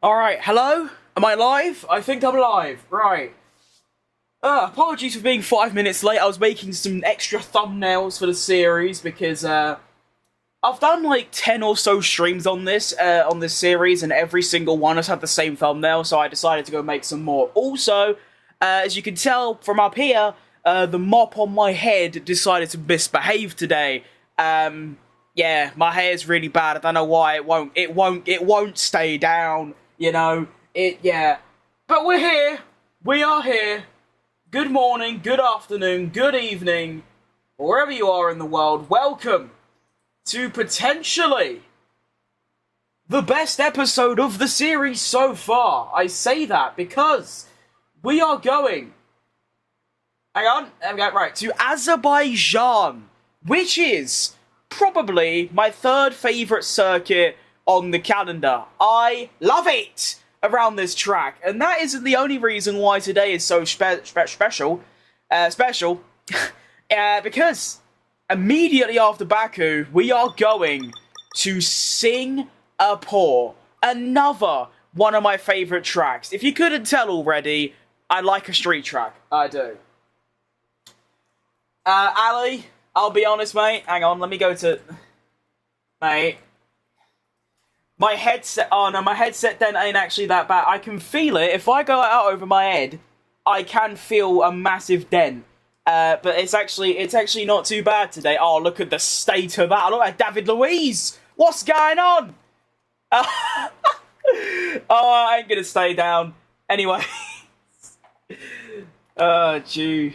Alright, hello? Am I live? I think I'm live. Right. Apologies for being 5 minutes late. I was making some extra thumbnails for the series because, I've done like 10 or so streams on this series, and every single one has had the same thumbnail, so I decided to go make some more. Also, as you can tell from up here, the mop on my head decided to misbehave today. Yeah, my hair's really bad. I don't know why. It won't stay down. You know, yeah. But we're here. We are here. Good morning, good afternoon, good evening, wherever you are in the world. Welcome to potentially the best episode of the series so far. I say that because we are going... Hang on. Right, to Azerbaijan, which is probably my third favourite circuit on the calendar. I love it around this track, and that isn't the only reason why today is so special. Because immediately after Baku, we are going to Singapore, another one of my favourite tracks. If you couldn't tell already, I like a street track. I do. Ali, I'll be honest, mate. Hang on, let me go to... Mate. My headset... Oh, no, my headset then ain't actually that bad. I can feel it. If I go out over my head, I can feel a massive dent. But it's actually not too bad today. Oh, look at the state of that. Look at David Luiz. What's going on? Oh, I ain't gonna stay down. Anyway. Jeez,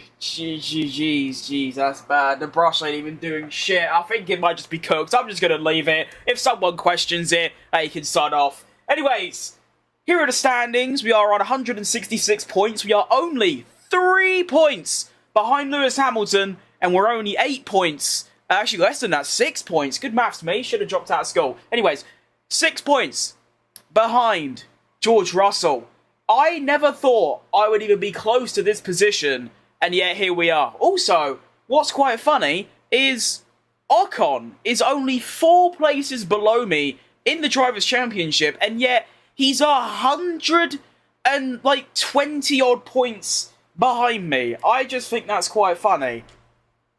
that's bad. The brush ain't even doing shit. I think it might just be cooked. I'm just gonna leave it. If someone questions it, they can start off. Anyways, here are the standings. We are on 166 points. We are only 3 points behind Lewis Hamilton, and we're only 8 points. Actually, less than that, 6 points. Good maths, mate. Should have dropped out of school. Anyways, 6 points behind George Russell. I never thought I would even be close to this position, and yet here we are. Also, what's quite funny is Ocon is only 4 places below me in the Drivers' Championship, and yet he's 120 odd points behind me. I just think that's quite funny.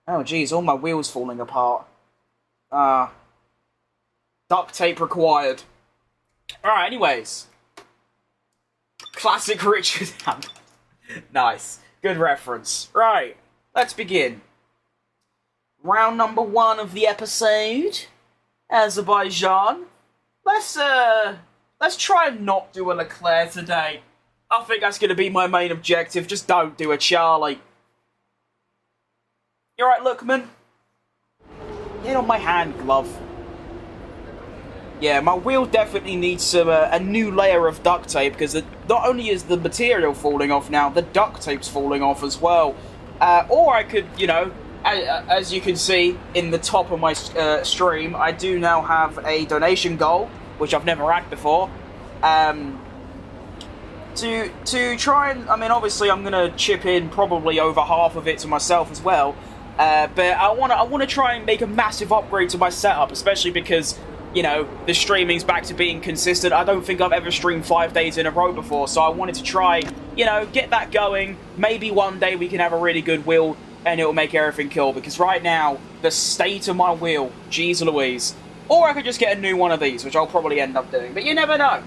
Oh jeez, all my wheels falling apart. Duct tape required. Alright, anyways. Classic Richard Hammond. Nice. Good reference. Right, let's begin. Round number 1 of the episode. Azerbaijan. Let's try and not do a Leclerc today. I think that's going to be my main objective. Just don't do a Charlie. You alright, Lookman? Get on my hand glove. Yeah, my wheel definitely needs some a new layer of duct tape, because not only is the material falling off now, the duct tape's falling off as well. Or I could, you know, as you can see in the top of my stream, I do now have a donation goal, which I've never had before. To try and, I mean, obviously I'm gonna chip in probably over half of it to myself as well. But I wanna try and make a massive upgrade to my setup, especially because, you know, the streaming's back to being consistent. I don't think I've ever streamed 5 days in a row before, so I wanted to try, you know, get that going. Maybe one day we can have a really good wheel and it'll make everything cool, because right now, the state of my wheel, jeez Louise. Or I could just get a new one of these, which I'll probably end up doing, but you never know.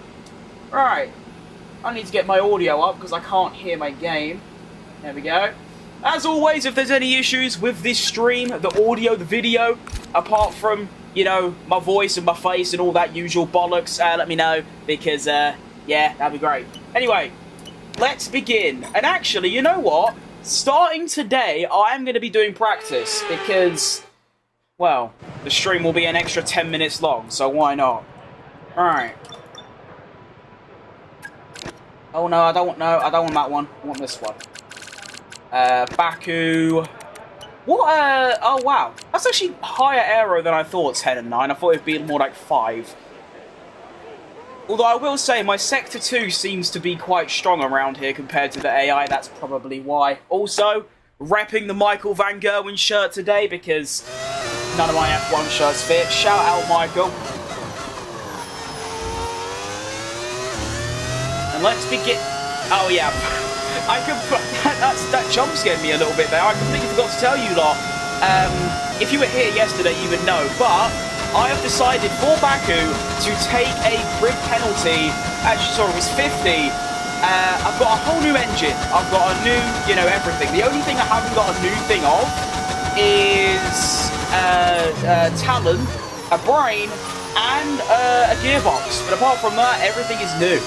Right, I need to get my audio up because I can't hear my game. There we go. As always, if there's any issues with this stream, the audio, the video, apart from, you know, my voice and my face and all that usual bollocks, let me know, because, yeah, that'd be great. Anyway, let's begin. And actually, you know what? Starting today, I am going to be doing practice, because, well, the stream will be an extra 10 minutes long, so why not? Alright. Oh no, I don't want that one. I want this one. Baku... What, oh wow. That's actually higher aero than I thought, 10 and 9. I thought it'd be more like 5. Although I will say, my Sector 2 seems to be quite strong around here compared to the AI, that's probably why. Also, repping the Michael Van Gerwen shirt today because none of my F1 shirts fit. Shout out, Michael. let's begin. Oh yeah, that jump scared me a little bit there. I completely forgot to tell you lot. If you were here yesterday, you would know, but I have decided for Baku to take a grid penalty. Actually, sorry, it was 50. I've got a whole new engine. I've got a new, you know, everything. The only thing I haven't got a new thing of is talent, a brain, and a gearbox. But apart from that, everything is new.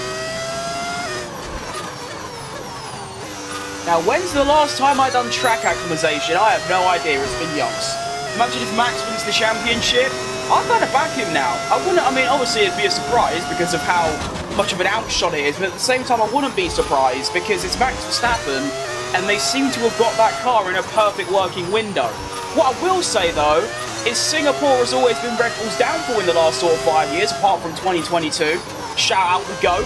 Now, when's the last time I done track acclimatization? I have no idea. It's been yonks. Imagine if Max wins the championship. I'd kind of back him now. I mean, obviously it'd be a surprise because of how much of an outshot it is, but at the same time I wouldn't be surprised because it's Max Verstappen and they seem to have got that car in a perfect working window. What I will say though, is Singapore has always been Red Bull's downfall in the last sort of 5 years, apart from 2022. Shout out the GOAT.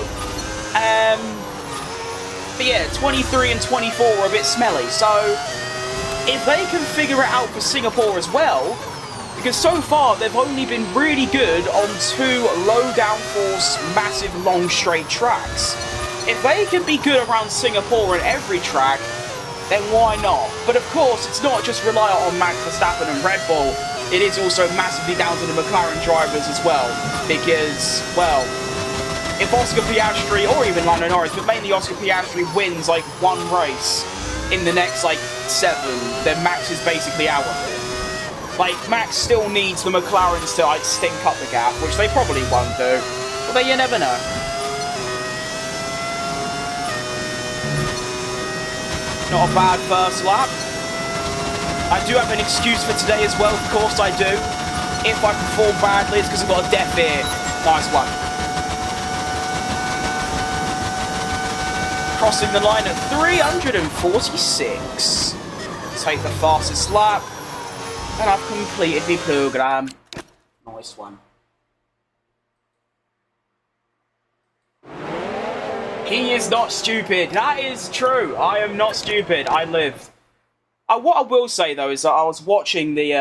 But yeah, 23 and 24 are a bit smelly, so if they can figure it out for Singapore as well, because so far they've only been really good on 2 low downforce, massive long straight tracks. If they can be good around Singapore at every track, then why not? But of course, it's not just reliant on Max Verstappen and Red Bull, it is also massively down to the McLaren drivers as well, because, well, if Oscar Piastri, or even Lando Norris, but mainly Oscar Piastri wins like 1 race in the next like 7, then Max is basically out of it. Like, Max still needs the McLarens to, like, stink up the gap, which they probably won't do. But then you never know. Not a bad first lap. I do have an excuse for today as well, of course I do. If I perform badly, it's because I've got a deaf ear. Nice one. Crossing the line at 346. Take the fastest lap. And I've completed the program. Nice one. He is not stupid. That is true. I am not stupid. I lived. What I will say though is that I was watching the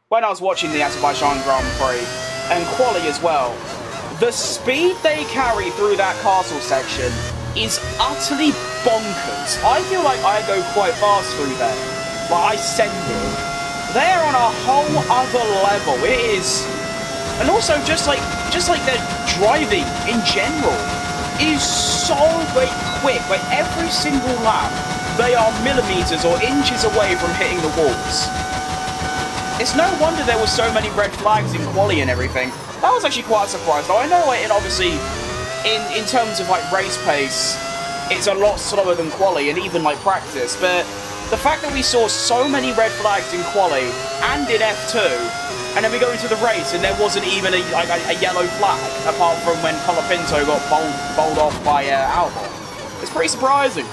when I was watching the Azerbaijan Grand Prix and quali as well. The speed they carry through that castle section is utterly bonkers. I feel like I go quite fast through there. Like I send it. They're on a whole other level. It is, and also just like their driving in general is so very quick. Like every single lap, they are millimeters or inches away from hitting the walls. It's no wonder there were so many red flags in quali and everything. That was actually quite a surprise. Though I know, like, and obviously, in terms of like race pace, it's a lot slower than quali and even like practice, but. The fact that we saw so many red flags in quali and in F2, and then we go into the race and there wasn't even a yellow flag, apart from when Colapinto got bowled off by Albon. It's pretty surprising.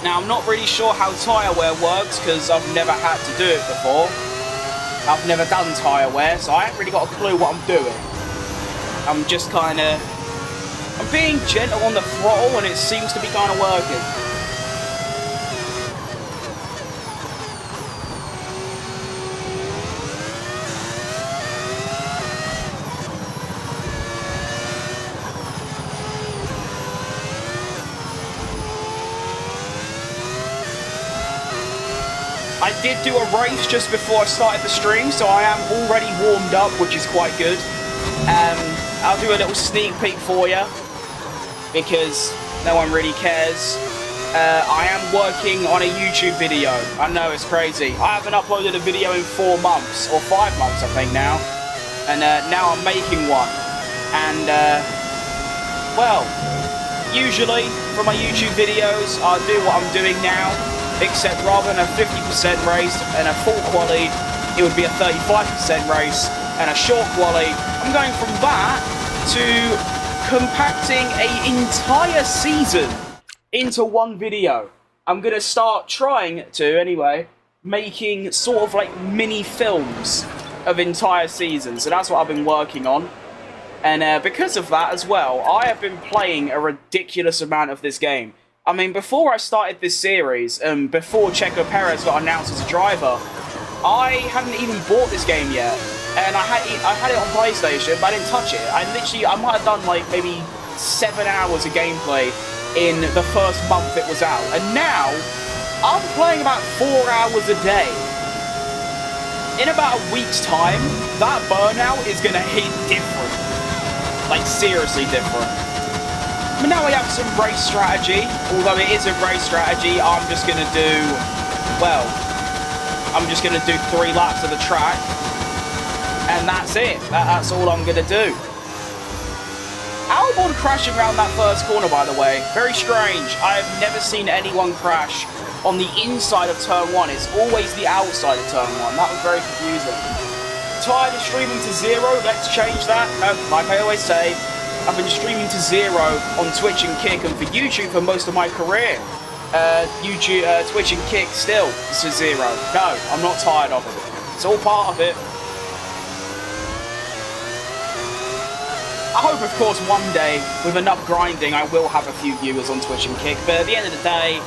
Now, I'm not really sure how tyre wear works, because I've never had to do it before. I've never done tyre wear, so I haven't really got a clue what I'm doing. I'm just kind of... I'm being gentle on the throttle and it seems to be kind of working. I did do a race just before I started the stream, so I am already warmed up, which is quite good. I'll do a little sneak peek for you, because no one really cares. I am working on a YouTube video. I know, it's crazy. I haven't uploaded a video in 4 months, or 5 months I think now. And now I'm making one. And, well, usually for my YouTube videos, I'll do what I'm doing now, except rather than a 50% race and a full quali, it would be a 35% race and a short quali. I'm going from that to compacting an entire season into one video. I'm going to start trying to, anyway, making sort of like mini films of entire seasons. So that's what I've been working on. And because of that as well, I have been playing a ridiculous amount of this game. I mean, before I started this series, before Checo Perez got announced as a driver, I hadn't even bought this game yet, and I had it on PlayStation, but I didn't touch it. I might have done like maybe 7 hours of gameplay in the first month it was out, and now I'm playing about 4 hours a day. In about a week's time, that burnout is gonna hit different. Like, seriously different. But now we have some race strategy. Although it isn't race strategy, I'm just gonna do, well, I'm just gonna do 3 laps of the track. And that's it. That's all I'm gonna do. Albon crashing around that first corner, by the way. Very strange. I've never seen anyone crash on the inside of turn 1. It's always the outside of turn 1. That was very confusing. Tired of streaming to 0? Let's change that. No, like I always say, I've been streaming to 0 on Twitch and Kick and for YouTube for most of my career. Twitch and Kick still to 0. No, I'm not tired of it. It's all part of it. I hope, of course, one day, with enough grinding, I will have a few viewers on Twitch and Kick, but at the end of the day,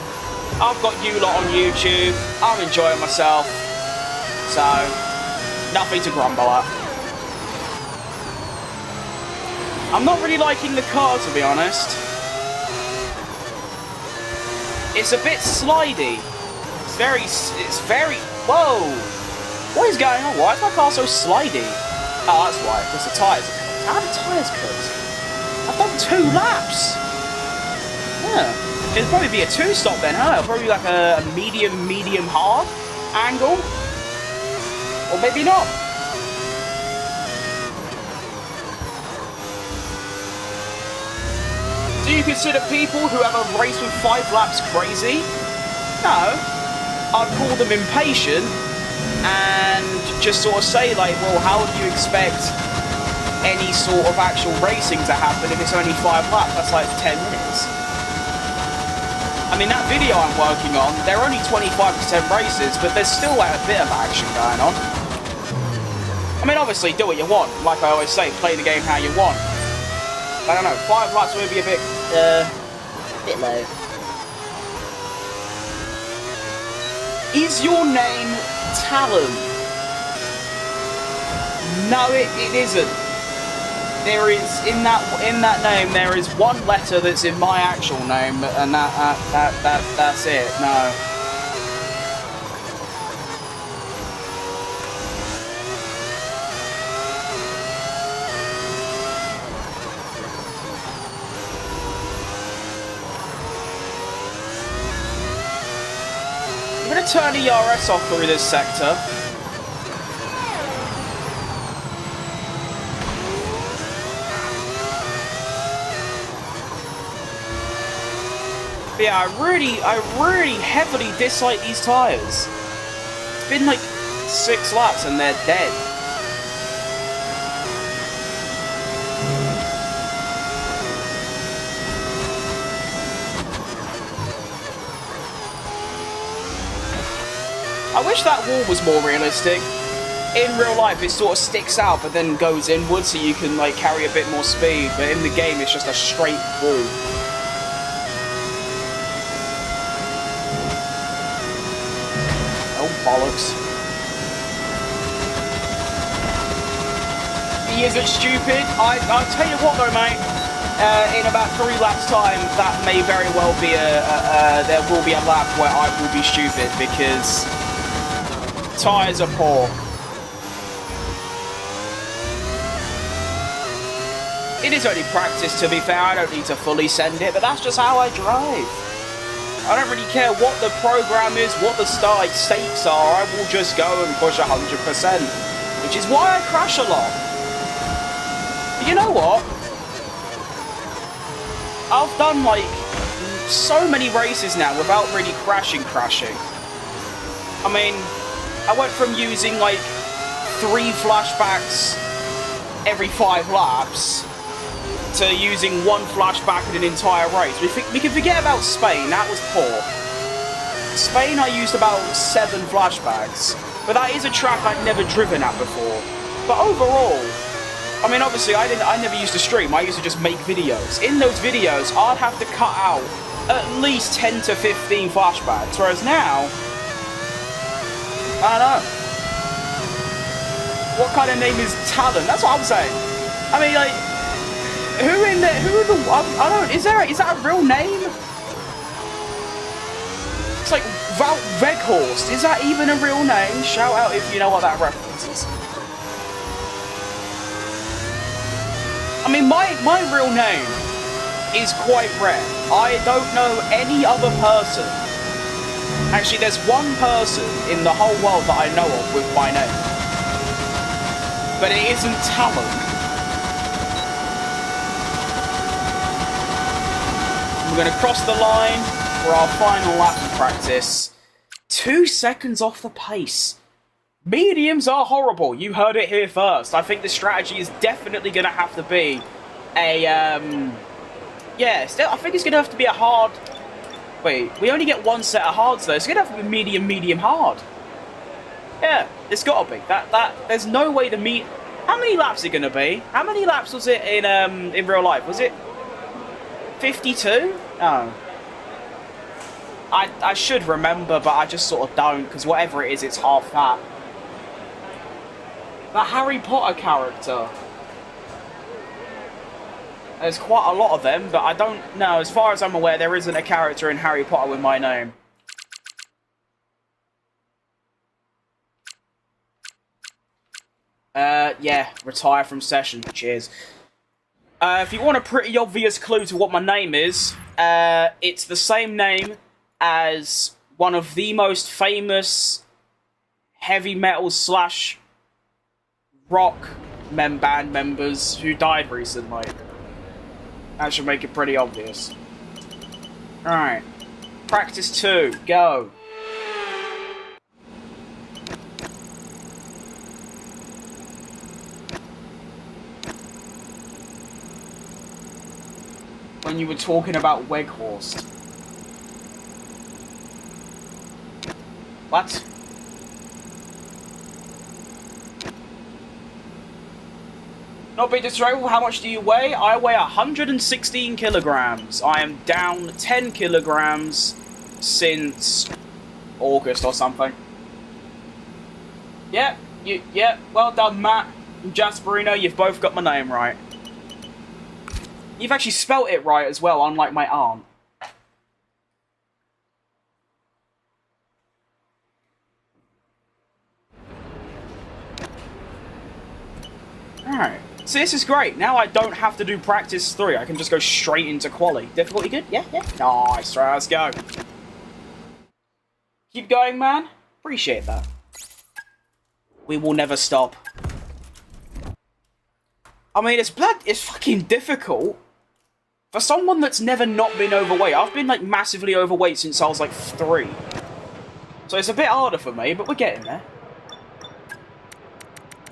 I've got you lot on YouTube, I'm enjoying myself, so nothing to grumble at. I'm not really liking the car, to be honest. It's a bit slidey. It's very, whoa! What is going on? Why is my car so slidey? Oh, that's why, because the tyres. How are the tyres cooked? I've done 2 laps. Yeah. It'll probably be a 2-stop then, huh? It'll probably be like a medium hard angle. Or maybe not. Do you consider people who have a race with 5 laps crazy? No. I'd call them impatient and just sort of say like, well, how do you expect any sort of actual racing to happen if it's only 5 laps? That's like 10 minutes. I mean, that video I'm working on, they're only 25% races, but there's still like a bit of action going on. I mean, obviously, do what you want. Like I always say, play the game how you want. I don't know, 5 laps would be a bit low. Is your name Talon? No, it isn't. There is in that name there is 1 letter that's in my actual name, and that's it. No. I'm gonna turn the ERS off through this sector. But yeah, I really heavily dislike these tyres. It's been like 6 laps and they're dead. I wish that wall was more realistic. In real life, it sort of sticks out but then goes inwards so you can like carry a bit more speed. But in the game, it's just a straight wall. Bollocks. He isn't stupid. I'll tell you what though, mate. In about 3 laps time, that may very well be there will be a lap where I will be stupid because tyres are poor. It is only practice, to be fair. I don't need to fully send it, but that's just how I drive. I don't really care what the program is, what the start stakes are, I will just go and push 100%. Which is why I crash a lot. But you know what? I've done like so many races now without really crashing. I mean, I went from using like 3 flashbacks every 5 laps to using 1 flashback in an entire race. We can forget about Spain, that was poor. Spain I used about 7 flashbacks, but that is a track I'd never driven at before. But overall, I mean obviously I never used to stream, I used to just make videos. In those videos I'd have to cut out at least 10 to 15 flashbacks, whereas now, I don't know. What kind of name is talent? That's what I'm saying. I mean, like, I don't, is that a real name? It's like, Veghorst, is that even a real name? Shout out if you know what that reference is. I mean, my real name is quite rare. I don't know any other person. Actually, there's one person in the whole world that I know of with my name. But it isn't Talon. We're going to cross the line for our final lap of practice. 2 seconds off the pace. Mediums are horrible. You heard it here first. I think the strategy is definitely going to have to be a, yeah, I think it's going to have to be a hard... Wait, we only get one set of hards though. It's going to have to be medium, medium, hard. Yeah, it's got to be. There's no way to meet... How many laps is it going to be? How many laps was it in real life? Was it 52? Oh. I should remember, but I just sort of don't, because whatever it is, it's half that. The Harry Potter character. There's quite a lot of them, but I don't know. As far as I'm aware, there isn't a character in Harry Potter with my name. Yeah, retire from session. Cheers. If you want a pretty obvious clue to what my name is, it's the same name as one of the most famous heavy metal / rock band members who died recently. That should make it pretty obvious. Alright. Practice 2. Go. When you were talking about Weghorst. What? Not be disrespectful, how much do you weigh? I weigh 116 kilograms. I am down 10 kilograms since August or something. Yeah, well done, Matt and Jasperino, you've both got my name right. You've actually spelt it right as well, unlike my aunt. Alright. So this is great. Now I don't have to do practice 3. I can just go straight into quali. Difficulty good? Yeah. Nice. Right, let's go. Keep going, man. Appreciate that. We will never stop. I mean, it's fucking difficult. For someone that's never not been overweight. I've been, like, massively overweight since I was, like, 3. So it's a bit harder for me, but we're getting there.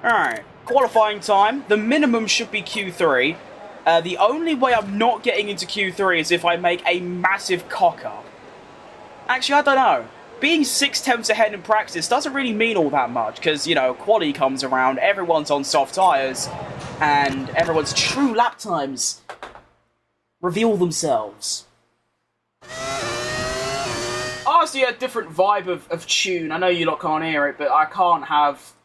Alright. Qualifying time. The minimum should be Q3. The only way I'm not getting into Q3 is if I make a massive cock-up. Actually, I don't know. Being 6 tenths ahead in practice doesn't really mean all that much, because, you know, quali comes around, everyone's on soft tyres, and everyone's true lap times reveal themselves. Honestly, a different vibe of tune. I know you lot can't hear it, but I can't have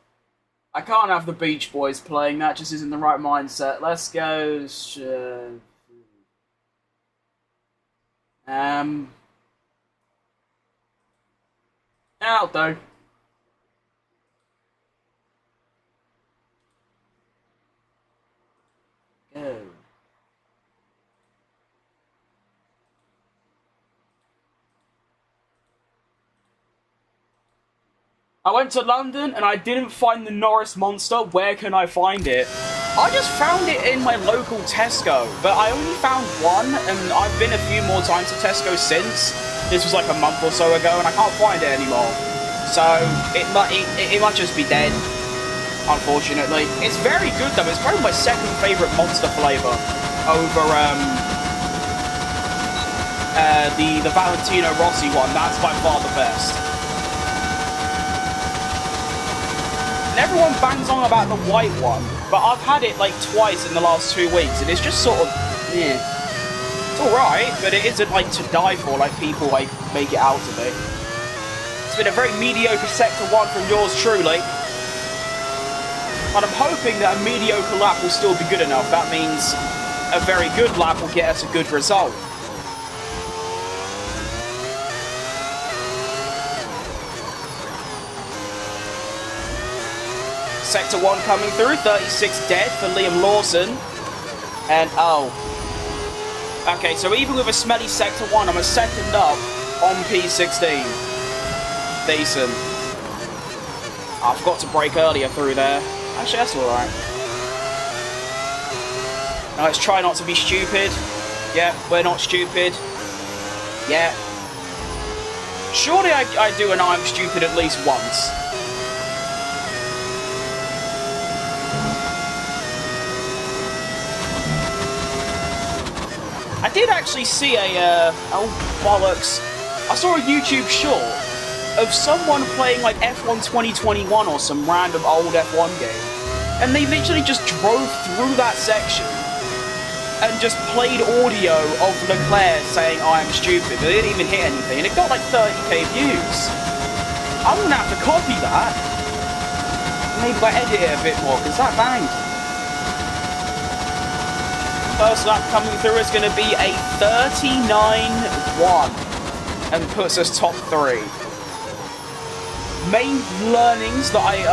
the Beach Boys playing. That just isn't the right mindset. Let's go. That'll do. Go. I went to London and I didn't find the Norris Monster. Where can I find it? I just found it in my local Tesco, but I only found one, and I've been a few more times to Tesco since. This was like a month or so ago, and I can't find it anymore. So it might just be dead, unfortunately. It's very good though. It's probably my second favourite Monster flavour over the Valentino Rossi one. That's by far the best. And everyone bangs on about the white one, but I've had it like twice in the last 2 weeks, and it's just sort of, yeah. It's alright, but it isn't like to die for like people like make it out to be. It's been a very mediocre Sector 1 from yours truly. And I'm hoping that a mediocre lap will still be good enough. That means a very good lap will get us a good result. Sector 1 coming through, 36 dead for Liam Lawson. And, oh. Okay, so even with a smelly Sector 1, I'm a second up on P16. Decent. I forgot to brake earlier through there. Actually, that's alright. Now let's try not to be stupid. Yeah, we're not stupid. Yeah. Surely I do an I'm stupid at least once. I did actually see a, oh bollocks, I saw a YouTube short of someone playing like F1 2021 or some random old F1 game, and they literally just drove through that section and just played audio of Leclerc saying I am stupid, but they didn't even hit anything, and it got like 30k views. I'm gonna have to copy that. Maybe I edit it a bit more, because that banged. First lap coming through is going to be a 39-1 and puts us top 3. Main learnings that I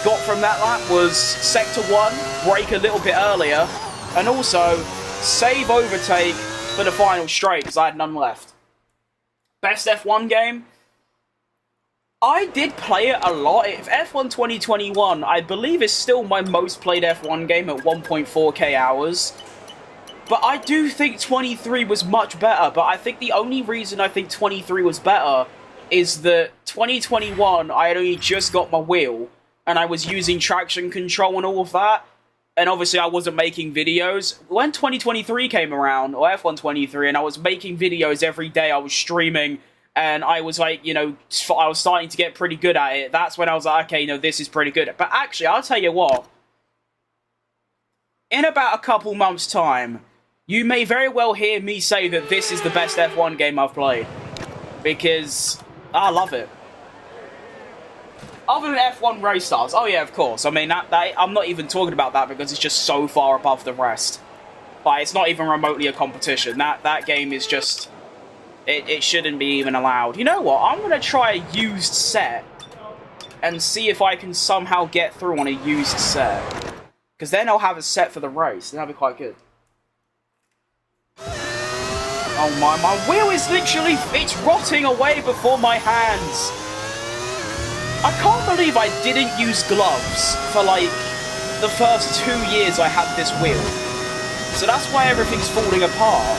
got from that lap was Sector 1, brake a little bit earlier, and also save overtake for the final straight because I had none left. Best F1 game? I did play it a lot. If F1 2021, I believe, is still my most played F1 game at 1.4k hours. But I do think 23 was much better. But I think the only reason I think 23 was better is that 2021, I had only just got my wheel. And I was using traction control and all of that. And obviously I wasn't making videos. When 2023 came around, or F1 23, and I was making videos every day, I was streaming, and I was like, you know, I was starting to get pretty good at it. That's when I was like, okay, you know, this is pretty good. But actually, I'll tell you what. In about a couple months' time, you may very well hear me say that this is the best F1 game I've played. Because I love it. Other than F1 Race Stars. Oh yeah, of course. I mean, that I'm not even talking about that because it's just so far above the rest. Like, it's not even remotely a competition. That game is just... It shouldn't be even allowed. You know what? I'm going to try a used set and see if I can somehow get through on a used set. Because then I'll have a set for the race. That'll be quite good. Oh my wheel is literally... It's rotting away before my hands. I can't believe I didn't use gloves for, like, the first 2 years I had this wheel. So that's why everything's falling apart.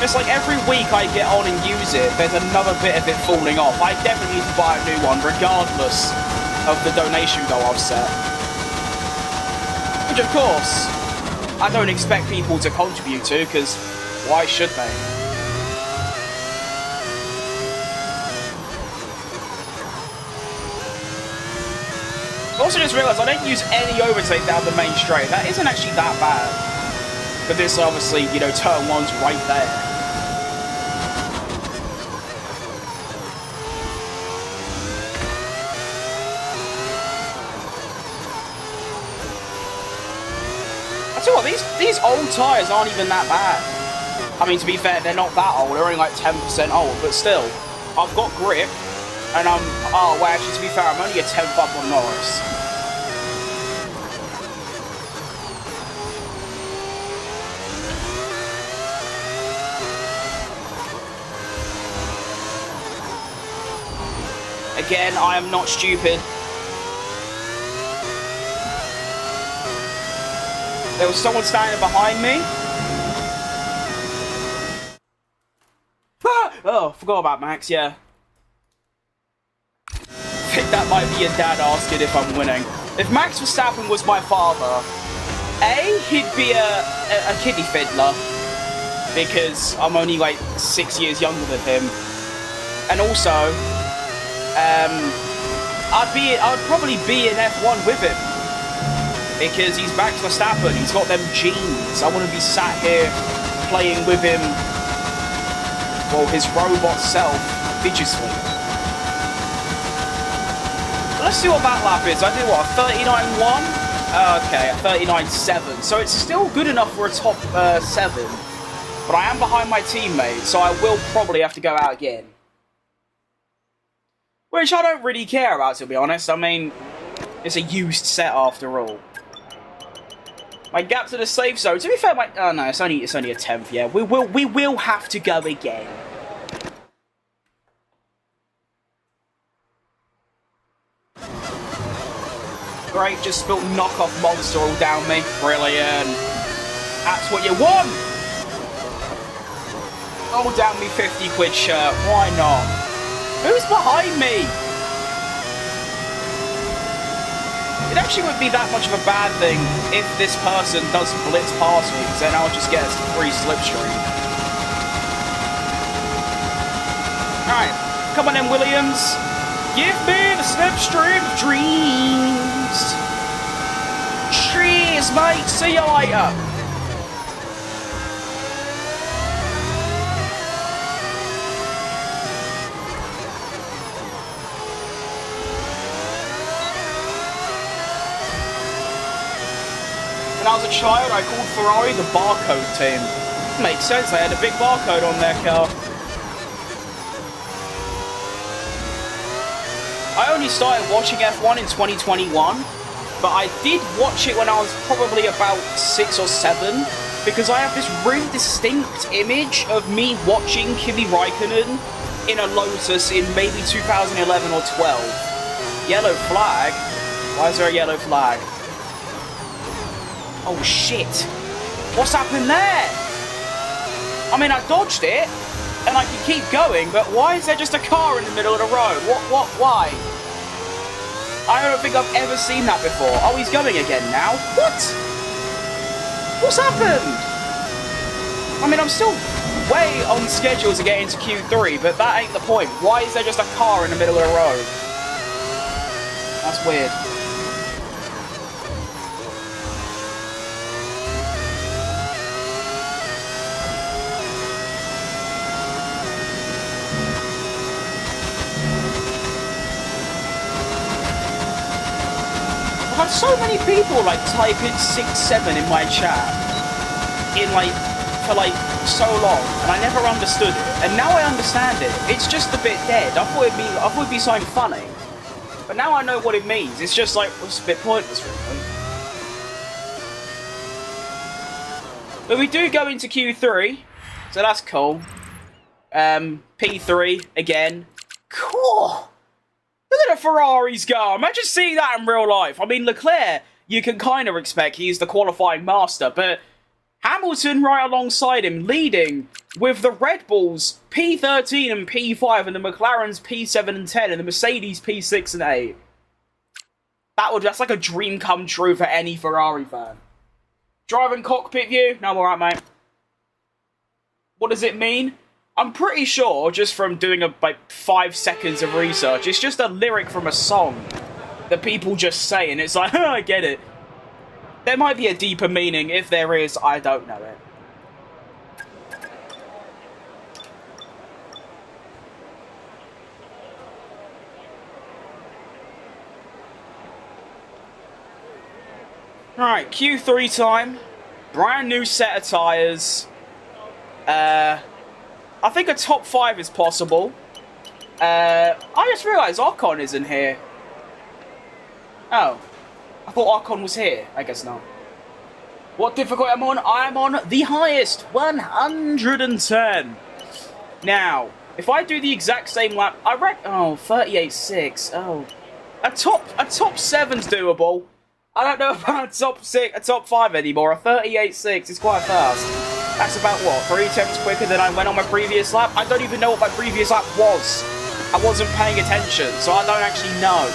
It's like every week I get on and use it, there's another bit of it falling off. I definitely need to buy a new one, regardless of the donation goal I've set. Which, of course, I don't expect people to contribute to, because why should they? I also just realised I don't use any overtake down the main straight. That isn't actually that bad. But this, obviously, you know, turn 1's right there. So what, these old tyres aren't even that bad. I mean, to be fair, they're not that old. They're only like 10% old, but still. I've got grip, and I'm... Oh, well, actually, to be fair, I'm only a 10th up on Norris. Again, I am not stupid. There was someone standing behind me. Ah! Oh, forgot about Max, yeah. I think that might be your dad asking if I'm winning. If Max Verstappen was my father, A, he'd be a kiddie fiddler, because I'm only like 6 years younger than him. And also, I'd probably be in F1 with him. Because he's Max Verstappen, he's got them genes. I want to be sat here playing with him, well, his robot self, digitally. Let's see what that lap is. I did what, a 39.1? Okay, a 39.7. So it's still good enough for a top 7. But I am behind my teammate, so I will probably have to go out again. Which I don't really care about, to be honest. I mean, it's a used set after all. My gap to the safe zone. To be fair, oh no, it's only a 10th. Yeah, we will have to go again. Great, just spilled knockoff monster all down me. Brilliant. That's what you want. Oh, down me 50 quid shirt. Why not? Who's behind me? It actually wouldn't be that much of a bad thing if this person does blitz past me, because then I'll just get a free slipstream. Alright, come on then, Williams. Give me the slipstream of dreams. Cheers, mate. See you later. When I was a child, I called Ferrari the barcode team. Makes sense, they had a big barcode on their car. I only started watching F1 in 2021, but I did watch it when I was probably about 6 or 7, because I have this really distinct image of me watching Kimi Raikkonen in a Lotus in maybe 2011 or 12. Yellow flag? Why is there a yellow flag? Oh shit! What's happened there? I mean, I dodged it, and I can keep going, but why is there just a car in the middle of the road? Why? I don't think I've ever seen that before. Oh, he's going again now? What? What's happened? I mean, I'm still way on schedule to get into Q3, but that ain't the point. Why is there just a car in the middle of the road? That's weird. I've had so many people like type in 6-7 in my chat for so long, and I never understood it, and now I understand it. It's just a bit dead. I thought it'd be something funny, but now I know what it means. It's just like, it's a bit pointless really. But we do go into Q3, so that's cool. P3 again. Cool. Look at the Ferraris go. Imagine seeing that in real life. I mean, Leclerc, you can kind of expect he's the qualifying master, but Hamilton right alongside him, leading with the Red Bulls P13 and P5 and the McLarens P7 and 10 and the Mercedes P6 and 8. That's like a dream come true for any Ferrari fan. Driving cockpit view? No, I'm alright, mate. What does it mean? I'm pretty sure, just from doing 5 seconds of research, it's just a lyric from a song that people just say, and it's like, I get it. There might be a deeper meaning. If there is, I don't know it. Alright, Q3 time. Brand new set of tyres. I think a top 5 is possible. I just realised Ocon isn't here. Oh. I thought Ocon was here. I guess not. What difficulty am I on? I'm on the highest. 110. Now, if I do the exact same lap, I reckon... Oh, 38.6. Oh. A top 7's doable. I don't know about a top 5 anymore. A 38.6 is quite fast. That's about, what, 3 attempts quicker than I went on my previous lap? I don't even know what my previous lap was. I wasn't paying attention, so I don't actually know.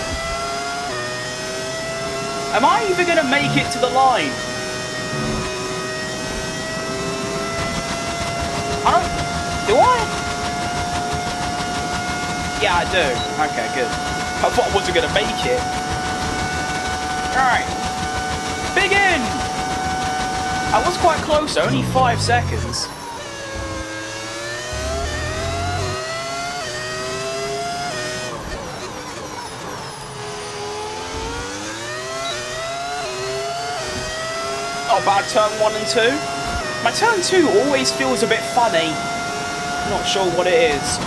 Am I even going to make it to the line? I don't... Do I? Yeah, I do. Okay, good. I thought I wasn't going to make it. Alright. Big in! I was quite close, only 5 seconds. not a bad turn 1 and 2. My turn 2 always feels a bit funny. Not sure what it is.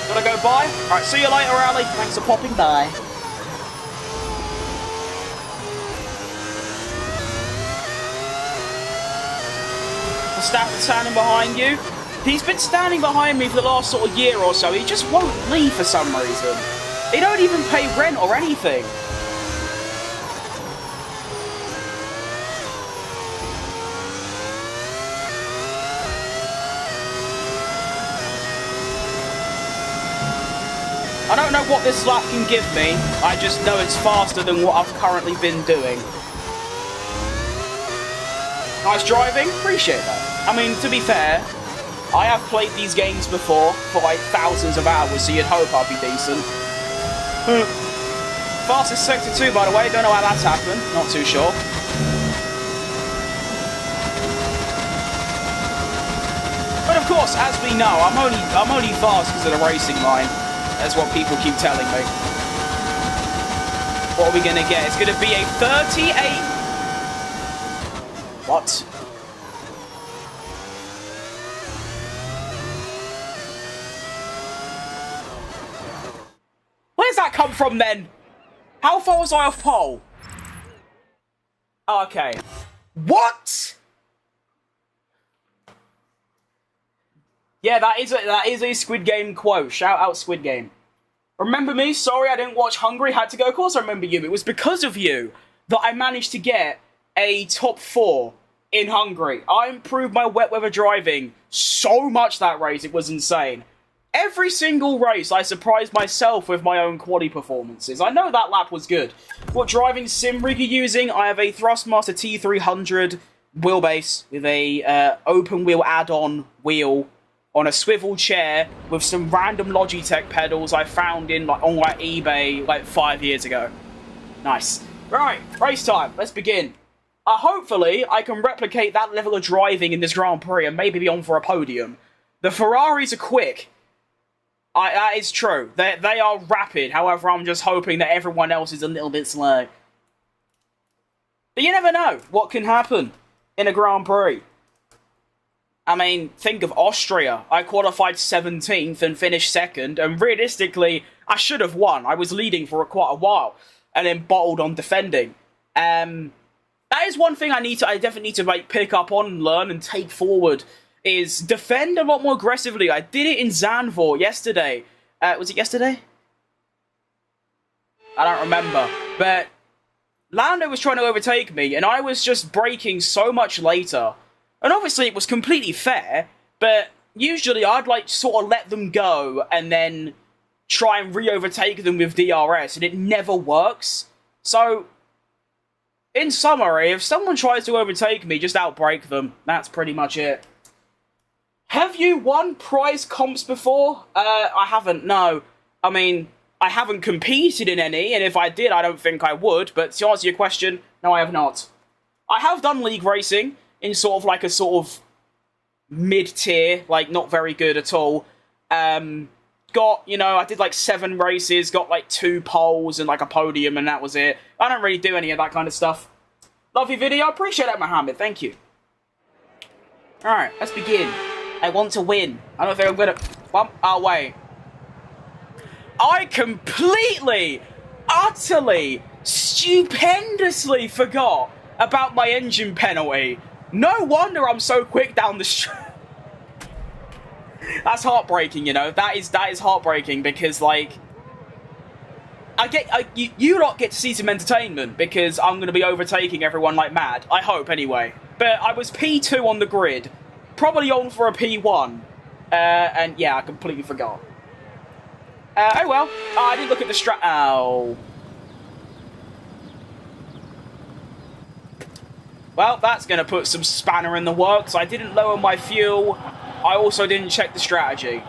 Gotta go by. Alright, see you later, Ali. Thanks for popping by. Stafford standing behind you. He's been standing behind me for the last sort of year or so. He just won't leave for some reason. He don't even pay rent or anything. I don't know what this lap can give me. I just know it's faster than what I've currently been doing. Nice driving. Appreciate that. I mean, to be fair, I have played these games before for like thousands of hours, so you'd hope I'll be decent. Fastest sector 2, by the way. Don't know how that's happened. Not too sure. But of course, as we know, I'm only fast because of the racing line. That's what people keep telling me. What are we going to get? It's going to be a 38... What? Where's that come from then? How far was I off pole? Okay. What? Yeah, that is a Squid Game quote. Shout out Squid Game. Remember me? Sorry I didn't watch Hungary. Had to go. Of course I remember you. It was because of you that I managed to get a top 4 in Hungary. I improved my wet weather driving so much that race. It was insane. Every single race, I surprised myself with my own quali performances. I know that lap was good. What driving sim rig are you using? I have a Thrustmaster T300 wheelbase with a open wheel add-on wheel on a swivel chair with some random Logitech pedals I found on eBay like 5 years ago. Nice. Right, race time. Let's begin. Hopefully, I can replicate that level of driving in this Grand Prix and maybe be on for a podium. The Ferraris are quick. That is true. They are rapid. However, I'm just hoping that everyone else is a little bit slow. But you never know what can happen in a Grand Prix. I mean, think of Austria. I qualified 17th and finished 2nd, and realistically, I should have won. I was leading for quite a while, and then bottled on defending. That is one thing I definitely need to like pick up on and learn and take forward, is defend a lot more aggressively. I did it in Zandvoort yesterday. Was it yesterday? I don't remember. But Lando was trying to overtake me, and I was just braking so much later. And obviously it was completely fair, but usually I'd like sort of let them go and then try and re-overtake them with DRS, and it never works. So, in summary, if someone tries to overtake me, just outbrake them. That's pretty much it. Have you won prize comps before? I haven't, no. I mean, I haven't competed in any, and if I did, I don't think I would, but to answer your question, no, I have not. I have done league racing in sort of mid-tier, like, not very good at all. I did like 7 races, got like 2 poles and like a podium, and that was it. I don't really do any of that kind of stuff. Love your video, appreciate that, Mohammed, thank you. Alright, let's begin. I want to win. I don't think I'm gonna... Oh, wait. I completely, utterly, stupendously forgot about my engine penalty. No wonder I'm so quick down the street. That's heartbreaking, you know. That is heartbreaking because, like, you lot get to see some entertainment because I'm going to be overtaking everyone like mad. I hope, anyway. But I was P2 on the grid, probably on for a P1, and yeah, I completely forgot. Oh well. I didn't look at the strat. Oh. Well, that's going to put some spanner in the works. I didn't lower my fuel. I also didn't check the strategy.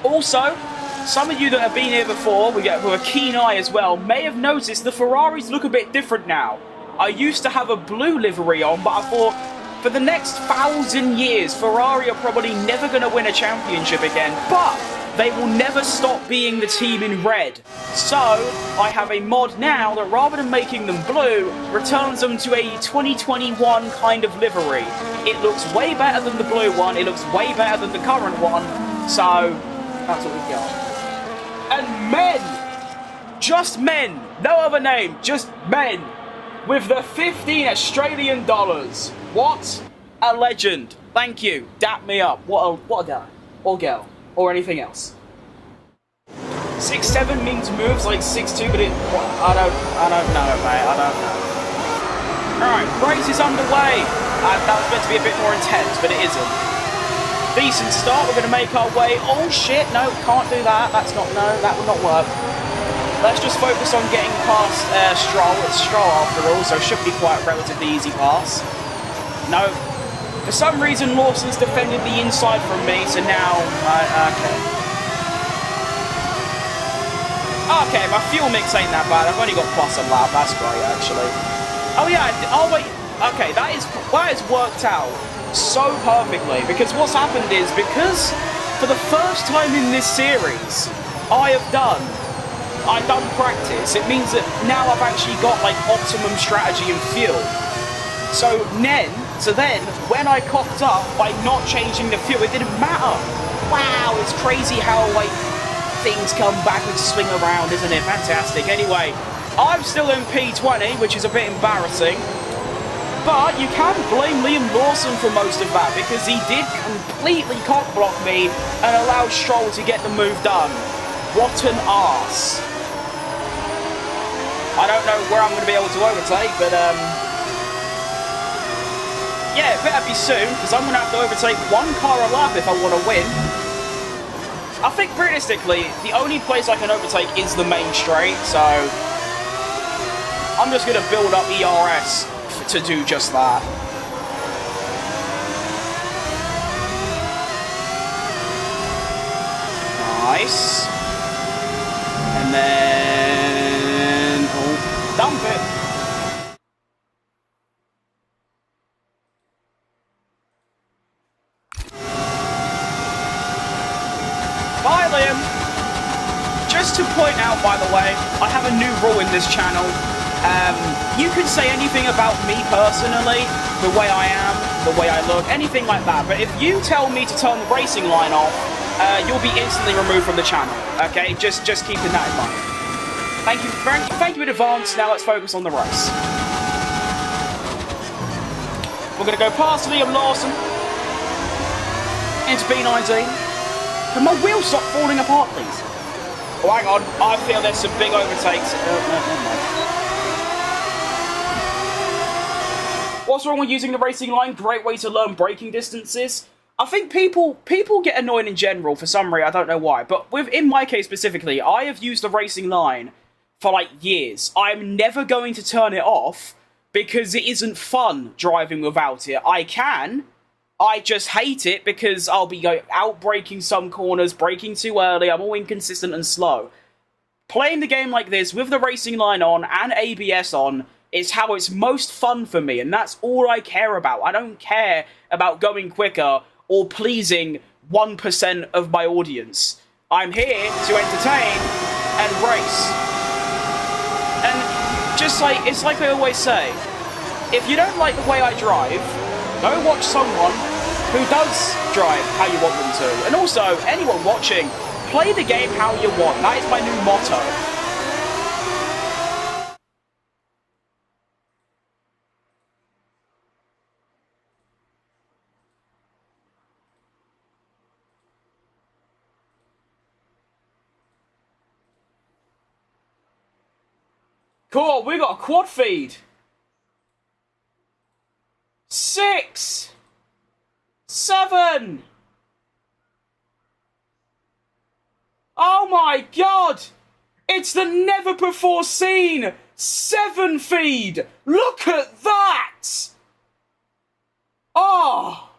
Also, some of you that have been here before, with a keen eye as well, may have noticed the Ferraris look a bit different now. I used to have a blue livery on, but I thought For the next 1,000 years, Ferrari are probably never going to win a championship again, but they will never stop being the team in red. So, I have a mod now that rather than making them blue, returns them to a 2021 kind of livery. It looks way better than the blue one, it looks way better than the current one, so that's what we got. And men! Just men! No other name, just men! With the 15 Australian dollars. What a legend. Thank you. Dap me up. What a guy. Or girl. Or anything else. 6'7" means moves like 6'2", but I don't know, mate. I don't know. Alright, race is underway. That was meant to be a bit more intense, but it isn't. Decent start. We're going to make our way. Oh shit, no, can't do that. That will not work. Let's just focus on getting past Stroll. It's Stroll after all, so it should be quite a relatively easy pass. No. For some reason, Lawson's defended the inside from me, so now... okay. Okay, my fuel mix ain't that bad. I've only got plus a lap. That's great, actually. Oh, yeah. Oh, wait. Okay, that is worked out so perfectly, because what's happened is, because for the first time in this series, I've done practice. It means that now I've actually got, like, optimum strategy and fuel. So then, when I cocked up by not changing the fuel, it didn't matter. Wow, it's crazy how, like, things come back and swing around, isn't it? Fantastic. Anyway, I'm still in P20, which is a bit embarrassing. But you can blame Liam Lawson for most of that, because he did completely cock-block me and allow Stroll to get the move done. What an arse. I don't know where I'm going to be able to overtake, but, yeah, it better be soon, because I'm going to have to overtake one car a lap if I want to win. I think, realistically, the only place I can overtake is the main straight, so I'm just going to build up ERS to do just that. Nice. And then... oh, dump it. Bye, Liam! Just to point out, by the way, I have a new rule in this channel. You can say anything about me personally, the way I am, the way I look, anything like that, but if you tell me to turn the racing line off, you'll be instantly removed from the channel, okay? Just keeping that in mind. Thank you in advance. Now let's focus on the race. We're going to go past Liam Lawson into B19. Can my wheels stop falling apart, please? Oh, hang on. I feel there's some big overtakes. No, never mind. What's wrong with using the racing line? Great way to learn braking distances. I think people get annoyed in general for some reason. I don't know why. But in my case specifically, I have used the racing line for like years. I'm never going to turn it off because it isn't fun driving without it. I just hate it because I'll be out braking some corners, braking too early, I'm all inconsistent and slow. Playing the game like this with the racing line on and ABS on is how it's most fun for me, and that's all I care about. I don't care about going quicker or pleasing 1% of my audience. I'm here to entertain and race. And just like, it's like I always say, if you don't like the way I drive, go watch someone who does drive how you want them to. And also, anyone watching, play the game how you want. That is my new motto. Cool, we got a quad feed. 6, 7. Oh my god! It's the never before seen 7 feed! Look at that! Oh!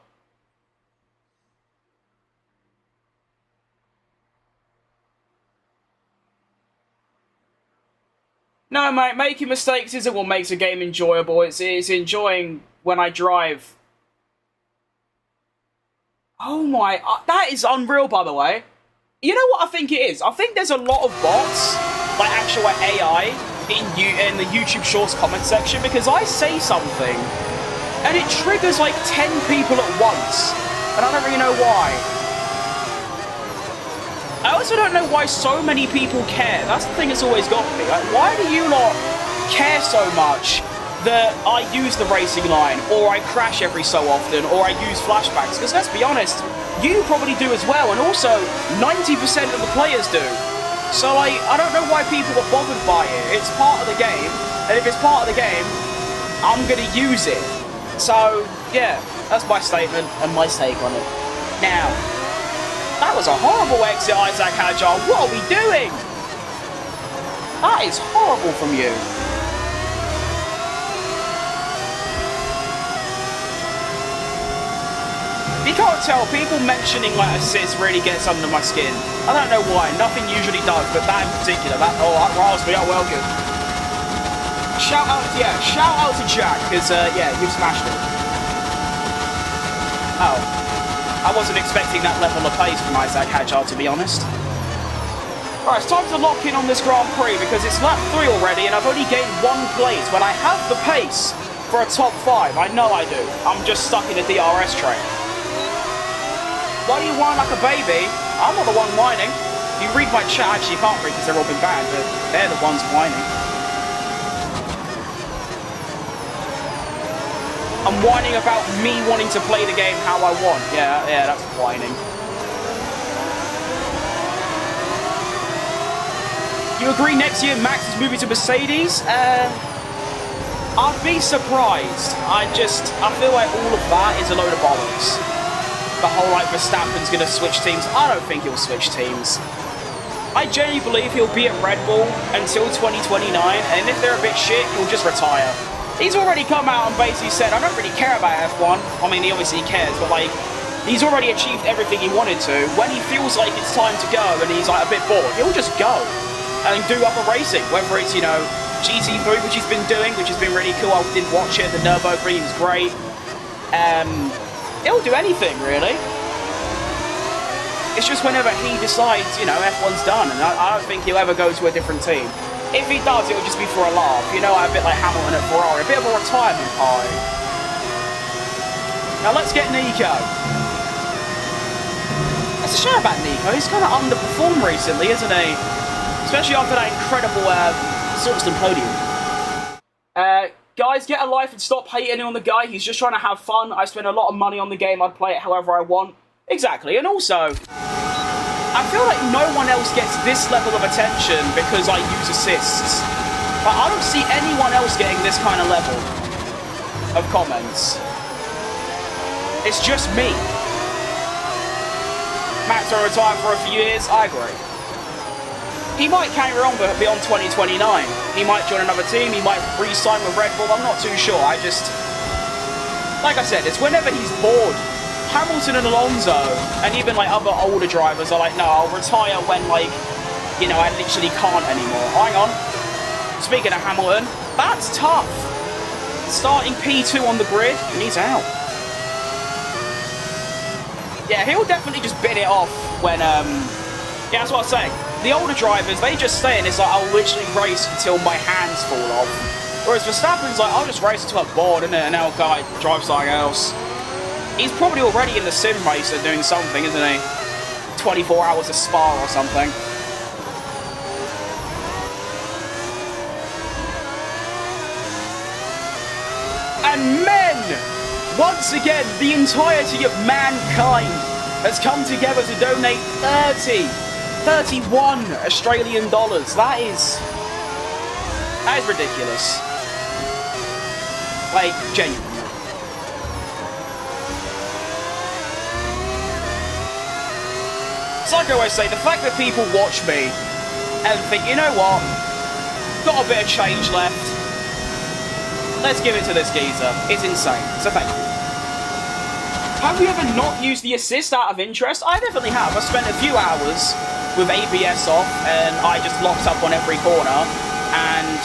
No, mate, making mistakes isn't what makes a game enjoyable. It's enjoying when I drive Oh my, that is unreal, by the way. You know what I think it is? I think there's a lot of bots, like actual AI, in the YouTube Shorts comment section, because I say something, and it triggers like 10 people at once, and I don't really know why. I also don't know why so many people care. That's the thing that's always got me. Like, why do you not care so much that I use the racing line, or I crash every so often, or I use flashbacks? Because let's be honest, you probably do as well, and also 90% of the players do. So I don't know why people are bothered by it. It's part of the game, and if it's part of the game, I'm gonna use it. So yeah, that's my statement and my take on it. Now, that was a horrible exit, Isaac Hajar. What are we doing? That is horrible from you. You can't tell, people mentioning like assists really gets under my skin. I don't know why, nothing usually does, but that in particular, that riles me up well good. Shout out to Jack, because yeah, you've smashed it. Oh, I wasn't expecting that level of pace from Isaac Hajar, to be honest. Right, it's time to lock in on this Grand Prix, because it's lap 3 already, and I've only gained 1 place when I have the pace for a top 5. I know I do. I'm just stuck in a DRS train. Why do you whine like a baby? I'm not the one whining. If you read my chat, actually you can't read because they're all been banned, but they're the ones whining. I'm whining about me wanting to play the game how I want. Yeah, that's whining. You agree next year Max is moving to Mercedes? I'd be surprised. I feel like all of that is a load of bollocks. The whole like Verstappen's gonna switch teams. I don't think he'll switch teams. I genuinely believe he'll be at Red Bull until 2029, and if they're a bit shit, he'll just retire. He's already come out and basically said, I don't really care about F1. I mean, he obviously cares, but like, he's already achieved everything he wanted to. When he feels like it's time to go and he's like a bit bored, he'll just go and do other racing, whether it's, you know, GT3, which he's been doing, which has been really cool. I did watch it, the Nürburgring was great. He'll do anything, really. It's just whenever he decides, you know, F1's done, and I don't think he'll ever go to a different team. If he does, it'll just be for a laugh. You know, a bit like Hamilton at Ferrari, a bit of a retirement party. Now let's get Nico. That's a shame about Nico. He's kind of underperformed recently, isn't he? Especially after that incredible Silverstone podium. Guys, get a life and stop hating on the guy. He's just trying to have fun. I spend a lot of money on the game. I'd play it however I want. Exactly. And also, I feel like no one else gets this level of attention because I use assists. But I don't see anyone else getting this kind of level of comments. It's just me. Max will retire for a few years. I agree. He might carry on beyond 2029. He might join another team. He might re-sign with Red Bull. I'm not too sure. Like I said, it's whenever he's bored. Hamilton and Alonso, and even like other older drivers are like, no, I'll retire when, like, you know, I literally can't anymore. Hang on. Speaking of Hamilton, that's tough. Starting P2 on the grid, and he's out. Yeah, he'll definitely just bid it off when, yeah, that's what I'm saying. The older drivers, they just stay and it's like, I'll literally race until my hands fall off. Whereas Verstappen's like, I'll just race until I'm bored, and then I'll go drive something else. He's probably already in the sim racer doing something, isn't he? 24 hours of Spa or something. And men! Once again, the entirety of mankind has come together to donate 31 Australian dollars. That is ridiculous. Like, genuinely. It's like I always say, the fact that people watch me and think, you know what, got a bit of change left, let's give it to this geezer. It's insane. So thank you. Have you ever not used the assist out of interest? I definitely have. I spent a few hours with ABS off and I just locked up on every corner, and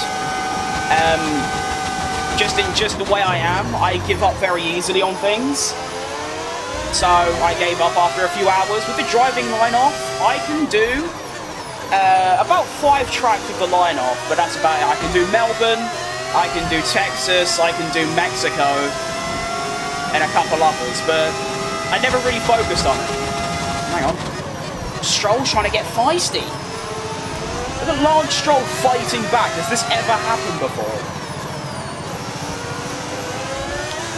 just the way I am, I give up very easily on things. So I gave up after a few hours. With the driving line off, I can do about 5 tracks with the line off, but that's about it. I can do Melbourne, I can do Texas, I can do Mexico, and a couple others, but I never really focused on it. Hang on. Stroll's trying to get feisty. Look at Lance Stroll fighting back. Has this ever happened before?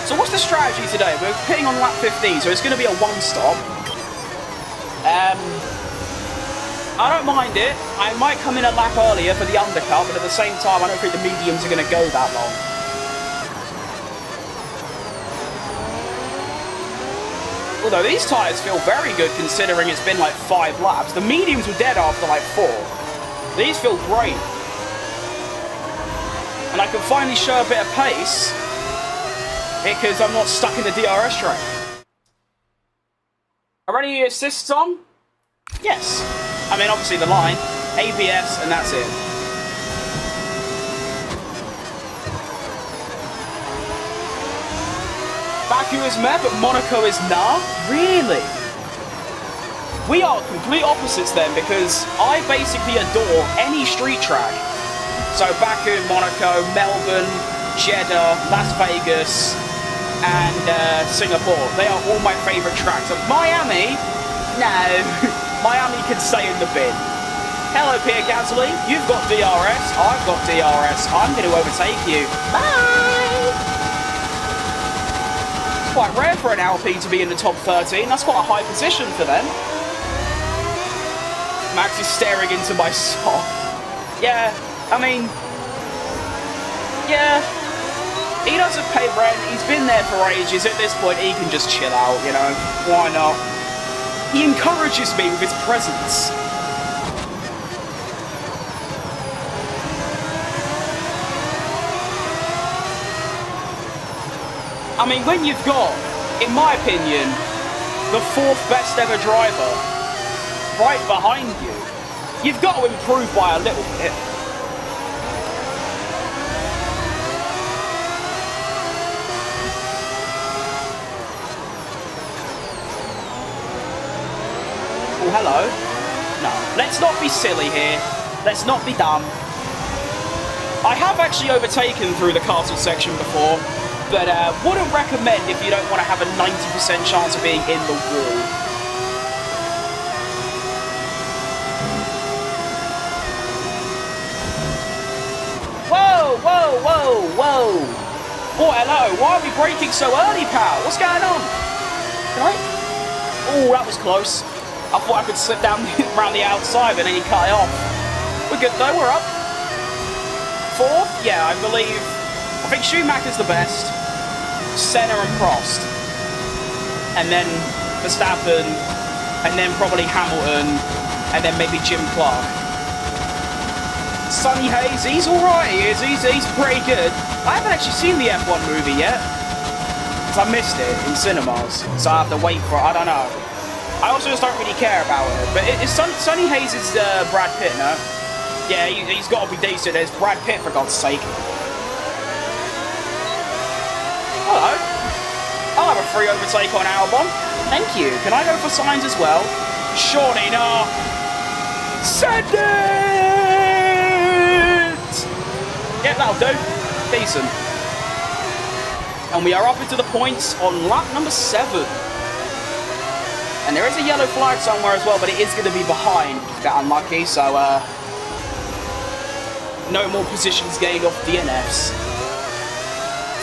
So what's the strategy today? We're pitting on lap 15, so it's going to be a one-stop. I don't mind it. I might come in a lap earlier for the undercut, but at the same time, I don't think the mediums are going to go that long. Although these tyres feel very good considering it's been like 5 laps. The mediums were dead after like 4. These feel great. And I can finally show a bit of pace because I'm not stuck in the DRS track. Are any assists on? Yes. I mean, obviously the line, ABS, and that's it. Baku is meh, but Monaco is nah? Really? We are complete opposites then, because I basically adore any street track. So Baku, Monaco, Melbourne, Jeddah, Las Vegas, and Singapore. They are all my favourite tracks. And Miami? No. Miami can stay in the bin. Hello, Pierre Gasly. You've got DRS. I've got DRS. I'm going to overtake you. Bye! It's quite rare for an Alpine to be in the top 13. That's quite a high position for them. Max is staring into my sock. Yeah, I mean... Yeah. He doesn't pay rent. He's been there for ages. At this point, he can just chill out, you know. Why not? He encourages me with his presence. I mean, when you've got, in my opinion, the 4th best ever driver right behind you, you've got to improve by a little bit. Hello. No, let's not be silly here. Let's not be dumb. I have actually overtaken through the castle section before, but wouldn't recommend if you don't want to have a 90% chance of being in the wall. Whoa, whoa, whoa, whoa. Oh, hello. Why are we braking so early, pal? What's going on? Right? Oh, that was close. I thought I could slip down around the outside, but then he cut it off. We're good though, we're up. 4th? Yeah, I think Schumacher's the best. Senna and Prost. And then Verstappen. And then probably Hamilton. And then maybe Jim Clark. Sonny Hayes, he's alright, he is. He's pretty good. I haven't actually seen the F1 movie yet. Because I missed it in cinemas. So I have to wait for it, I don't know. I also just don't really care about it. But Sonny Hayes is Brad Pitt, no? Yeah, he's got to be decent. It's Brad Pitt, for God's sake. Hello. I'll have a free overtake on Albon. Thank you. Can I go for signs as well? Surely not. Send it! Yeah, that'll do. Decent. And we are up into the points on lap number 7. And there is a yellow flag somewhere as well, but it is going to be behind. Got unlucky, so no more positions gained off DNFs.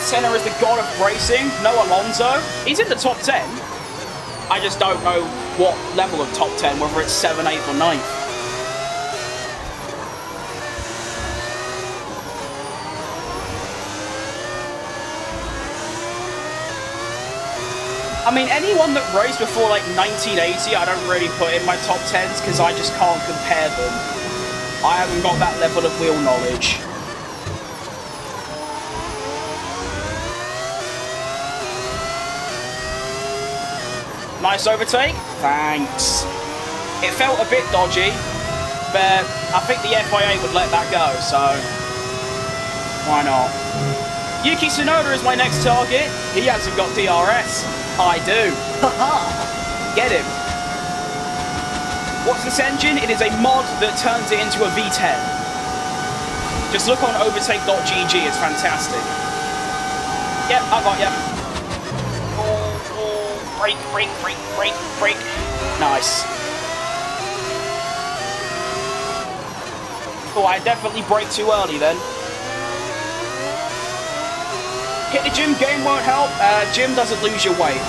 Senna is the god of racing. No Alonso. He's in the top 10. I just don't know what level of top 10, whether it's 7th, 8th or 9th. I mean, anyone that raced before like 1980, I don't really put in my top 10s because I just can't compare them. I haven't got that level of wheel knowledge. Nice overtake. Thanks. It felt a bit dodgy, but I think the FIA would let that go, so why not? Yuki Tsunoda is my next target. He hasn't got DRS. I do. Get him. What's this engine? It is a mod that turns it into a V10. Just look on overtake.gg, it's fantastic. Yep, I got ya. Brake, brake, brake, brake, brake. Nice. Oh, I definitely braked too early then. Hit the gym, game won't help. Gym doesn't lose your weight.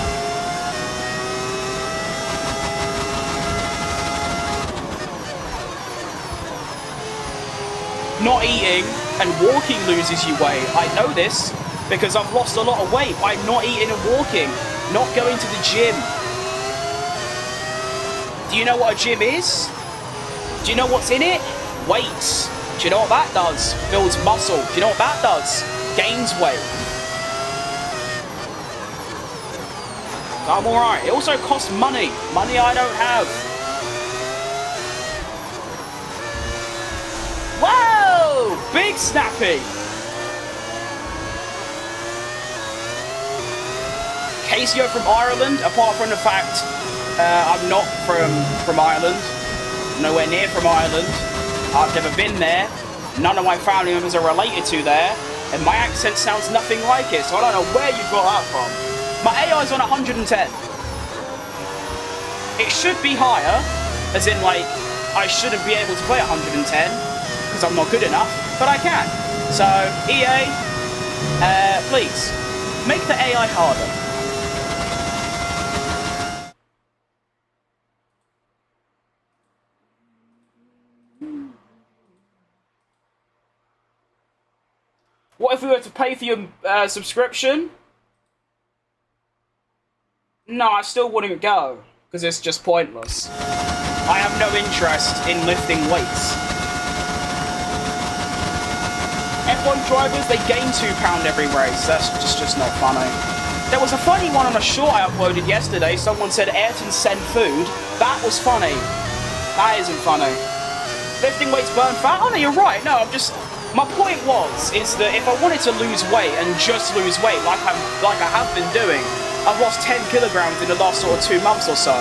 Not eating and walking loses you weight. I know this because I've lost a lot of weight by not eating and walking, not going to the gym. Do you know what a gym is? Do you know what's in it? Weights. Do you know what that does? Builds muscle. Do you know what that does? Gains weight. I'm alright. It also costs money. Money I don't have. Whoa! Big snappy. Casio from Ireland, apart from the fact I'm not from Ireland. Nowhere near from Ireland. I've never been there. None of my family members are related to there. And my accent sounds nothing like it, so I don't know where you got that from. My AI is on 110. It should be higher, as in, like, I shouldn't be able to play 110, because I'm not good enough, but I can. So, EA, please, make the AI harder. What if we were to pay for your subscription? No, I still wouldn't go, because it's just pointless. I have no interest in lifting weights. F1 drivers, they gain £2 every race. That's just not funny. There was a funny one on a short I uploaded yesterday. Someone said Ayrton send food. That was funny. That isn't funny. Lifting weights burn fat? Oh no, you're right. No, my point is that if I wanted to lose weight and just lose weight like I have been doing, I've lost 10 kilograms in the last sort of 2 months or so.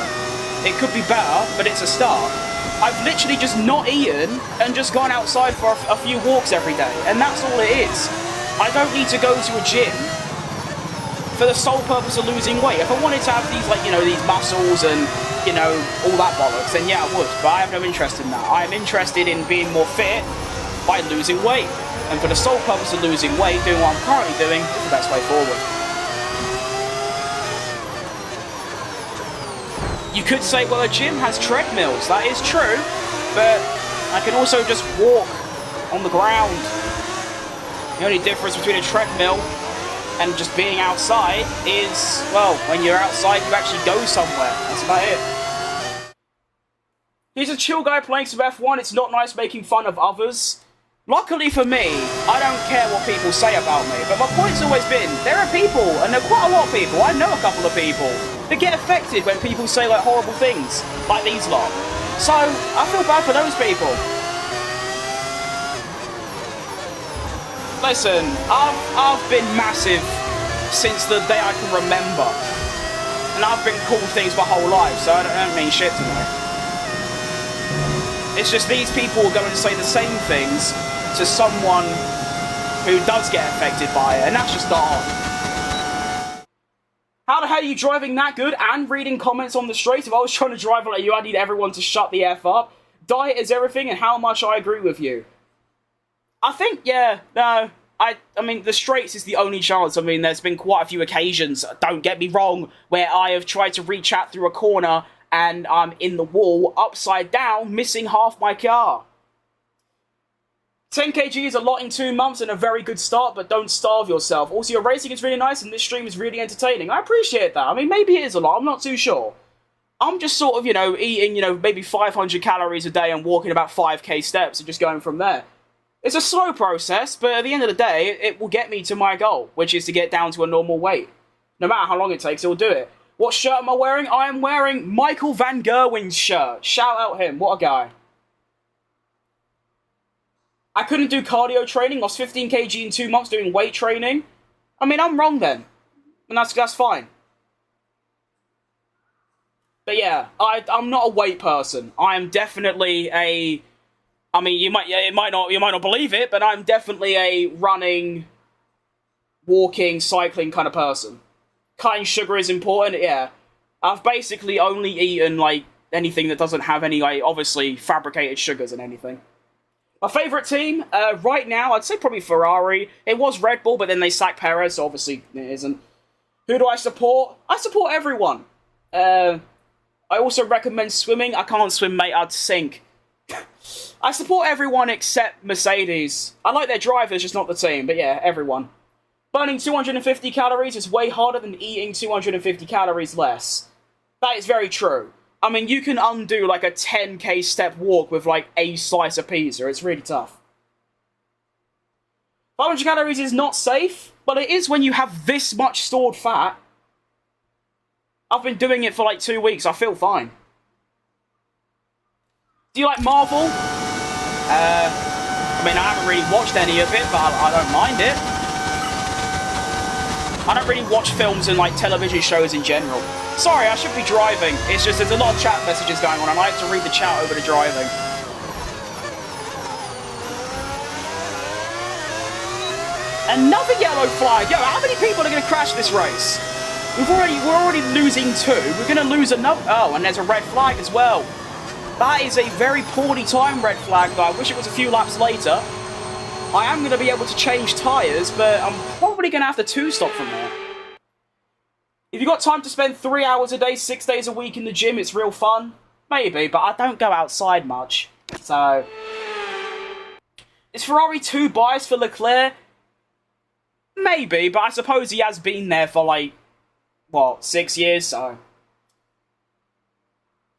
It could be better, but it's a start. I've literally just not eaten and just gone outside for a few walks every day, and that's all it is. I don't need to go to a gym for the sole purpose of losing weight. If I wanted to have these, like, you know, these muscles and, you know, all that bollocks, then yeah, I would, but I have no interest in that. I am interested in being more fit by losing weight, and for the sole purpose of losing weight, doing what I'm currently doing is the best way forward. You could say, well, a gym has treadmills. That is true, but I can also just walk on the ground. The only difference between a treadmill and just being outside is, well, when you're outside, you actually go somewhere. That's about it. He's a chill guy playing some F1. It's not nice making fun of others. Luckily for me, I don't care what people say about me, but my point's always been, there are people, and there are quite a lot of people, I know a couple of people, that get affected when people say, like, horrible things, like these lot. So, I feel bad for those people. Listen, I've been massive since the day I can remember, and I've been called things my whole life, so I don't mean shit to me. It's just these people are going to say the same things to someone who does get affected by it, and that's just not on. How the hell are you driving that good and reading comments on the street? If I was trying to drive like you, I'd need everyone to shut the F up. Diet is everything, and how much I agree with you. I think, yeah, no, I mean, the straights is the only chance. I mean, there's been quite a few occasions, don't get me wrong, where I have tried to reach out through a corner and I'm in the wall, upside down, missing half my car. 10 kg is a lot in 2 months and a very good start, but don't starve yourself. Also, your racing is really nice and this stream is really entertaining. I appreciate that. I mean, maybe it is a lot. I'm not too sure. I'm just sort of, you know, eating, you know, maybe 500 calories a day and walking about 5k steps and just going from there. It's a slow process, but at the end of the day, it will get me to my goal, which is to get down to a normal weight. No matter how long it takes, it'll do it. What shirt am I wearing? I am wearing Michael Van Gerwen's shirt. Shout out him. What a guy. I couldn't do cardio training. Lost 15 kg in 2 months doing weight training. I mean, I'm wrong then. And that's fine. But yeah, I'm not a weight person. I am definitely a... I mean, you might not believe it, but I'm definitely a running, walking, cycling kind of person. Cutting sugar is important, yeah. I've basically only eaten, like, anything that doesn't have any, like, obviously, fabricated sugars and anything. My favourite team, right now, I'd say probably Ferrari. It was Red Bull, but then they sacked Perez, so obviously it isn't. Who do I support? I support everyone. I also recommend swimming. I can't swim, mate, I'd sink. I support everyone except Mercedes. I like their drivers, just not the team, but yeah, everyone. Burning 250 calories is way harder than eating 250 calories less. That is very true. I mean, you can undo like a 10k step walk with like a slice of pizza. It's really tough. 500 calories is not safe, but it is when you have this much stored fat. I've been doing it for like 2 weeks. I feel fine. Do you like Marvel? I mean, I haven't really watched any of it, but I don't mind it. I don't really watch films and, like, television shows in general. Sorry, I should be driving. It's just there's a lot of chat messages going on, and I like to read the chat over the driving. Another yellow flag. Yo, how many people are going to crash this race? We're already losing 2. We're going to lose another. Oh, and there's a red flag as well. That is a very poorly timed red flag, though. I wish it was a few laps later. I am going to be able to change tyres, but I'm probably going to have to 2-stop from there. If you've got time to spend 3 hours a day, 6 days a week in the gym, it's real fun. Maybe, but I don't go outside much. So... Is Ferrari too biased for Leclerc? Maybe, but I suppose he has been there for, like, what, 6 years, so...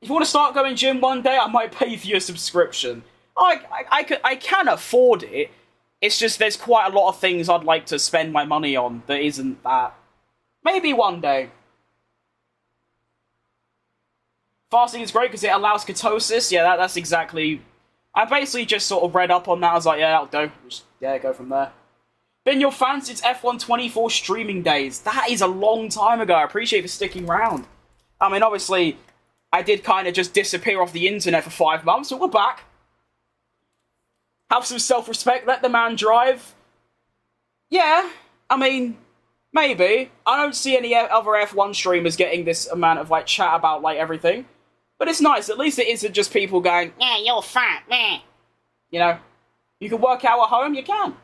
If you want to start going gym one day, I might pay for your subscription. I can afford it. It's just there's quite a lot of things I'd like to spend my money on that isn't that. Maybe one day. Fasting is great because it allows ketosis. Yeah, that's exactly... I basically just sort of read up on that. I was like, yeah, that'll do. Just, yeah, go from there. Been your fan since F1 24 streaming days. That is a long time ago. I appreciate you for sticking around. I mean, obviously... I did kind of just disappear off the internet for 5 months, but we're back. Have some self-respect, let the man drive. Yeah, I mean, maybe. I don't see any other F1 streamers getting this amount of, like, chat about, like, everything. But it's nice, at least it isn't just people going, yeah, you're fat, meh. You know, you can work out at home, you can.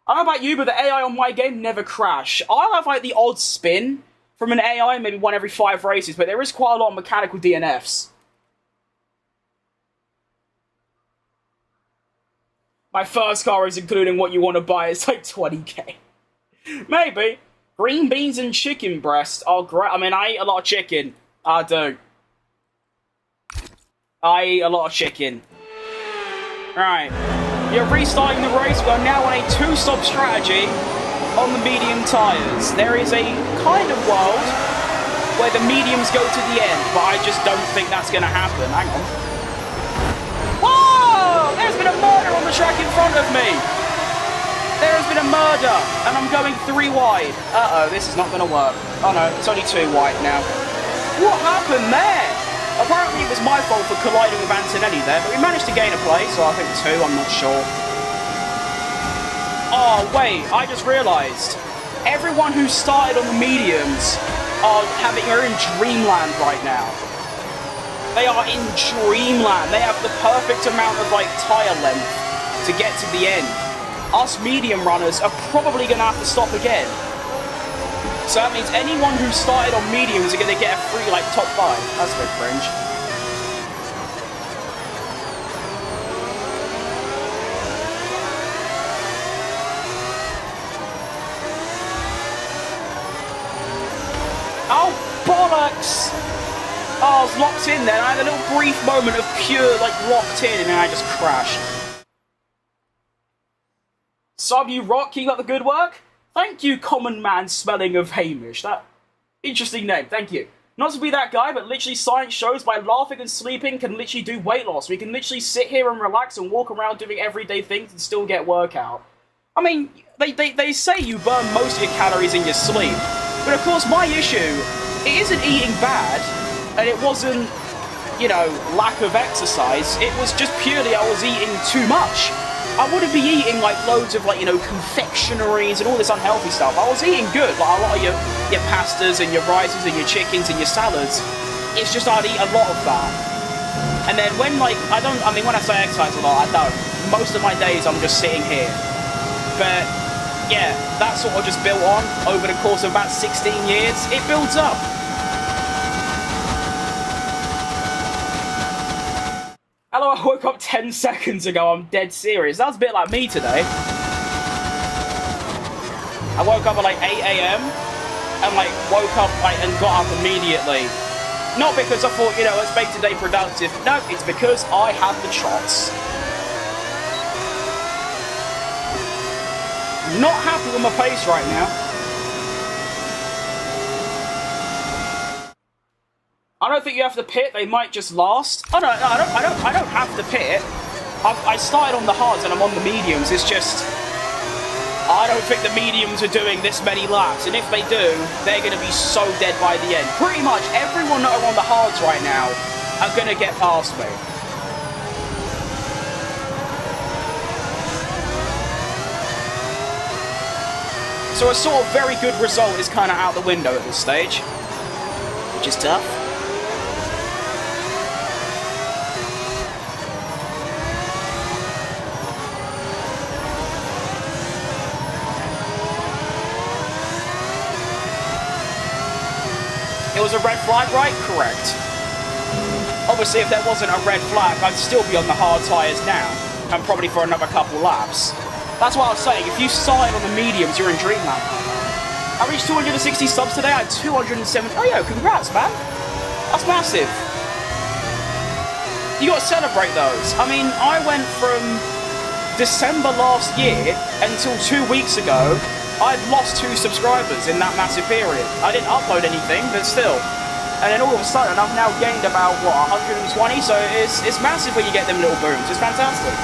I don't know about you, but the AI on my game never crash. I'll have, like, the odd spin from an AI, maybe one every 5 races, but there is quite a lot of mechanical DNFs. My first car is including what you want to buy. It's like 20k. Maybe. Green beans and chicken breast are great. I mean, I eat a lot of chicken. I do. I eat a lot of chicken. Right. You're restarting the race. We're now on a 2-stop strategy on the medium tyres. There is a kind of world where the mediums go to the end, but I just don't think that's going to happen. Hang on. Whoa! There's been a murder on the track in front of me! There has been a murder, and I'm going 3 wide. Uh-oh, this is not going to work. Oh no, it's only 2 wide now. What happened there? Apparently it was my fault for colliding with Antonelli there, but we managed to gain a place, so I think 2, I'm not sure. Oh, wait, I just realised. Everyone who started on the mediums are in dreamland right now. They are in dreamland. They have the perfect amount of, like, tyre length to get to the end. Us medium runners are probably going to have to stop again. So that means anyone who started on mediums are going to get a free, like, top 5. That's a bit cringe. Oh, bollocks! Oh, I was locked in then. I had a little brief moment of pure, like, locked in, and then I just crashed. Sub, you rock, keep up the good work. Thank you, common man smelling of Hamish. That interesting name, thank you. Not to be that guy, but literally science shows by laughing and sleeping can literally do weight loss. We can literally sit here and relax and walk around doing everyday things and still get workout. I mean, they say you burn most of your calories in your sleep, but of course my issue, it isn't eating bad, and it wasn't, you know, lack of exercise, it was just purely I was eating too much. I wouldn't be eating like loads of like, you know, confectionaries and all this unhealthy stuff. I was eating good, like a lot of your pastas and your rices and your chickens and your salads. It's just I'd eat a lot of that. And then when like, when I say exercise a lot, I don't. Most of my days I'm just sitting here. But yeah, that sort of just built on over the course of about 16 years. It builds up. Hello, I woke up 10 seconds ago, I'm dead serious. That was a bit like me today. I woke up at like 8 AM and like woke up like and got up immediately. Not because I thought, you know, let's make today productive. No, it's because I had the trots. Not happy with my pace right now. I don't think you have to pit, they might just last. Oh no, I don't have to pit. I started on the hards and I'm on the mediums, it's just I don't think the mediums are doing this many laps, and if they do, they're gonna be so dead by the end. Pretty much everyone that are on the hards right now are gonna get past me. So a sort of very good result is kind of out the window at this stage, which is tough. It was a red flag, right? Correct. Obviously, if there wasn't a red flag, I'd still be on the hard tyres now, and probably for another couple laps. That's what I was saying, if you started on the mediums, you're in dreamland. I reached 260 subs today, I had 270... Oh yeah, congrats, man. That's massive. You gotta celebrate those. I mean, I went from December last year until 2 weeks ago, I'd lost 2 subscribers in that massive period. I didn't upload anything, but still. And then all of a sudden, I've now gained about, what, 120? So it's massive when you get them little booms. It's fantastic.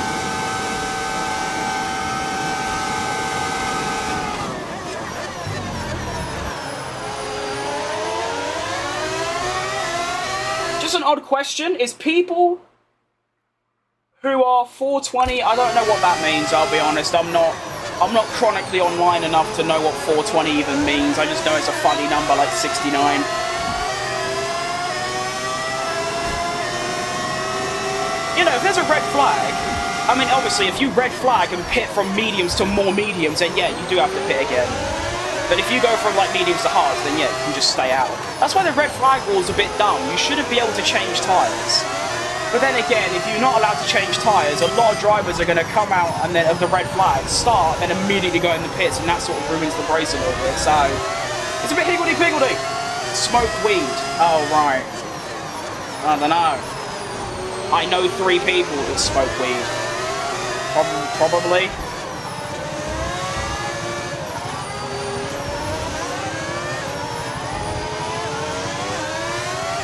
Just an odd question. Is people who are 420, I don't know what that means, I'll be honest. I'm not chronically online enough to know what 420 even means. I just know it's a funny number like 69. You know, if there's a red flag, I mean, obviously, if you red flag and pit from mediums to more mediums, then yeah, you do have to pit again. But if you go from like mediums to hards, then yeah, you can just stay out. That's why the red flag rule's a bit dumb. You shouldn't be able to change tyres. But then again, if you're not allowed to change tyres, a lot of drivers are going to come out and then of the red flag, start, and immediately go in the pits, and that sort of ruins the race a little bit. So, it's a bit higgledy-piggledy. Smoke weed. Oh, right. I don't know. I know 3 people that smoke weed. Probably.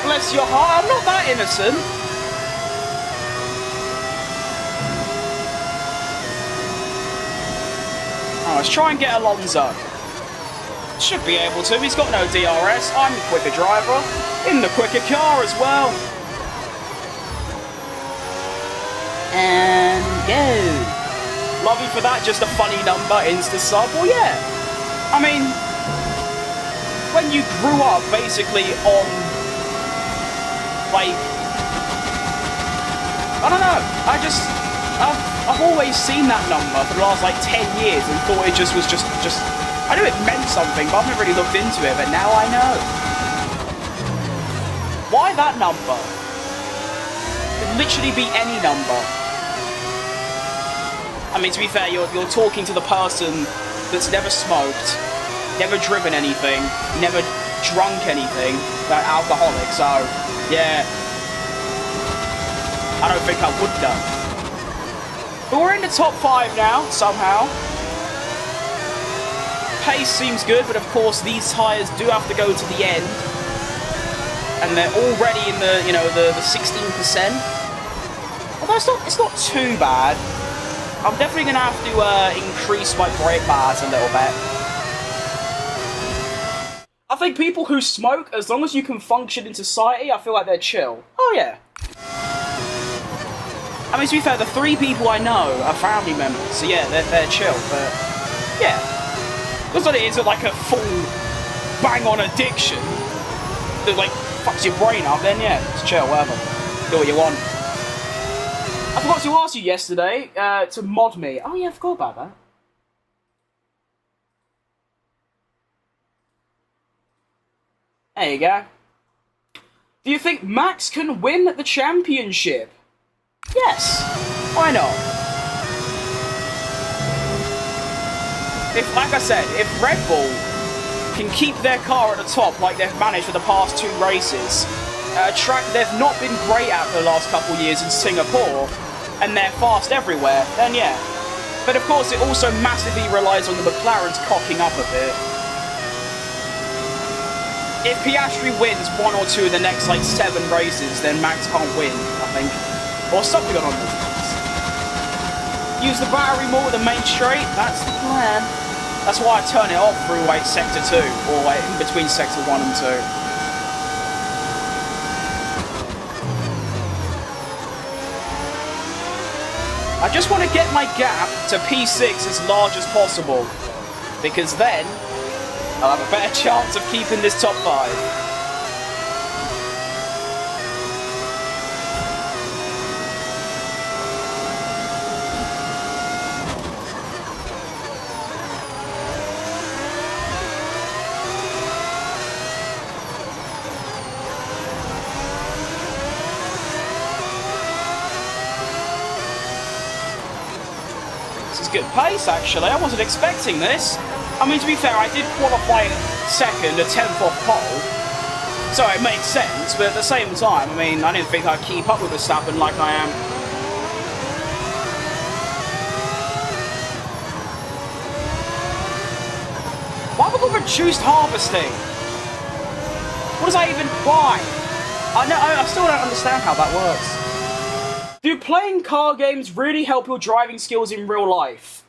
Bless your heart, I'm not that innocent. Oh, let's try and get Alonso. Should be able to, he's got no DRS, I'm the quicker driver, in the quicker car as well. And go. Love you for that, just a funny number, insta-sub, well yeah. I mean, when you grew up basically on, like, I don't know, I've always seen that number for the last like 10 years and thought it just was just I knew it meant something, but I've never really looked into it, but now I know. Why that number? It could literally be any number. I mean, to be fair, you're talking to the person that's never smoked, never driven anything, never drunk anything, like alcoholic, so yeah. I don't think I would know. But we're in the top 5 now, somehow. Pace seems good, but of course these tyres do have to go to the end. And they're already in the, you know, the 16%. Although it's not too bad. I'm definitely going to have to increase my brake bars a little bit. I think people who smoke, as long as you can function in society, I feel like they're chill. Oh, yeah. I mean, to be fair, the 3 people I know are family members, so yeah, they're chill, but yeah. That's what it is, like a full bang-on addiction that, like, fucks your brain up, then yeah, it's chill, whatever. Do what you want. I forgot to ask you yesterday to mod me. Oh yeah, I forgot about that. There you go. Do you think Max can win the championship? Yes. Why not? If, like I said, if Red Bull can keep their car at the top like they've managed for the past 2 races, a track they've not been great at for the last couple of years in Singapore, and they're fast everywhere, then yeah. But of course it also massively relies on the McLarens cocking up a bit. If Piastri wins 1 or 2 of the next, like, 7 races, then Max can't win, I think. Or something along those lines. Use the battery more with the main straight, that's the plan. That's why I turn it off through, like, Sector 2, or, like, in between Sector 1 and 2. I just want to get my gap to P6 as large as possible, because then I'll have a better chance of keeping this top 5. Good pace, actually. I wasn't expecting this. I mean, to be fair, I did qualify second, a 10th off pole, so it makes sense, but at the same time, I mean, I didn't think I'd keep up with Verstappen like I am. Why have I got reduced harvesting? What does that even... Why? I still don't understand how that works. Do playing car games really help your driving skills in real life?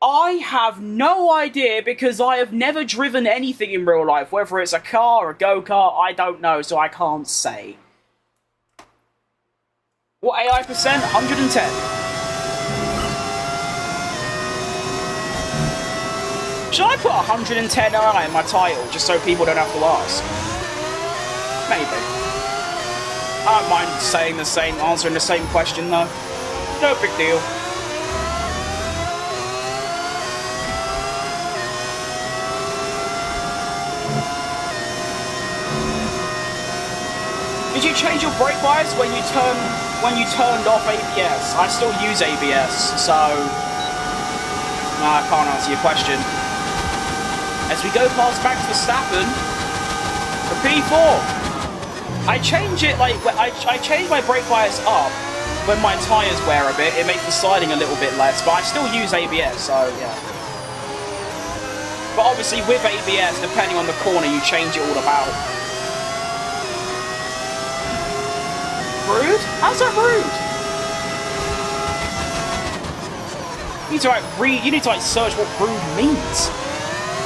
I have no idea, because I have never driven anything in real life. Whether it's a car or a go-kart, I don't know, so I can't say. What AI percent? 110. Should I put 110 AI in my title, just so people don't have to ask? Maybe. I don't mind saying the same, answering the same question though. No big deal. Did you change your brake bias when you turned off ABS? I still use ABS, so no, I can't answer your question. As we go past Max Verstappen for P4. I change it, like, I change my brake bias up when my tyres wear a bit. It makes the sliding a little bit less, but I still use ABS, so yeah. But obviously with ABS, depending on the corner, you change it all about. Rude? How's that rude? You need to like search what rude means.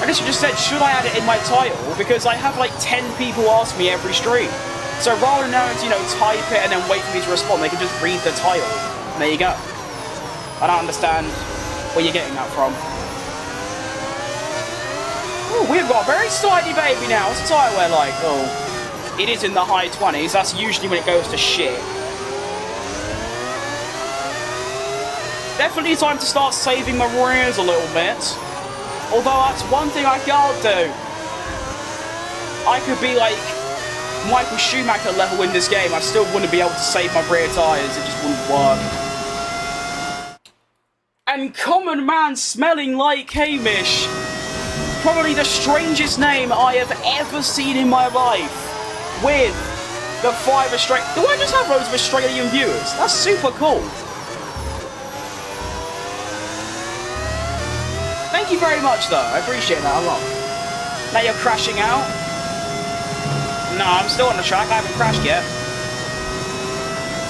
I guess you just said, should I add it in my title? Because I have like 10 people ask me every stream. So rather than having to, you know, type it and then wait for me to respond, they can just read the title. And there you go. I don't understand where you're getting that from. Oh, we've got a very slightly baby now. What's the tyre wear like? Oh, it is in the high 20s. That's usually when it goes to shit. Definitely time to start saving my rears a little bit. Although that's one thing I can't do. I could be like Michael Schumacher level in this game, I still wouldn't be able to save my rear tyres, it just wouldn't work. And Common Man smelling like Hamish. Probably the strangest name I have ever seen in my life. With the 5 Australian... Do I just have loads of Australian viewers? That's super cool. Thank you very much though, I appreciate that a lot. Now you're crashing out. No, I'm still on the track, I haven't crashed yet.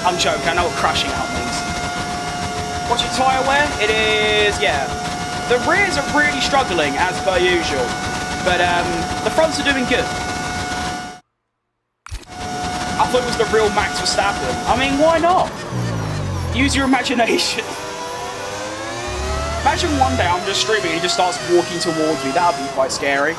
I'm joking, I know what crashing out means. What's your tyre wear? It is, yeah. The rears are really struggling, as per usual. But the fronts are doing good. I thought it was the real Max Verstappen. I mean, why not? Use your imagination. Imagine one day I'm just streaming and he just starts walking towards me. That would be quite scary.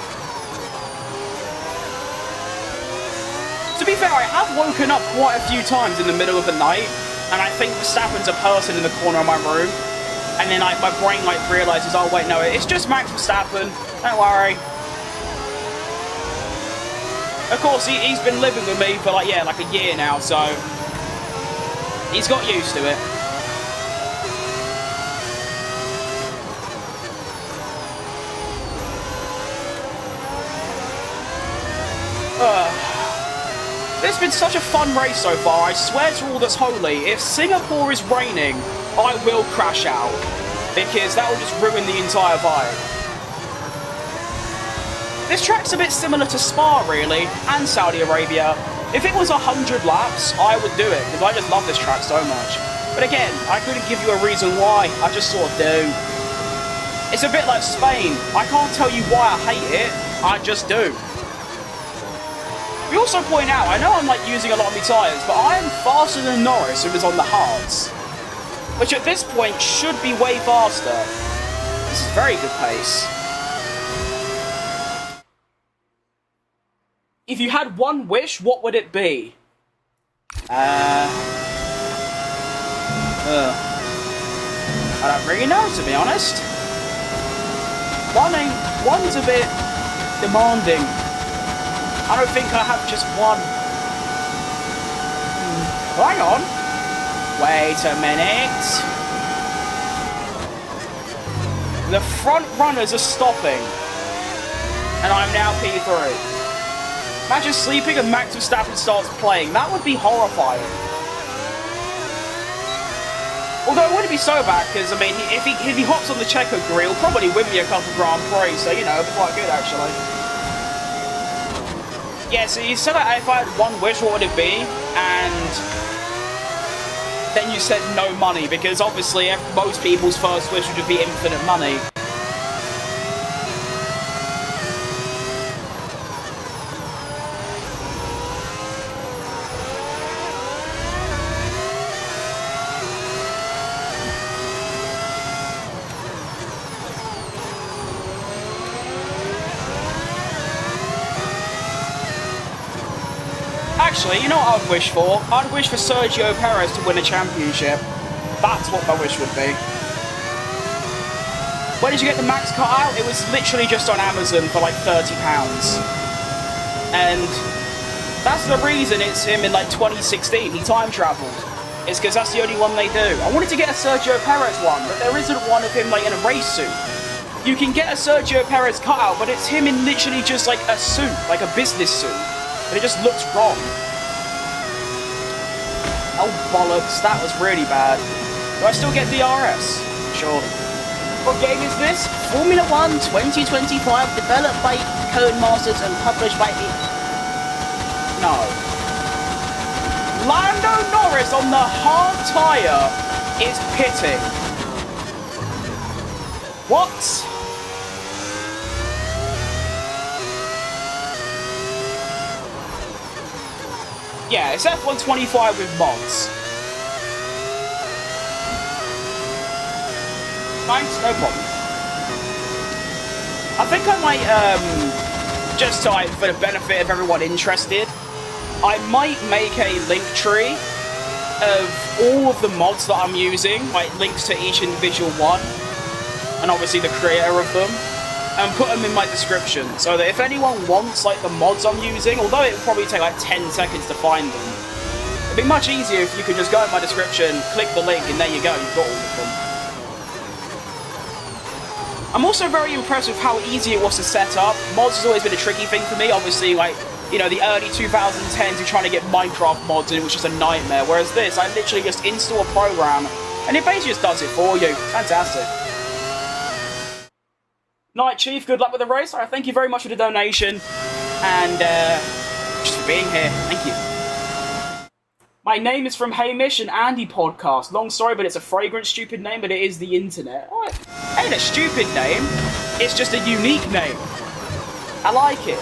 To be fair, I have woken up quite a few times in the middle of the night, and I think Verstappen's a person in the corner of my room, and then my brain realizes, oh wait, no, it's just Max Verstappen, don't worry. Of course, he's been living with me for like a year now, so he's got used to it. It's been such a fun race so far. I swear to all that's holy, if Singapore is raining, I will crash out, because that will just ruin the entire vibe. This track's a bit similar to Spa, really, and Saudi Arabia. If it was 100 laps, I would do it, because I just love this track so much. But again, I couldn't give you a reason why, I just sort of do. It's a bit like Spain. I can't tell you why I hate it, I just do. We also point out, I know I'm using a lot of my tyres, but I am faster than Norris, who is on the hards. Which at this point should be way faster. This is very good pace. If you had one wish, what would it be? I don't really know, to be honest. One's a bit demanding. I don't think I have just one. Hang on. Wait a minute. The front runners are stopping. And I'm now P3. Imagine sleeping and Max Verstappen starts playing. That would be horrifying. Although it wouldn't be so bad, because, I mean, if he hops on the Checo grill, he'll probably win me a couple Grand Prix, so, you know, it'd be quite good, actually. Yeah, so you said that if I had one wish, what would it be? And then you said no money, because obviously most people's first wish would be infinite money. Actually, you know what I'd wish for? I'd wish for Sergio Perez to win a championship. That's what my wish would be. Where did you get the Max cut out? It was literally just on Amazon for like £30. And that's the reason it's him in like 2016. He time travelled. It's because that's the only one they do. I wanted to get a Sergio Perez one, but there isn't one of him like in a race suit. You can get a Sergio Perez cutout, but it's him in literally just like a suit, like a business suit. But it just looks wrong. Oh bollocks, that was really bad. Do I still get DRS? Sure. What game is this? Formula 1 2025, developed by Codemasters and published by... No. Lando Norris on the hard tyre is pitting. What? Yeah, it's F125 with mods. Thanks, no problem. I think I might, just to, for the benefit of everyone interested, I might make a link tree of all of the mods that I'm using, like links to each individual one, and obviously the creator of them, and put them in my description, so that if anyone wants like the mods I'm using, although it would probably take like 10 seconds to find them, it'd be much easier if you could just go in my description, click the link, and there you go, you've got all of them. I'm also very impressed with how easy it was to set up. Mods has always been a tricky thing for me, obviously, like, you know, the early 2010s, you're trying to get Minecraft mods and it was just a nightmare, whereas this, I literally just install a program, and it basically just does it for you. Fantastic. Night Chief, good luck with the race. Alright, thank you very much for the donation, and just for being here. Thank you. My name is from Hamish and Andy podcast. Long story, but it's a fragrant, stupid name, but it is the internet. Oh, it ain't a stupid name. It's just a unique name. I like it.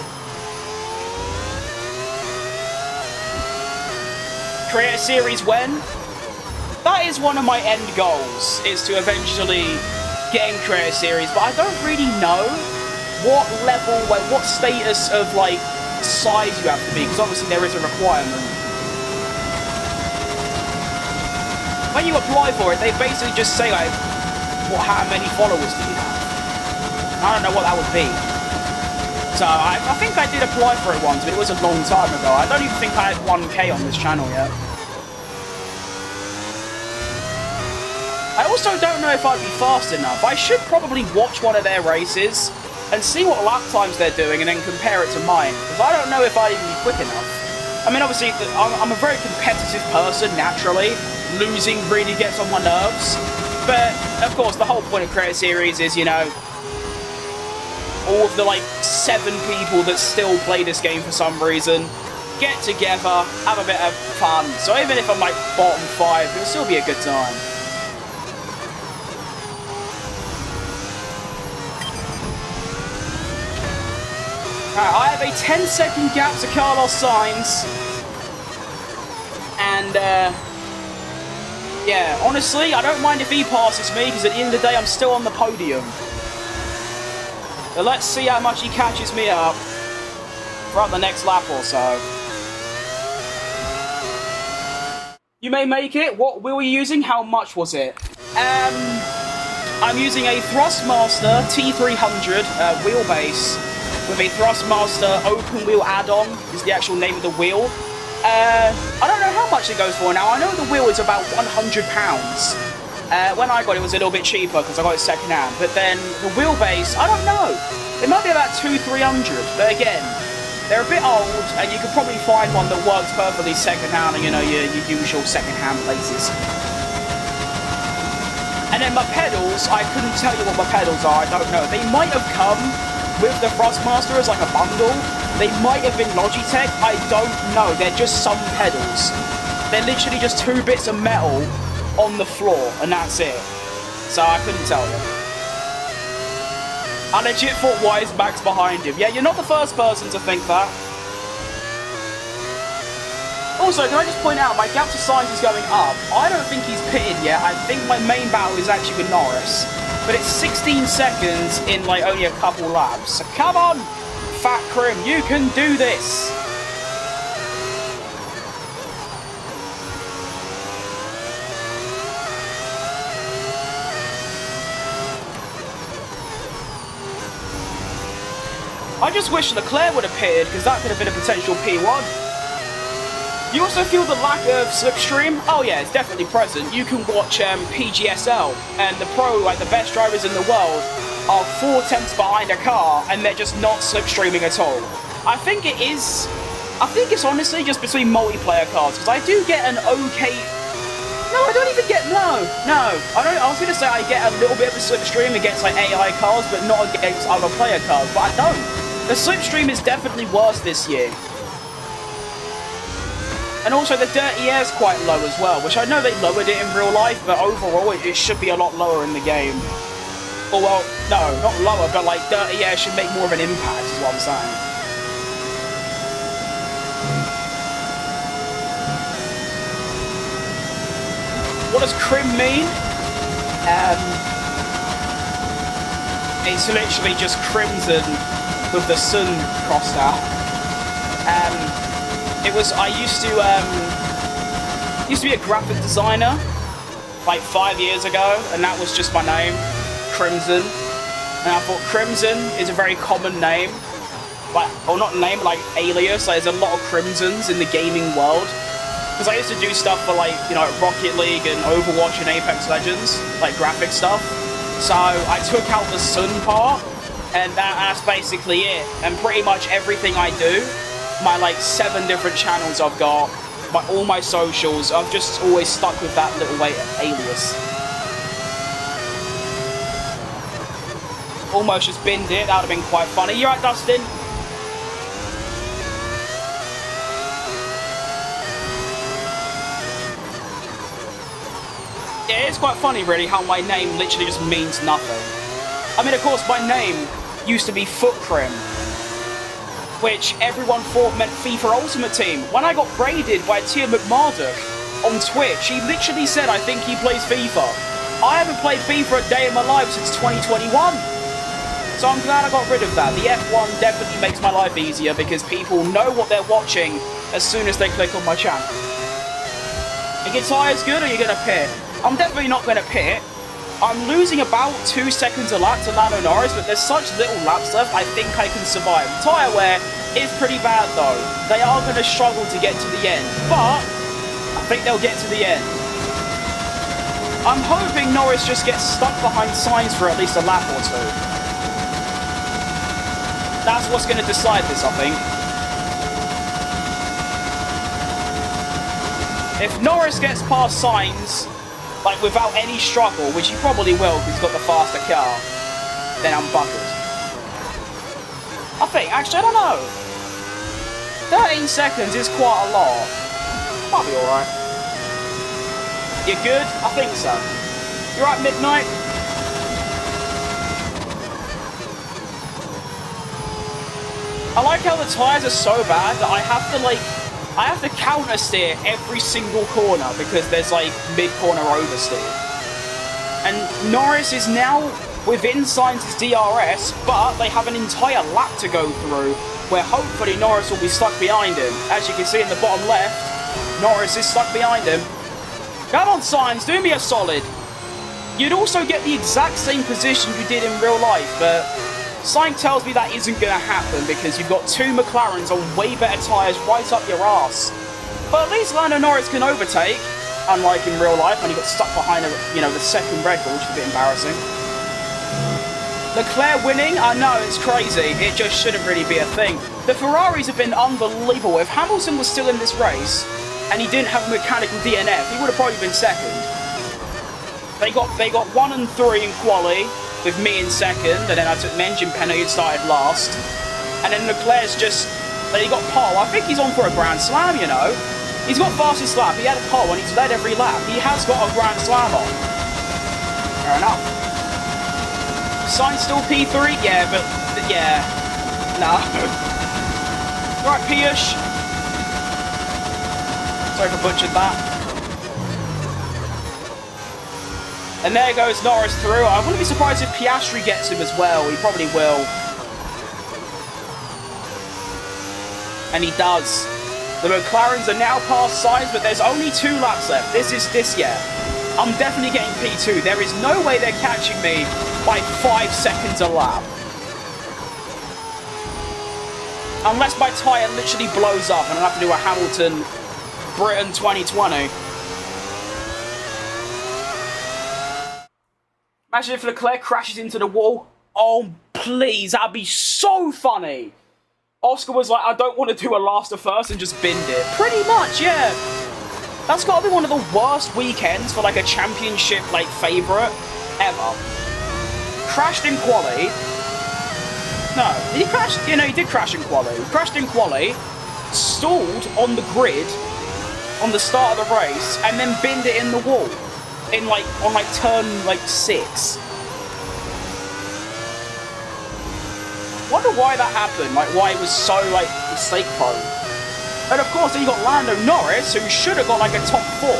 Create a series when? That is one of my end goals, is to eventually get in create a series, but I don't really know what level, like what status of like size you have to be, because obviously there is a requirement. When you apply for it, they basically just say like, how many followers do you have? I don't know what that would be. So I think I did apply for it once, but it was a long time ago. I don't even think I had 1K on this channel yet. I also don't know if I'd be fast enough. I should probably watch one of their races and see what lap times they're doing and then compare it to mine, because I don't know if I'd even be quick enough. I mean, obviously, I'm a very competitive person, naturally. Losing really gets on my nerves. But, of course, the whole point of Create a Series is, you know, all of the, like, 7 people that still play this game for some reason get together, have a bit of fun. So even if I'm, like, bottom 5, it'll still be a good time. I have a 10-second gap to Carlos Sainz. And, yeah, honestly, I don't mind if he passes me, because at the end of the day, I'm still on the podium. So let's see how much he catches me up throughout the next lap or so. You may make it. What wheel were you using? How much was it? I'm using a Thrustmaster T300 wheelbase with a Thrustmaster open wheel add-on, is the actual name of the wheel. I don't know how much it goes for now. I know the wheel is about £100. When I got it, it was a little bit cheaper because I got it second hand. But then the wheelbase, I don't know. It might be about £200-300. But again, they're a bit old, and you could probably find one that works perfectly second hand, and you know, your usual second hand places. And then my pedals, I couldn't tell you what my pedals are. I don't know. They might have come with the Thrustmaster as like a bundle. They might have been Logitech, I don't know. They're just some pedals. They're literally just 2 bits of metal on the floor, and that's it. So I couldn't tell you. I legit thought, why is Max behind him? Yeah, you're not the first person to think that. Also, can I just point out, my gap to Sainz is going up. I don't think he's pitted yet. I think my main battle is actually with Norris. But it's 16 seconds in like only a couple laps. So come on, Fat Crim, you can do this. I just wish Leclerc would have pitted, because that could have been a potential P1. You also feel the lack of slipstream? Oh yeah, it's definitely present. You can watch PGSL, and the pro, like the best drivers in the world, are 4 tenths behind a car, and they're just not slipstreaming at all. I think it's honestly just between multiplayer cars, because I do get an okay... No, I don't even get... No. I was going to say I get a little bit of a slipstream against like AI cars, but not against other player cars, but I don't. The slipstream is definitely worse this year. And also the dirty air is quite low as well, which I know they lowered it in real life, but overall it should be a lot lower in the game. Or well, no, not lower, but like dirty air should make more of an impact, is what I'm saying. What does crim mean? It's literally just crimson with the sun crossed out. I used to be a graphic designer like 5 years ago, and that was just my name, Crimson. And I thought Crimson is a very common name, like, or not name, like alias. Like, there's a lot of Crimsons in the gaming world. Because I used to do stuff for like, you know, Rocket League and Overwatch and Apex Legends, like graphic stuff. So I took out the sun part, and that's basically it. And pretty much everything I do, my like 7 different channels I've got, all my socials, I've just always stuck with that little alias. Almost just binned it, that would have been quite funny. You alright, Dustin? It is quite funny, really, how my name literally just means nothing. I mean, of course, my name used to be Footcrim, which everyone thought meant FIFA Ultimate Team. When I got raided by Tia McMardock on Twitch, he literally said, I think he plays FIFA. I haven't played FIFA a day in my life since 2021. So I'm glad I got rid of that. The F1 definitely makes my life easier because people know what they're watching as soon as they click on my channel. Are your tyres good or are you going to pit? I'm definitely not going to pit. I'm losing about 2 seconds a lap to Lando Norris, but there's such little laps left, I think I can survive. Tyre wear is pretty bad though. They are going to struggle to get to the end, but I think they'll get to the end. I'm hoping Norris just gets stuck behind Sainz for at least a lap or two. That's what's going to decide this, I think. If Norris gets past Sainz, like without any struggle, which he probably will because he's got the faster car, then I'm buggered. I think, actually, I don't know. 13 seconds is quite a lot. Might be alright. You good? I think so. You right, Midnight? I like how the tyres are so bad that I have to counter steer every single corner because there's like mid-corner oversteer. And Norris is now within Sainz's DRS, but they have an entire lap to go through where hopefully Norris will be stuck behind him. As you can see in the bottom left, Norris is stuck behind him. Come on, Sainz, do me a solid. You'd also get the exact same position you did in real life, but Sainz tells me that isn't going to happen because you've got 2 McLarens on way better tyres right up your ass. But at least Lando Norris can overtake, unlike in real life when he got stuck behind the second Red Bull, which is a bit embarrassing. Leclerc winning? I know, it's crazy. It just shouldn't really be a thing. The Ferraris have been unbelievable. If Hamilton was still in this race, and he didn't have a mechanical DNF, he would have probably been second. They got 1 and 3 in quali, with me in second, and then I took an engine penalty and started last. And then Leclerc's he got pole. I think he's on for a Grand Slam, you know. He's got fastest lap, he had a pole, and he's led every lap. He has got a Grand Slam on. Fair enough. Sainz still P3? Yeah, but, yeah. No. Right, Piyush. Sorry if I butchered that. And there goes Norris through. I wouldn't be surprised if Piastri gets him as well. He probably will. And he does. The McLarens are now past Sainz, but there's only 2 laps left. I'm definitely getting P2. There is no way they're catching me by 5 seconds a lap. Unless my tyre literally blows up and I have to do a Hamilton Britain 2020. Imagine if Leclerc crashes into the wall. Oh, please, that'd be so funny. Oscar was like, I don't want to do a last to first and just binned it. Pretty much, yeah. That's got to be one of the worst weekends for like a championship like favourite ever. Crashed in quali. No, did he crash? Yeah, no, he did crash in quali. He crashed in quali, stalled on the grid on the start of the race, and then binned it in the wall on turn 6. Wonder why that happened, why it was so mistake prone. And of course then you got Lando Norris, who should have got a top 4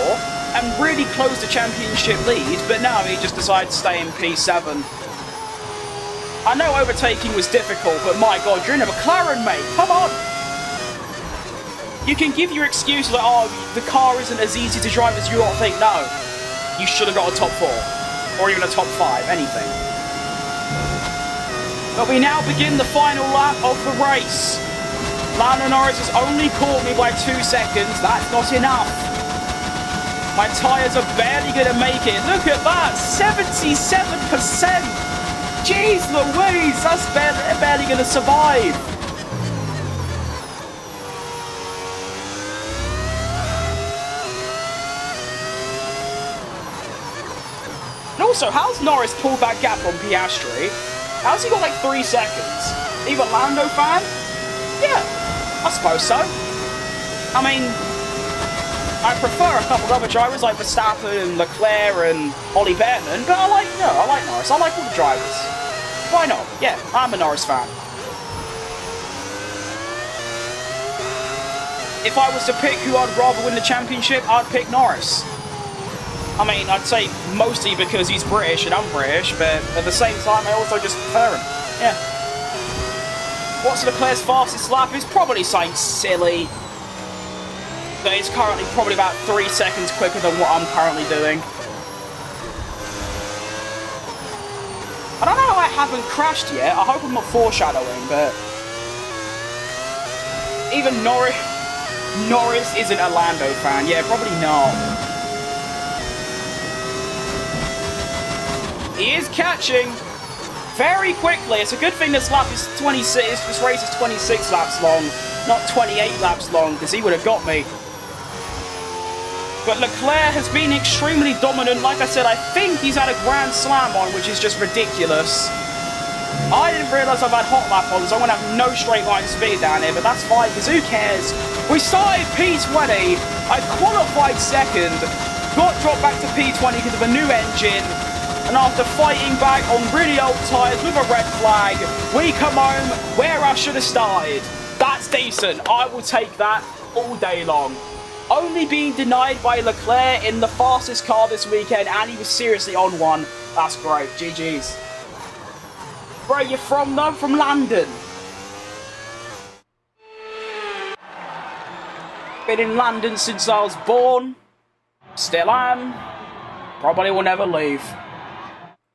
and really closed the championship lead, but now he just decided to stay in P7. I know overtaking was difficult, but my god, you're in a McLaren, mate, come on! You can give your excuses like, oh, the car isn't as easy to drive as you all think. No, you should have got a top 4, or even a top 5, anything. But we now begin the final lap of the race. Lando Norris has only caught me by 2 seconds. That's not enough. My tyres are barely going to make it. Look at that, 77%. Jeez Louise, that's barely going to survive. And also, how's Norris pulled that gap on Piastri? How's he got 3 seconds? Either Lando fan? Yeah, I suppose so. I mean, I prefer a couple of other drivers like Verstappen and Leclerc and Ollie Behrman, but I like Norris. I like all the drivers. Why not? Yeah, I'm a Norris fan. If I was to pick who I'd rather win the championship, I'd pick Norris. I mean, I'd say mostly because he's British and I'm British, but at the same time, I also just prefer him. Yeah. What's Leclerc's fastest lap? It's probably something silly. But it's currently probably about 3 seconds quicker than what I'm currently doing. I don't know how I haven't crashed yet. I hope I'm not foreshadowing, but... Even Norris isn't a Lando fan. Yeah, probably not. He is catching very quickly. It's a good thing this lap is 26. This race is 26 laps long, not 28 laps long, because he would have got me. But Leclerc has been extremely dominant. Like I said, I think he's had a Grand Slam on, which is just ridiculous. I didn't realise I've had hot lap on, so I'm going to have no straight line speed down here, but that's fine, because who cares? We started P20, I qualified second, got dropped back to P20 because of a new engine, and after fighting back on really old tyres with a red flag, we come home where I should have started. That's decent. I will take that all day long. Only being denied by Leclerc in the fastest car this weekend, and he was seriously on one. That's great. GG's. Where are you from, though? From London. Been in London since I was born. Still am. Probably will never leave.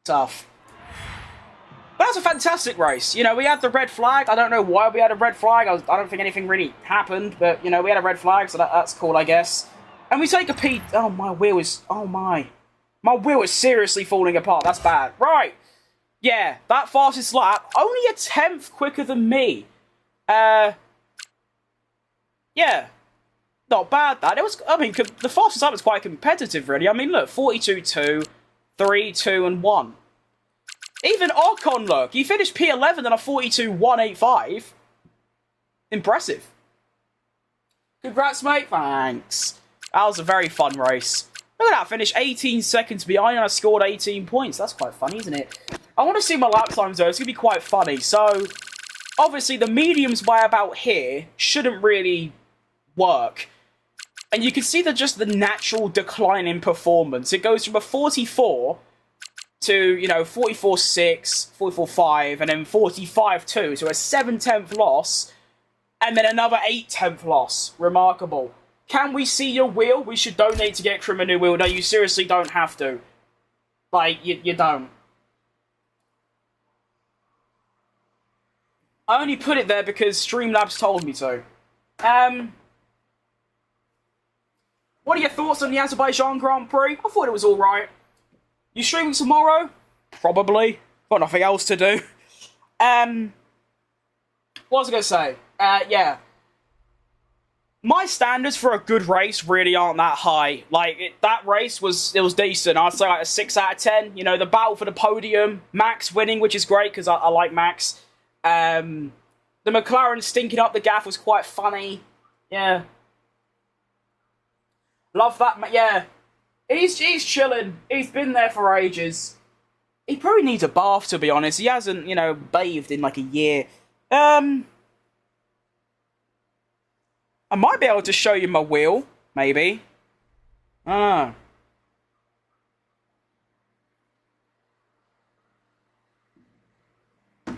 Tough. But that was a fantastic race. You know, we had the red flag. I don't know why we had a red flag. I don't think anything really happened. But, you know, we had a red flag, so that's cool, I guess. And we take a P... Oh, my wheel is... Oh, my. My wheel is seriously falling apart. That's bad. Right. Yeah, that fastest lap. Only a 10th quicker than me. Yeah. Not bad, that. It was... I mean, the fastest lap was quite competitive, really. I mean, look. 42-2, 3, 2, and 1. Even Ocon, look. He finished P11 and a 42-185. Impressive. Congrats, mate. Thanks. That was a very fun race. Look at that. Finished 18 seconds behind and I scored 18 points. That's quite funny, isn't it? I want to see my lap times, though. It's going to be quite funny. So, obviously, the mediums by about here shouldn't really work. And you can see just the natural decline in performance. It goes from a 44 to, you know, 44.6, 44.5, and then 45.2. So a 7/10th loss, and then another 8/10th loss. Remarkable. Can we see your wheel? We should donate to get Krim a new wheel. No, you seriously don't have to. Like, you don't. I only put it there because Streamlabs told me to. What are your thoughts on the Azerbaijan Grand Prix? I thought it was alright. You streaming tomorrow? Probably. Got nothing else to do. What was I going to say? Yeah. My standards for a good race really aren't that high. Like, that race was decent. I'd say like a 6 out of 10. You know, the battle for the podium. Max winning, which is great because I like Max. The McLaren stinking up the gaff was quite funny. Yeah. Love that. Yeah. He's chilling. He's been there for ages. He probably needs a bath, to be honest. He hasn't, you know, bathed in like a year. I might be able to show you my wheel, maybe. I don't know.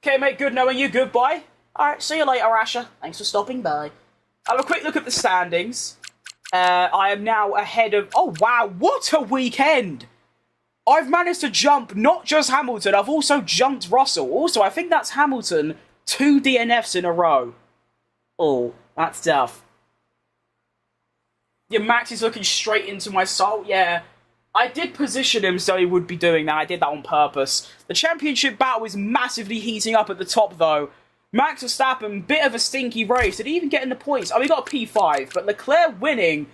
Okay, mate, good knowing you. Goodbye. Alright, see you later, Asher. Thanks for stopping by. Have a quick look at the standings. I am now ahead of... Oh, wow, what a weekend! I've managed to jump not just Hamilton, I've also jumped Russell. Also, I think that's Hamilton 2 DNFs in a row. Oh, that's tough. Yeah, Max is looking straight into my soul. Yeah, I did position him so he would be doing that. I did that on purpose. The championship battle is massively heating up at the top, though. Max Verstappen, bit of a stinky race. Did he even get in the points? Oh, he got a P5, but Leclerc winning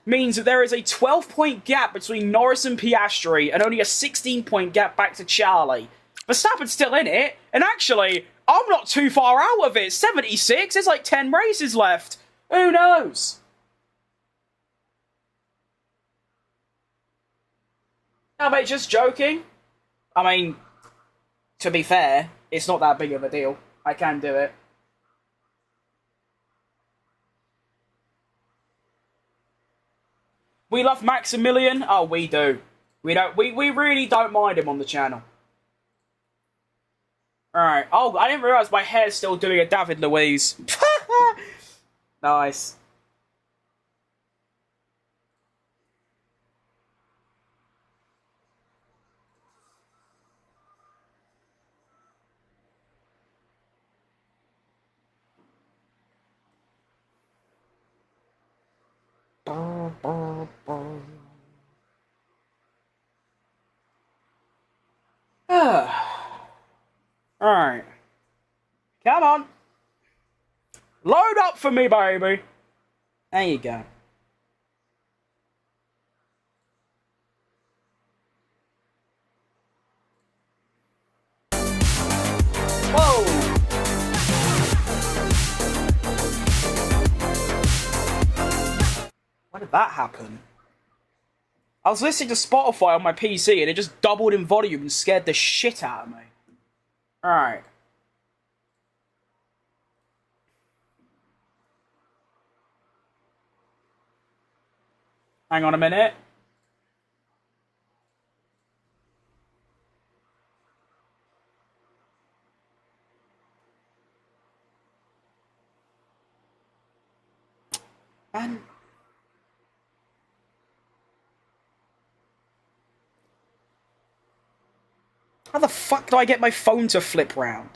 means that there is a 12-point gap between Norris and Piastri and only a 16-point gap back to Charlie. Verstappen's still in it, and actually, I'm not too far out of it. 76, there's like 10 races left. Who knows? No, mate, just joking. I mean, to be fair, it's not that big of a deal. I can do it. We love Maximilian. Oh, we do. We don't. We really don't mind him on the channel. All right. Oh, I didn't realise my hair's still doing a David Luiz. Nice. Alright. Come on. Load up for me, baby. There you go. Whoa! Why did that happen? I was listening to Spotify on my PC and it just doubled in volume and scared the shit out of me. Alright. Hang on a minute. And how the fuck do I get my phone to flip round?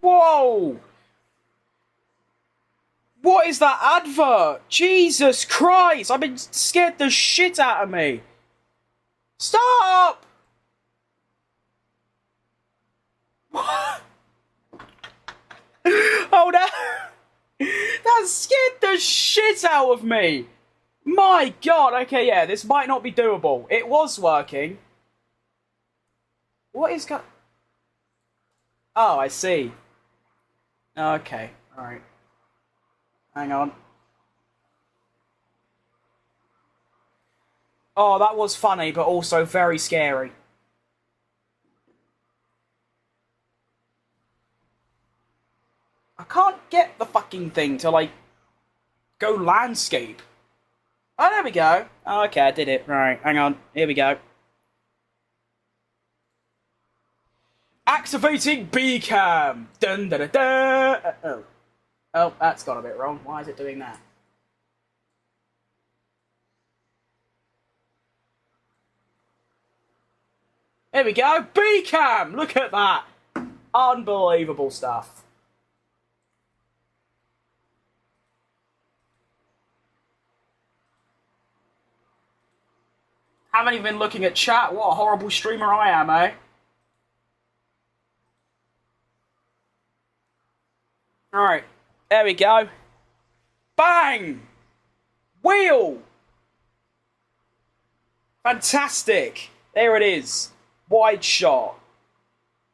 Whoa! What is that advert? Jesus Christ! I've been scared the shit out of me. Stop! What? Oh no! That scared the shit out of me! My god, okay, yeah, this might not be doable. It was working. What is Oh, I see. Okay, alright. Hang on. Oh, that was funny, but also very scary. I can't get the fucking thing to, like, go landscape. Oh, there we go. Oh, okay, I did it. Right, hang on. Here we go. Activating B-cam. Dun da da da. Oh. Oh, that's got a bit wrong. Why is it doing that? Here we go. B-cam. Look at that. Unbelievable stuff. Haven't even been looking at chat. What a horrible streamer I am, eh? Alright, there we go. Bang! Wheel! Fantastic! There it is. Wide shot.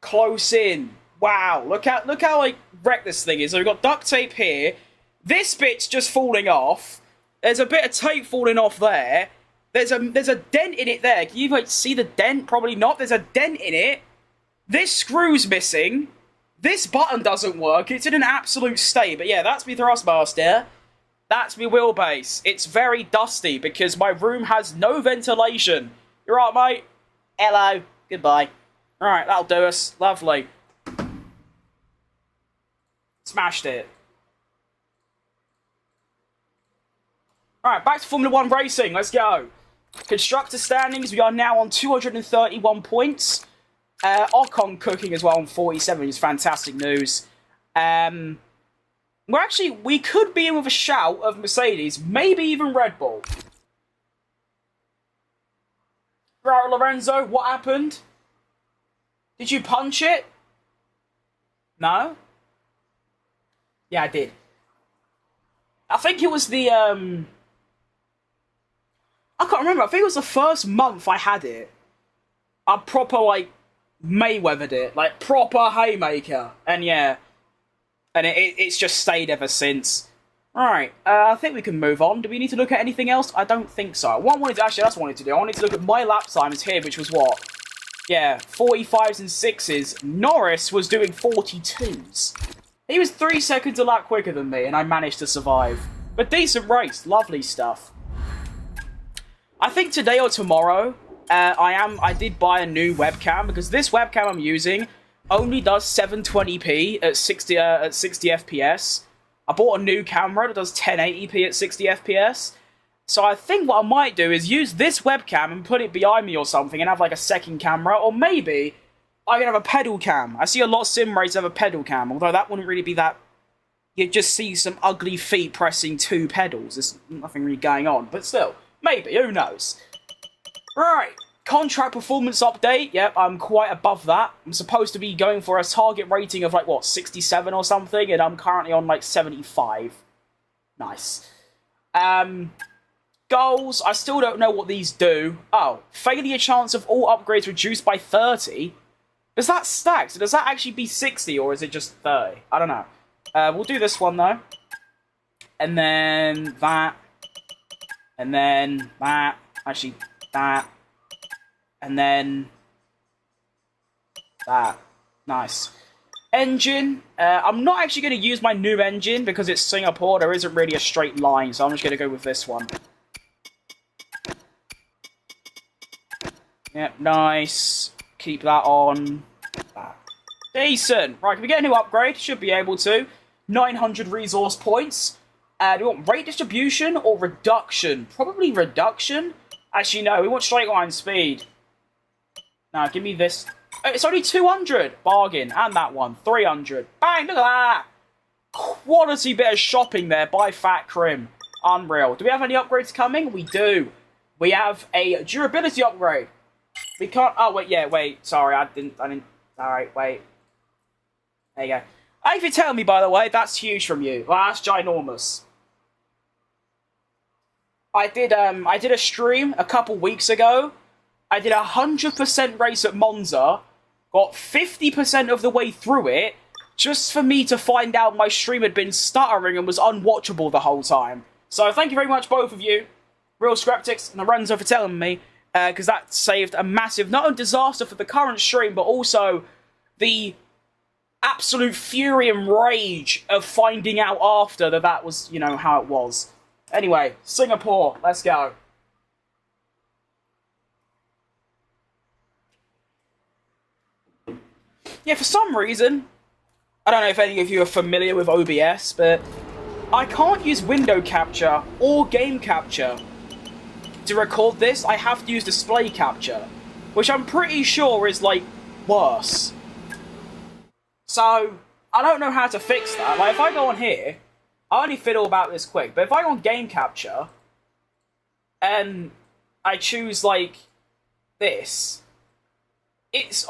Close in. Wow, look how like wrecked this thing is. So we've got duct tape here. This bit's just falling off. There's a bit of tape falling off there. There's a dent in it there. Can you like see the dent? Probably not. There's a dent in it. This screw's missing. This button doesn't work. It's in an absolute state. But yeah, that's me Thrustmaster. That's me wheelbase. It's very dusty because my room has no ventilation. You're right, mate? Hello. Goodbye. Alright, that'll do us. Lovely. Smashed it. Alright, back to Formula 1 racing. Let's go. Constructor standings, we are now on 231 points. Ocon cooking as well on 47, which is fantastic news. We could be in with a shout of Mercedes, maybe even Red Bull. Right, Lorenzo, what happened? Did you punch it? No? Yeah, I did. I think it was the, I can't remember, I think it was the first month I had it. I proper, like, Mayweathered it. Like, proper haymaker. And yeah. And it's just stayed ever since. Right, I think we can move on. Do we need to look at anything else? I don't think so. What I wanted to, actually, that's what I wanted to do. I wanted to look at my lap times here, which was what? Yeah, 45s and 6s. Norris was doing 42s. He was 3 seconds a lap quicker than me, and I managed to survive. But decent race, lovely stuff. I think today or tomorrow, I did buy a new webcam, because this webcam I'm using only does 720p at 60 FPS. I bought a new camera that does 1080p at 60 FPS. So I think what I might do is use this webcam and put it behind me or something and have like a second camera. Or maybe I can have a pedal cam. I see a lot of sim racers have a pedal cam, although that wouldn't really be that... You'd just see some ugly feet pressing 2 pedals. There's nothing really going on. But still, maybe, who knows? Right. Contract performance update, yep, I'm quite above that. I'm supposed to be going for a target rating of, like, what, 67 or something, and I'm currently on, like, 75. Nice. Goals, I still don't know what these do. Oh, failure chance of all upgrades reduced by 30? Does that stack? So does that actually be 60, or is it just 30? I don't know. We'll do this one, though. And then that. And then that. Actually, that. And then that. Nice. Engine. I'm not actually going to use my new engine because it's Singapore. There isn't really a straight line, so I'm just going to go with this one. Yep, nice. Keep that on. That. Decent. Right, can we get a new upgrade? Should be able to. 900 resource points. Do we want rate distribution or reduction? Probably reduction. Actually, no. We want straight line speed. Now, give me this. It's only 200. Bargain. And that one. 300. Bang, look at that. Quality bit of shopping there by Fat Crim. Unreal. Do we have any upgrades coming? We do. We have a durability upgrade. We can't... Oh, wait, yeah, wait. Sorry, I didn't... Alright, wait. There you go. If you tell me, by the way, that's huge from you. Well, that's ginormous. I did a stream a couple weeks ago. I did a 100% race at Monza, got 50% of the way through it, just for me to find out my stream had been stuttering and was unwatchable the whole time. So thank you very much, both of you, Real Skeptics and Lorenzo, for telling me, because that saved a massive, not only disaster for the current stream, but also the absolute fury and rage of finding out after that was, you know, how it was. Anyway, Singapore, let's go. Yeah, for some reason, I don't know if any of you are familiar with OBS, but I can't use window capture or game capture to record this. I have to use display capture, which I'm pretty sure is, like, worse. So, I don't know how to fix that. Like, if I go on here, I only fiddle about this quick, but if I go on game capture, and I choose, like, this... It's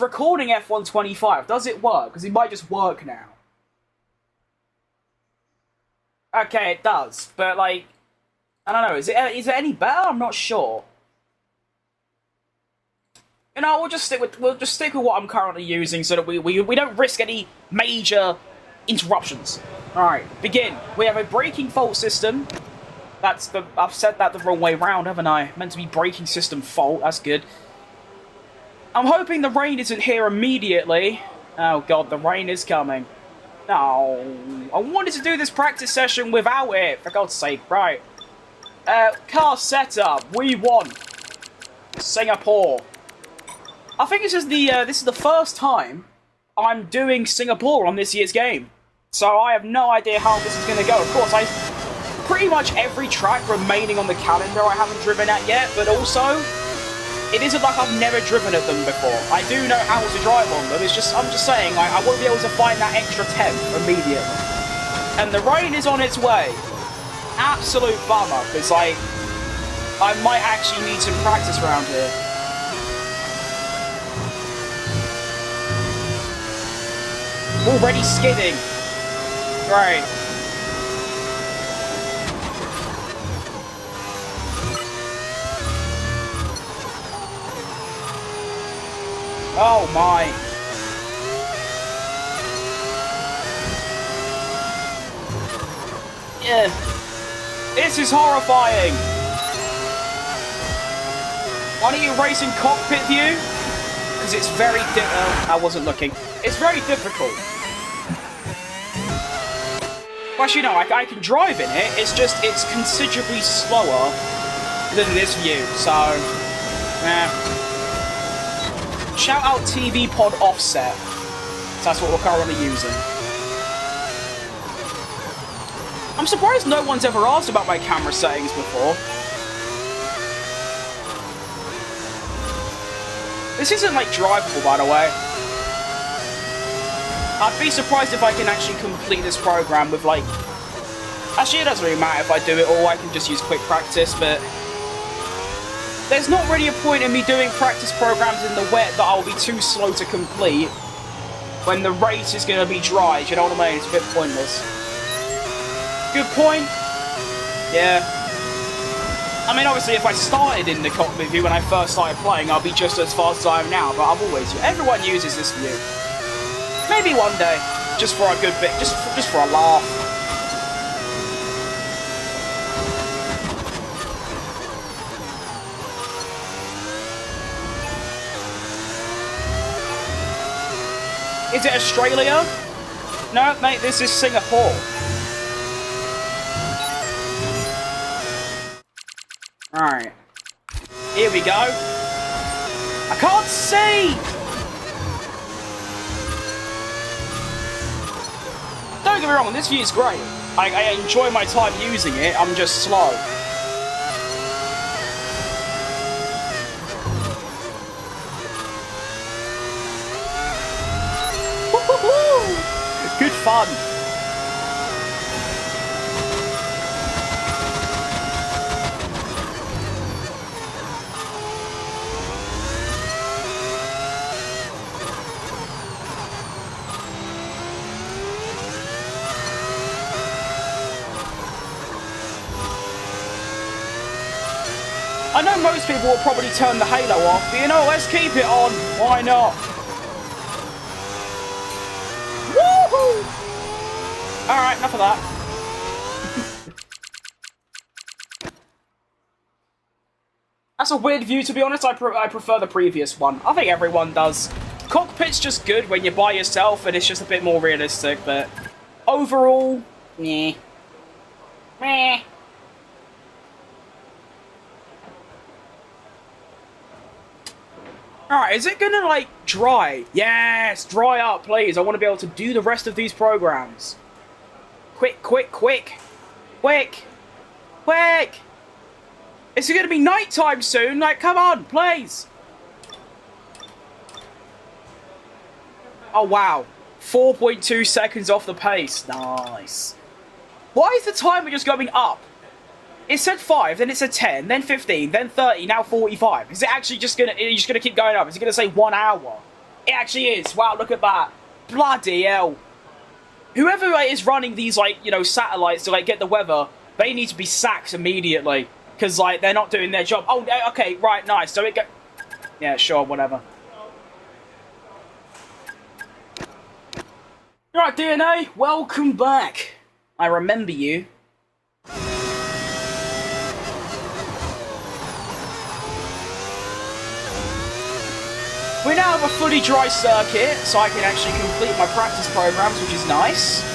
recording F125. Does it work? Because it might just work now. Okay, it does. But, like, I don't know. Is it any better? I'm not sure. You know, we'll just stick with what I'm currently using so that we don't risk any major interruptions. Alright, begin. We have a braking fault system. I've said that the wrong way round, haven't I? Meant to be braking system fault. That's good. I'm hoping the rain isn't here immediately. Oh god, the rain is coming. No, I wanted to do this practice session without it, for God's sake. Right. Car setup. We want Singapore. I think this is the first time I'm doing Singapore on this year's game. So I have no idea how this is going to go. Of course, pretty much every track remaining on the calendar I haven't driven at yet, but also... It isn't like I've never driven at them before. I do know how to drive on them. I'm just saying, I won't be able to find that extra 10 immediately. And the rain is on its way. Absolute bummer, because, like, I might actually need some practice around here. Already skidding. Great. Oh my. Yeah. This is horrifying. Why don't you race in cockpit view? Because it's very I wasn't looking. It's very difficult. Well, actually, no, I can drive in it. It's just, it's considerably slower than this view. So, shout out TV Pod Offset. So that's what we're currently using. I'm surprised no one's ever asked about my camera settings before. This isn't, like, drivable, by the way. I'd be surprised if I can actually complete this program with, like... Actually, it doesn't really matter if I do it all. I can just use quick practice, but... There's not really a point in me doing practice programs in the wet that I'll be too slow to complete when the race is going to be dry. Do you know what I mean? It's a bit pointless. Good point. Yeah. I mean, obviously, if I started in the cockpit view when I first started playing, I'll be just as fast as I am now, but I've always... Everyone uses this view. Maybe one day. Just for a good bit. Just for a laugh. Is it Australia? No, mate, this is Singapore. Alright. Here we go. I can't see! Don't get me wrong, this view is great. I enjoy my time using it, I'm just slow. Good fun. I know most people will probably turn the halo off, but you know, let's keep it on. Why not? Woohoo! Alright, enough of that. That's a weird view, to be honest. I prefer the previous one. I think everyone does. Cockpit's just good when you're by yourself and it's just a bit more realistic, but overall, meh. Meh. Alright, is it gonna, like, dry? Yes, dry up, please. I want to be able to do the rest of these programs. Quick, quick, quick. Quick. Quick. Is it gonna be nighttime soon? Like, come on, please. Oh, wow. 4.2 seconds off the pace. Nice. Why is the timer just going up? It said 5, then it said 10, then 15, then 30, now 45. Is it actually just gonna... Are you just gonna keep going up? Is it gonna say 1 hour? It actually is. Wow, look at that. Bloody hell. Whoever is running these, like, you know, satellites to, like, get the weather, they need to be sacked immediately. Because, like, they're not doing their job. Oh, okay, right, nice. So it go... Yeah, sure, whatever. Alright, DNA, welcome back. I remember you. We now have a fully dry circuit, so I can actually complete my practice programs, which is nice.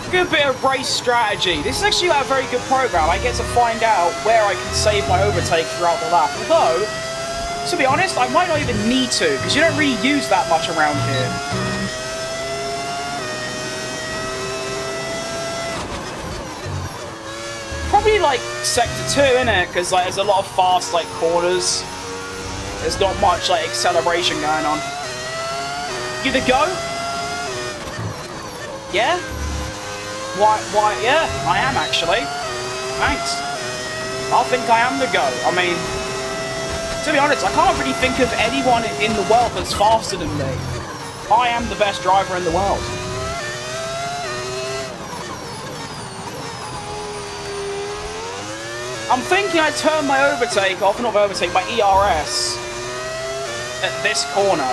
Good bit of race strategy. This is actually a very good program. I get to find out where I can save my overtake throughout the lap. Although, to be honest, I might not even need to, because you don't really use that much around here. Probably like sector 2, innit? Because like there's a lot of fast like corners. There's not much like acceleration going on. You the go? Yeah? Why? Yeah, I am actually. Thanks. I think I am the go. I mean, to be honest, I can't really think of anyone in the world that's faster than me. I am the best driver in the world. I'm thinking I turn my overtake off, not my overtake, my ERS at this corner.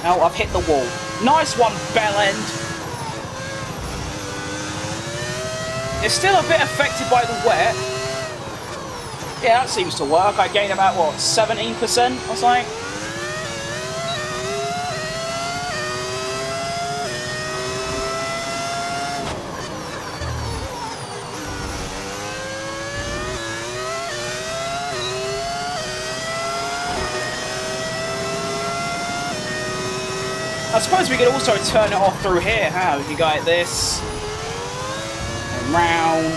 Oh, I've hit the wall. Nice one, bell end. It's still a bit affected by the wet. Yeah, that seems to work. I gain about, what, 17% or something? I suppose we could also turn it off through here, huh? We could go like this. And round.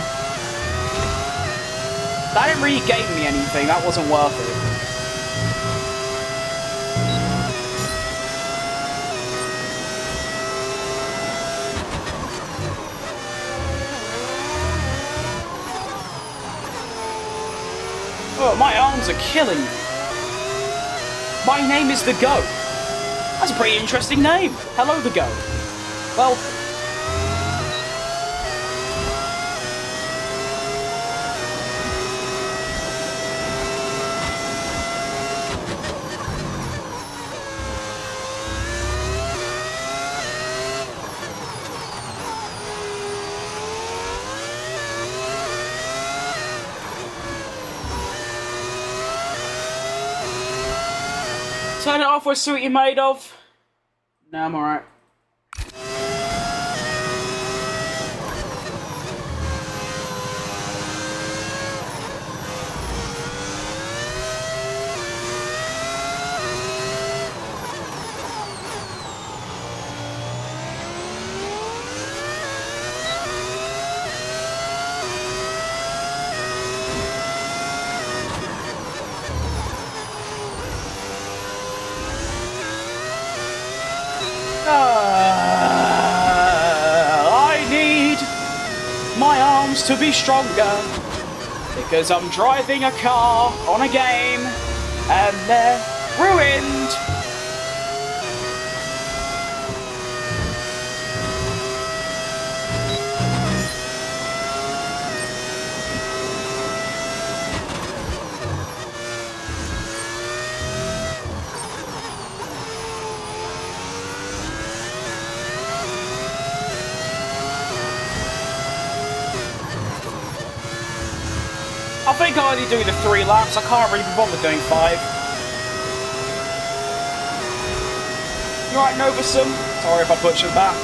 That didn't really gain me anything. That wasn't worth it. Oh, my arms are killing me. My name is The Goat. That's a pretty interesting name. Hello, The Goat. Well... Turn it off, we'll see what you're made of. No, I'm alright. I need my arms to be stronger because I'm driving a car on a game and they're ruined. I think I only do the 3 laps, I can't really be bothered doing 5. You alright, Novasum? Sorry if I butchered that.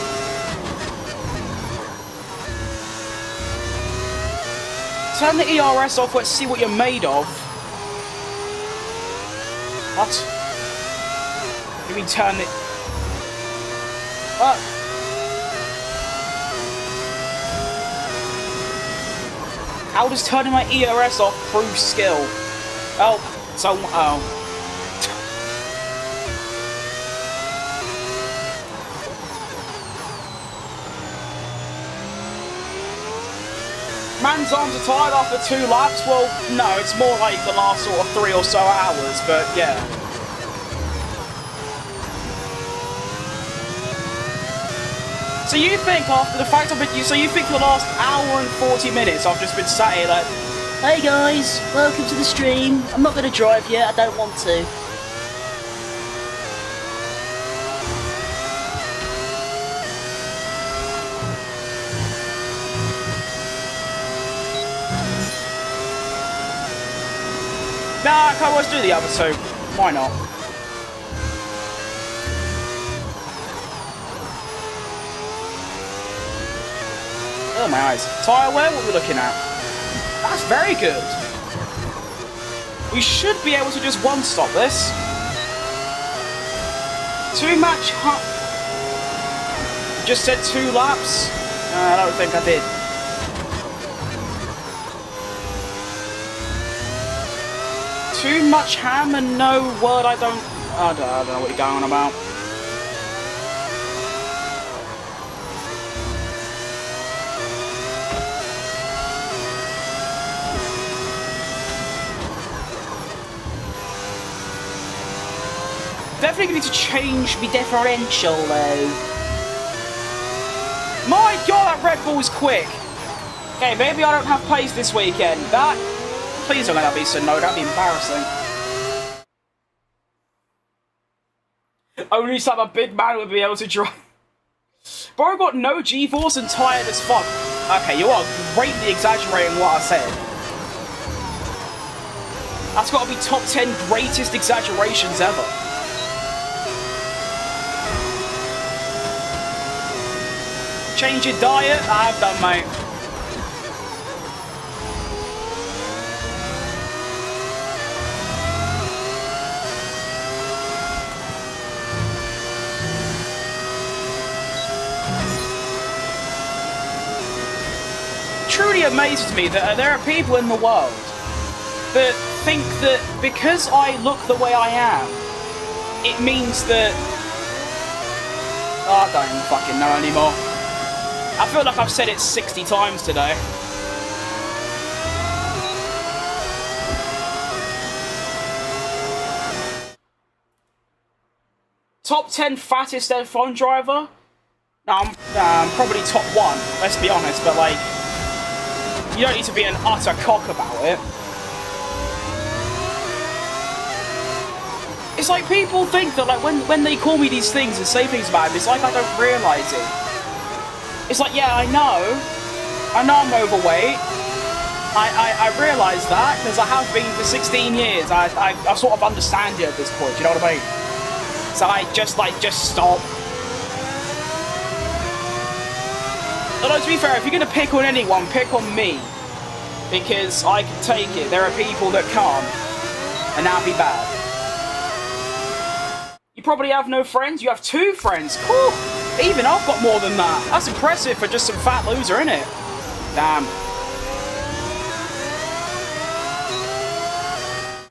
Turn the ERS off, let's see what you're made of. What? You mean turn it... What? How does turning my ERS off prove skill? Oh, so, oh. Man's arms are tired after 2 laps? Well, no, it's more like the last sort of 3 or so hours, but yeah. So you think after the fact so you think for the last hour and 40 minutes I've just been sat here like, hey guys, welcome to the stream. I'm not going to drive yet, I don't want to. Nah, I can't always do the other, so why not? Oh, my eyes. Tyre wear, what are we looking at? That's very good. We should be able to just one-stop this. 2 match... Just said 2 laps? I don't think I did. Too much ham and no word I don't know what you're going on about. Definitely need to change the differential though. My god, that Red Bull is quick. Okay, maybe I don't have pace this weekend. That... Please don't let that be so no, that'd be embarrassing. Only some a big man would be able to drive. Bro, I got no G-force and tired as fuck. Okay, you are greatly exaggerating what I said. That's got to be top 10 greatest exaggerations ever. Change your diet? I have done, mate. Truly amazes me that there are people in the world that think that because I look the way I am, it means that... Oh, I don't even fucking know anymore. I feel like I've said it 60 times today. Top 10 fattest F1 driver? No, I'm probably top 1, let's be honest, but like... You don't need to be an utter cock about it. It's like people think that like when they call me these things and say things about it, it's like I don't realise it. It's like, yeah, I know I'm overweight. I realise that because I have been for 16 years. I sort of understand it at this point. You know what I mean? So I just stop. Although, to be fair, if you're going to pick on anyone, pick on me. Because I can take it. There are people that can't. And that'd be bad. You probably have no friends. You have 2 friends. Cool. Even I've got more than that. That's impressive for just some fat loser, isn't it? Damn.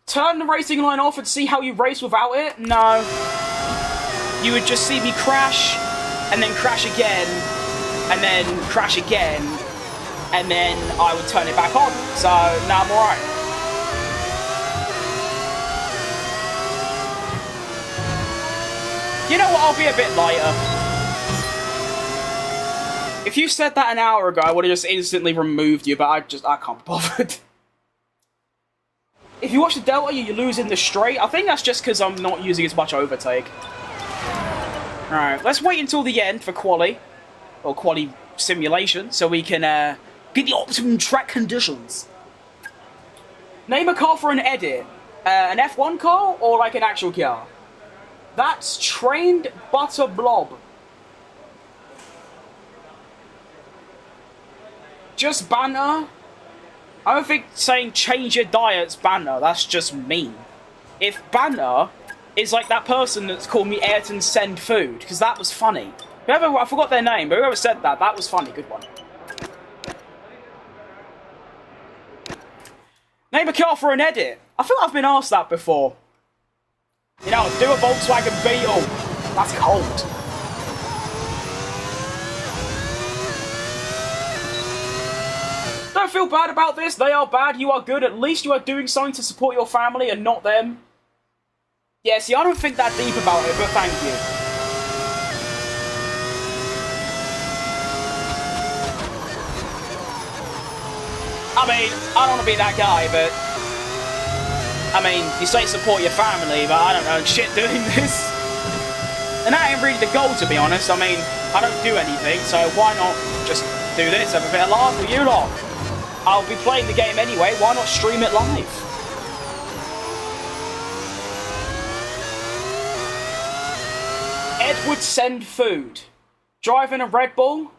Turn the racing line off and see how you race without it? No. You would just see me crash. And then crash again. And then crash again, and then I would turn it back on. So, now I'm alright. You know what, I'll be a bit lighter. If you said that an hour ago, I would have just instantly removed you, but I can't be bothered. If you watch the Delta, you lose in the straight. I think that's just because I'm not using as much overtake. Alright, let's wait until the end for quali. Or quali simulation, so we can get the optimum track conditions. Name a car for an edit. An F1 car or like an actual car? That's Trained Butter Blob. Just banter? I don't think saying change your diet's banter, that's just mean. If banter is like that person that's called me Ayrton Send Food, because that was funny. Whoever, I forgot their name, but whoever said that, that was funny. Good one. Name a car for an edit. I feel like I've been asked that before. You know, do a Volkswagen Beetle. That's cold. Don't feel bad about this. They are bad. You are good. At least you are doing something to support your family and not them. Yeah, see, I don't think that deep about it, but thank you. I mean, I don't want to be that guy, but... I mean, you say support your family, but I don't know shit doing this. And that ain't really the goal, to be honest. I mean, I don't do anything, so why not just do this, have a bit of laugh with you lot? I'll be playing the game anyway, why not stream it live? Edward Send Food. Driving a Red Bull?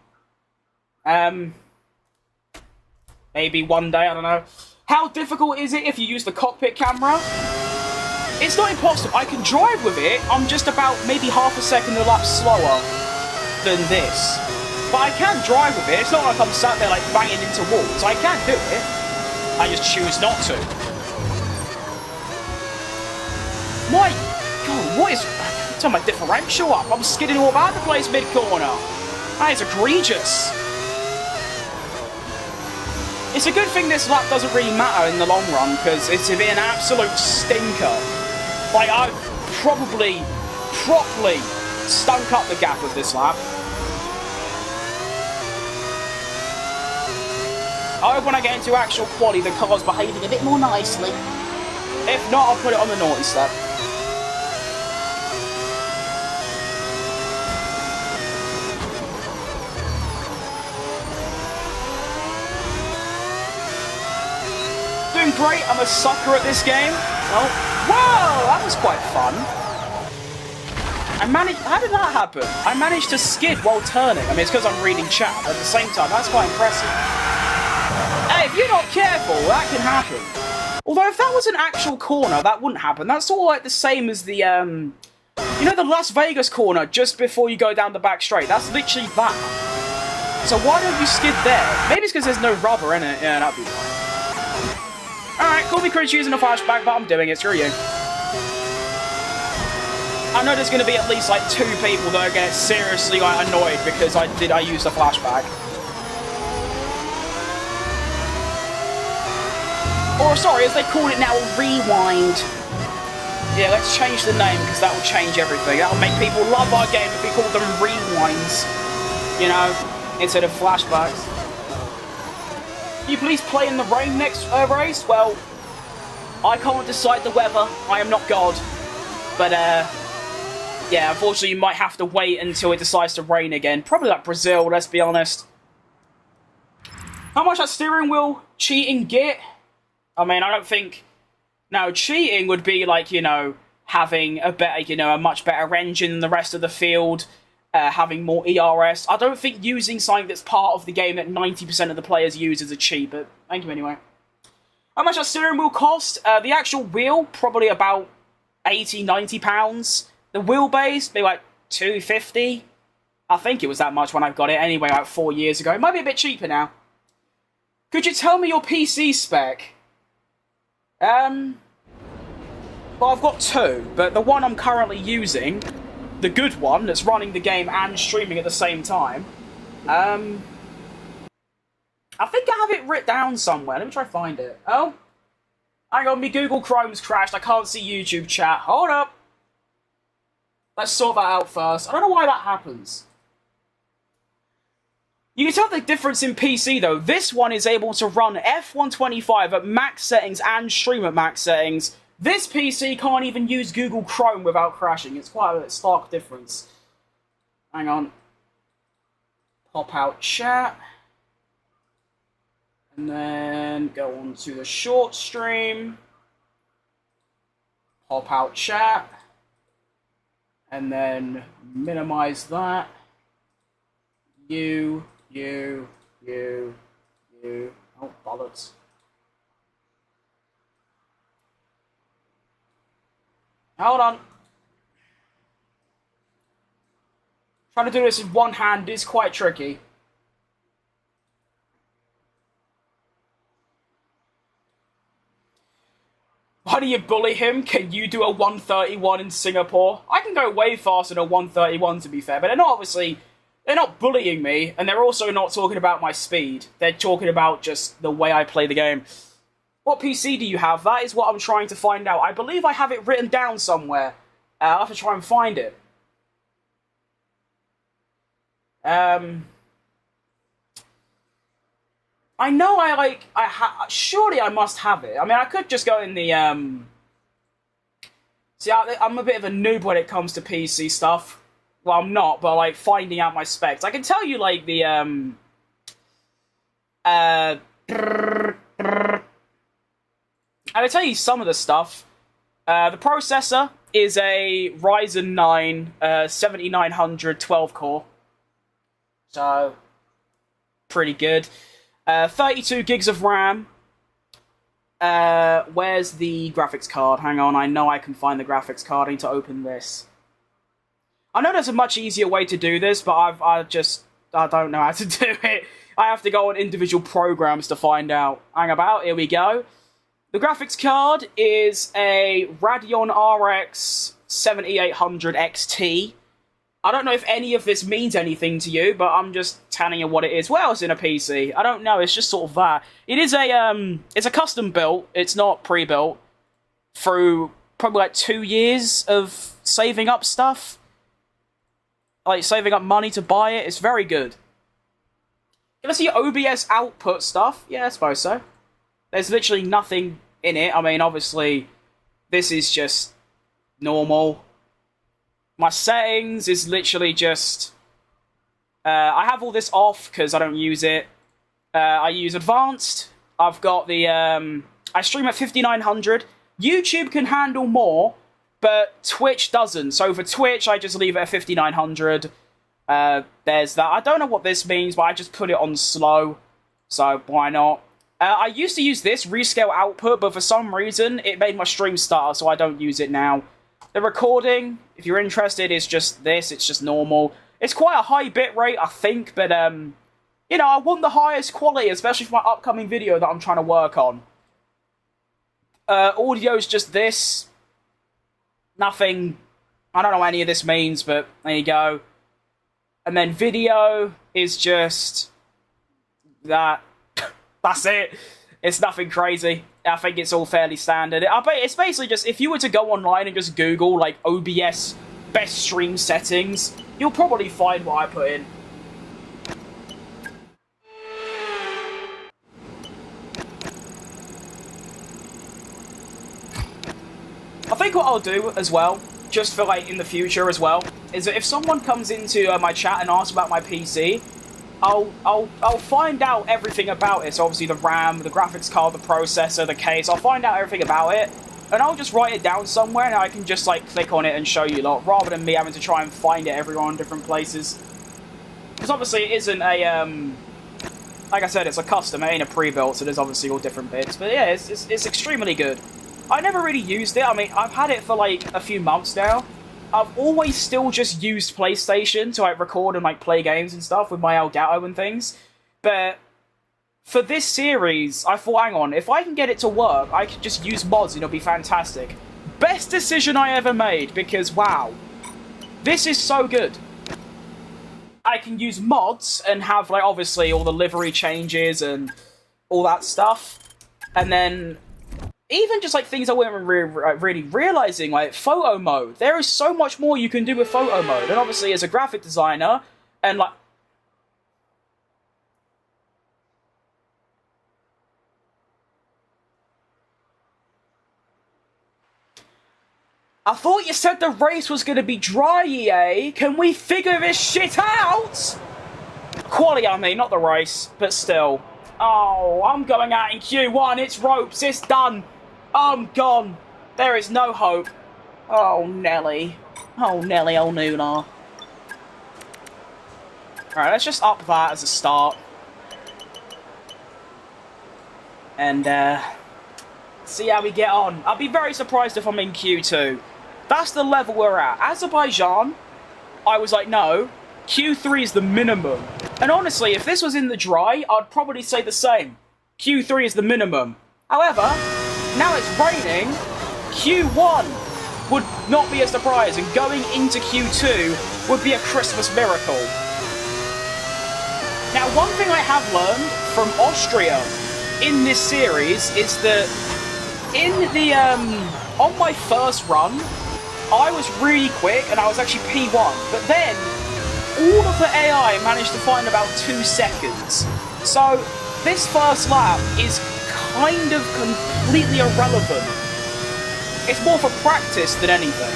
Maybe one day, I don't know. How difficult is it if you use the cockpit camera? It's not impossible. I can drive with it. I'm just about maybe half a second a lap slower than this. But I can drive with it. It's not like I'm sat there like banging into walls. I can do it. I just choose not to. My God, what is... Turn my differential up. I'm skidding all about the place mid-corner. That is egregious. It's a good thing this lap doesn't really matter in the long run, because it's to be an absolute stinker. Like, I've properly stunk up the gap with this lap. I hope when I get into actual quali, the car's behaving a bit more nicely. If not, I'll put it on the naughty step. Doing great. I'm a sucker at this game. Oh, whoa! That was quite fun. How did that happen? I managed to skid while turning. I mean, it's because I'm reading chat, but at the same time, that's quite impressive. Hey, if you're not careful, that can happen. Although, if that was an actual corner, that wouldn't happen. That's sort of like the same as the, you know the Las Vegas corner just before you go down the back straight? That's literally that. So why don't you skid there? Maybe it's because there's no rubber in it. Yeah, that'd be fine. Alright, cool me Chris using a flashback, but I'm doing it. Screw you. I know there's going to be at least, like, 2 people that are going to get seriously, like, annoyed because I used a flashback. Or, sorry, as they call it now, rewind. Yeah, let's change the name because that will change everything. That will make people love our game if we call them rewinds. You know, instead of flashbacks. Can you please play in the rain next race? Well, I can't decide the weather. I am not God. But, yeah, unfortunately, you might have to wait until it decides to rain again. Probably like Brazil, let's be honest. How much that steering wheel cheating get? I mean, I don't think... No, cheating would be like, you know, having a better, you know, a much better engine than the rest of the field, having more ERS. I don't think using something that's part of the game that 90% of the players use is a cheat, but thank you anyway. How much that steering wheel cost? The actual wheel, probably about £80–90. The wheelbase, maybe like $250. I think it was that much when I got it anyway, like 4 years ago. It might be a bit cheaper now. Could you tell me your PC spec? Well, I've got 2, but the one I'm currently using, the good one that's running the game and streaming at the same time, I think I have it written down somewhere. Let me try to find it. Oh, hang on, my Google Chrome's crashed. I can't see YouTube chat. Hold up. Let's sort that out first. I don't know why that happens. You can tell the difference in PC, though. This one is able to run F125 at max settings and stream at max settings. This PC can't even use Google Chrome without crashing. It's quite a stark difference. Hang on. Pop out chat. And then go on to the short stream. Pop out chat. And then minimize that. You. Oh, bollocks. Hold on. Trying to do this in one hand is quite tricky. Why do you bully him? Can you do a 131 in Singapore? I can go way faster than a 131 to be fair, but they're not obviously... They're not bullying me, and they're also not talking about my speed. They're talking about just the way I play the game. What PC do you have? That is what I'm trying to find out. I believe I have it written down somewhere. I'll have to try and find it. I know surely I must have it. I mean, I could just go in the, See, I'm a bit of a noob when it comes to PC stuff. Well, I'm not, but, like, finding out my specs. I can tell you, like, the, I can tell you some of the stuff. The processor is a Ryzen 9 7900 12-core. So, pretty good. 32 gigs of RAM. Where's the graphics card? Hang on, I know I can find the graphics card. I need to open this. I know there's a much easier way to do this, but I don't know how to do it. I have to go on individual programs to find out. Hang about, here we go. The graphics card is a Radeon RX 7800 XT. I don't know if any of this means anything to you, but I'm just telling you what it is. What else in a PC? I don't know, it's just sort of that. It is it's a custom built, it's not pre-built, through probably like 2 years of saving up stuff. Like, saving up money to buy it. It's very good. Can I see OBS output stuff? Yeah, I suppose so. There's literally nothing in it. I mean, obviously, this is just normal. My settings is literally just... I have all this off because I don't use it. I use advanced. I've got the... I stream at 5900. YouTube can handle more, but Twitch doesn't. So for Twitch, I just leave it at 5900. There's that. I don't know what this means, but I just put it on slow. So why not? I used to use this, rescale output, but for some reason, it made my stream stutter, so I don't use it now. The recording, if you're interested, is just this. It's just normal. It's quite a high bitrate, I think, but, you know, I want the highest quality, especially for my upcoming video that I'm trying to work on. Audio's just this. Nothing. I don't know what any of this means, but there you go. And then video is just that. That's it. It's nothing crazy. I think it's all fairly standard. I bet it's basically just, if you were to go online and just Google, like, OBS best stream settings, you'll probably find what I put in. I think what I'll do as well, just for like in the future as well, is that if someone comes into my chat and asks about my PC, I'll find out everything about it. So obviously the RAM, the graphics card, the processor, the case. I'll find out everything about it, and I'll just write it down somewhere, and I can just like click on it and show you lot, rather than me having to try and find it everywhere in different places. Because obviously it isn't a like I said, it's a custom. It ain't a pre-built, so there's obviously all different bits. But yeah, it's extremely good. I never really used it. I mean, I've had it for like a few months now. I've always still just used PlayStation to like record and like play games and stuff with my Elgato and things. But for this series, I thought, hang on, if I can get it to work, I could just use mods and it'll be fantastic. Best decision I ever made, because wow, this is so good. I can use mods and have like obviously all the livery changes and all that stuff. And then even just like things I wasn't really realizing, like photo mode. There is so much more you can do with photo mode. And obviously as a graphic designer, and like... I thought you said the race was going to be dry, EA. Can we figure this shit out? Quali, I mean, not the race, but still. Oh, I'm going out in Q1. It's ropes. It's done. I'm gone. There is no hope. Oh, Nelly. Oh, Nelly, oh, Noonar. Alright, let's just up that as a start. And, see how we get on. I'll be very surprised if I'm in Q2. That's the level we're at. Azerbaijan, I was like, no, Q3 is the minimum. And honestly, if this was in the dry, I'd probably say the same. Q3 is the minimum. However, now it's raining, Q1 would not be a surprise, and going into Q2 would be a Christmas miracle. Now, one thing I have learned from Austria in this series is that in the, on my first run, I was really quick, and I was actually P1, but then all of the AI managed to find about 2 seconds. So, this first lap is kind of completely irrelevant. It's more for practice than anything.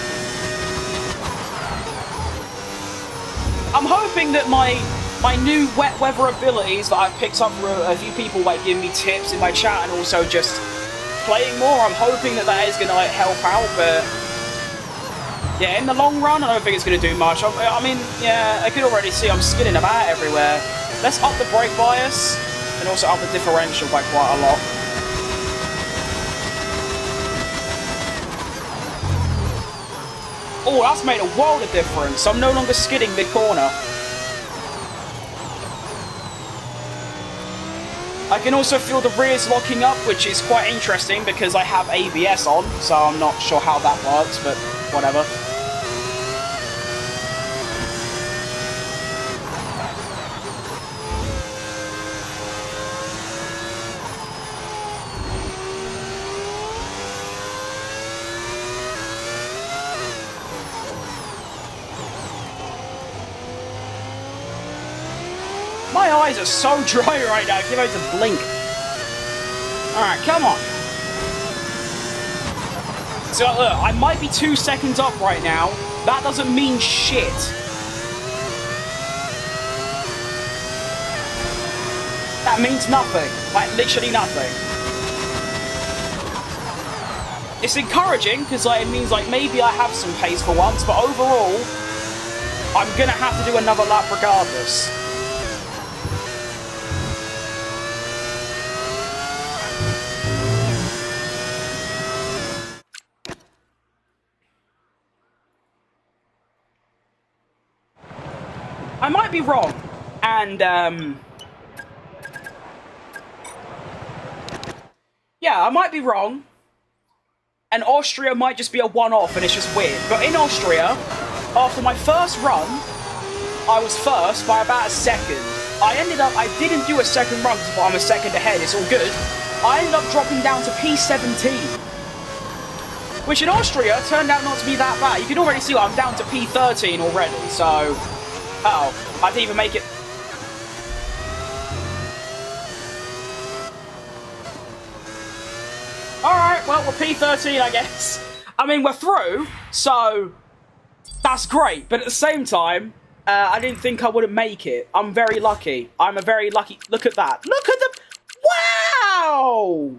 I'm hoping that my new wet weather abilities that I've picked up from a few people like giving me tips in my chat and also just playing more, I'm hoping that is going to like help out, but yeah, in the long run, I don't think it's going to do much. I mean, yeah, I can already see I'm skidding about everywhere. Let's up the brake bias and also up the differential by quite a lot. Oh, that's made a world of difference. I'm no longer skidding mid-corner. I can also feel the rears locking up, which is quite interesting because I have ABS on, so I'm not sure how that works, but whatever. My eyes are so dry right now, I can't even blink. Alright, come on. So look, I might be 2 seconds up right now. That doesn't mean shit. That means nothing. Like, literally nothing. It's encouraging, because like, it means like maybe I have some pace for once, but overall, I'm gonna have to do another lap regardless. I might be wrong, and yeah, I might be wrong, and Austria might just be a one-off and it's just weird, but in Austria, after my first run, I was first by about a second. I didn't do a second run because I'm a second ahead, it's all good. I ended up dropping down to P17, which in Austria turned out not to be that bad. You can already see I'm down to P13 already, so... Uh-oh, I didn't even make it. Alright, well, we're P13, I guess. I mean, we're through, so that's great. But at the same time, I didn't think I wouldn't make it. I'm very lucky. I'm a very lucky... Look at that. Look at the... Wow!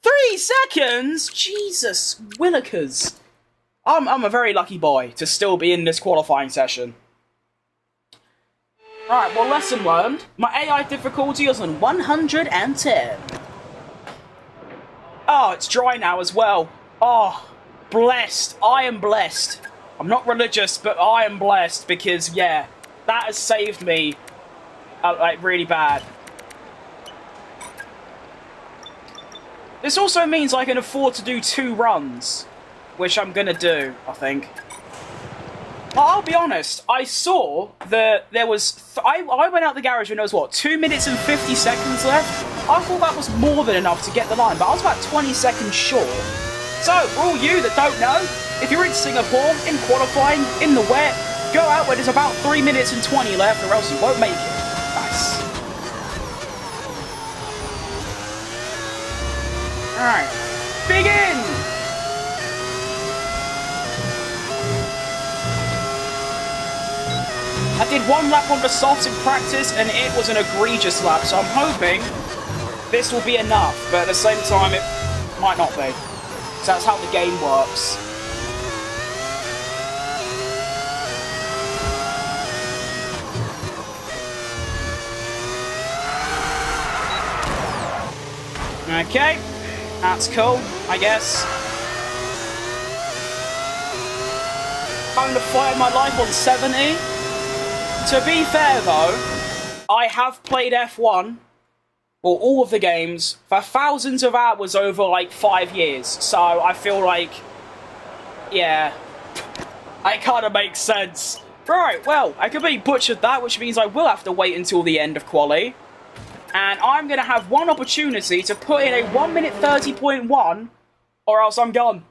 3 seconds? Jesus, willikers. I'm a very lucky boy to still be in this qualifying session. Right, well, lesson learned. My AI difficulty is on 110. Oh, it's dry now as well. Oh, blessed. I am blessed. I'm not religious, but I am blessed because, yeah, that has saved me, like, really bad. This also means I can afford to do 2 runs, which I'm gonna do, I think. I'll be honest, I saw that there was... I went out the garage when there was, what, 2 minutes and 50 seconds left? I thought that was more than enough to get the line, but I was about 20 seconds short. So, for all you that don't know, if you're in Singapore, in qualifying, in the wet, go out when there's about 3 minutes and 20 left, or else you won't make it. Nice. Alright. Begin! I did 1 lap on the softs in practice, and it was an egregious lap, so I'm hoping this will be enough, but at the same time, it might not be. So that's how the game works. Okay, that's cool, I guess. Having to fight my life on 70. To be fair though, I have played F1, or all of the games, for thousands of hours over like 5 years, so I feel like, yeah, it kind of makes sense. Right, well, I completely butchered that, which means I will have to wait until the end of quali, and I'm going to have one opportunity to put in a 1 minute 30.1, or else I'm gone.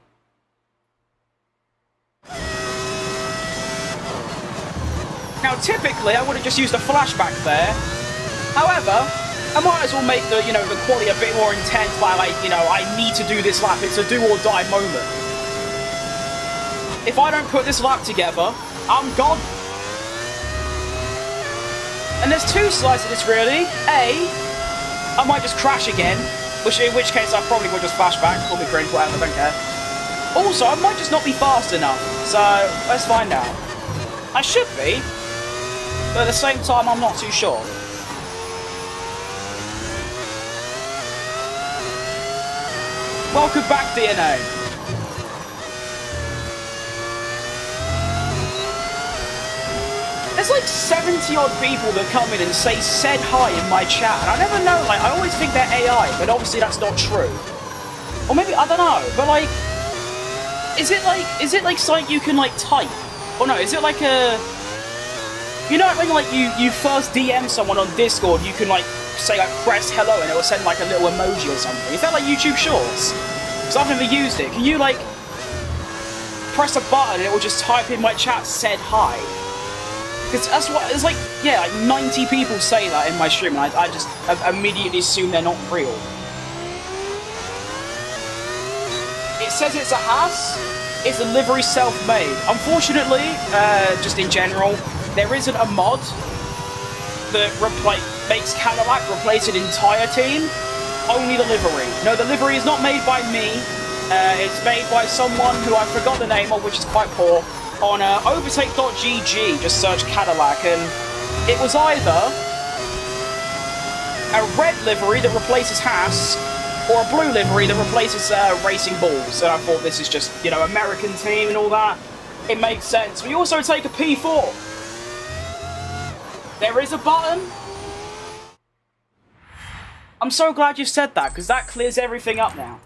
Now, typically, I would have just used a flashback there. However, I might as well make the, you know, the quali a bit more intense by, like, you know, I need to do this lap. It's a do or die moment. If I don't put this lap together, I'm gone. And there's 2 sides to this, really. A, I might just crash again, in which case I probably will just flashback, call me cringe, whatever, don't care. Also, I might just not be fast enough, so let's find out. I should be. But at the same time, I'm not too sure. Welcome back, DNA. There's like 70 odd people that come in and say said hi in my chat, and I never know, like, I always think they're AI, but obviously that's not true. Or maybe, I don't know, but like, is it like something you can like type? Or no, is it like a... You know when like you first DM someone on Discord, you can like say like press hello and it will send like a little emoji or something. Is that like YouTube Shorts? Because I've never used it. Can you like press a button and it will just type in my chat said hi? Because that's what, it's like, yeah, like 90 people say that in my stream, and I just immediately assume they're not real. It says it's a Haas, it's a livery self-made. Unfortunately, just in general, there isn't a mod that makes Cadillac replace an entire team, only the livery. No, the livery is not made by me, it's made by someone who I forgot the name of, which is quite poor. On overtake.gg, just search Cadillac, and it was either a red livery that replaces Haas, or a blue livery that replaces Racing Bulls. And I thought, this is just, you know, American team and all that. It makes sense. We also take a P4. There is a button. I'm so glad you said that, because that clears everything up now.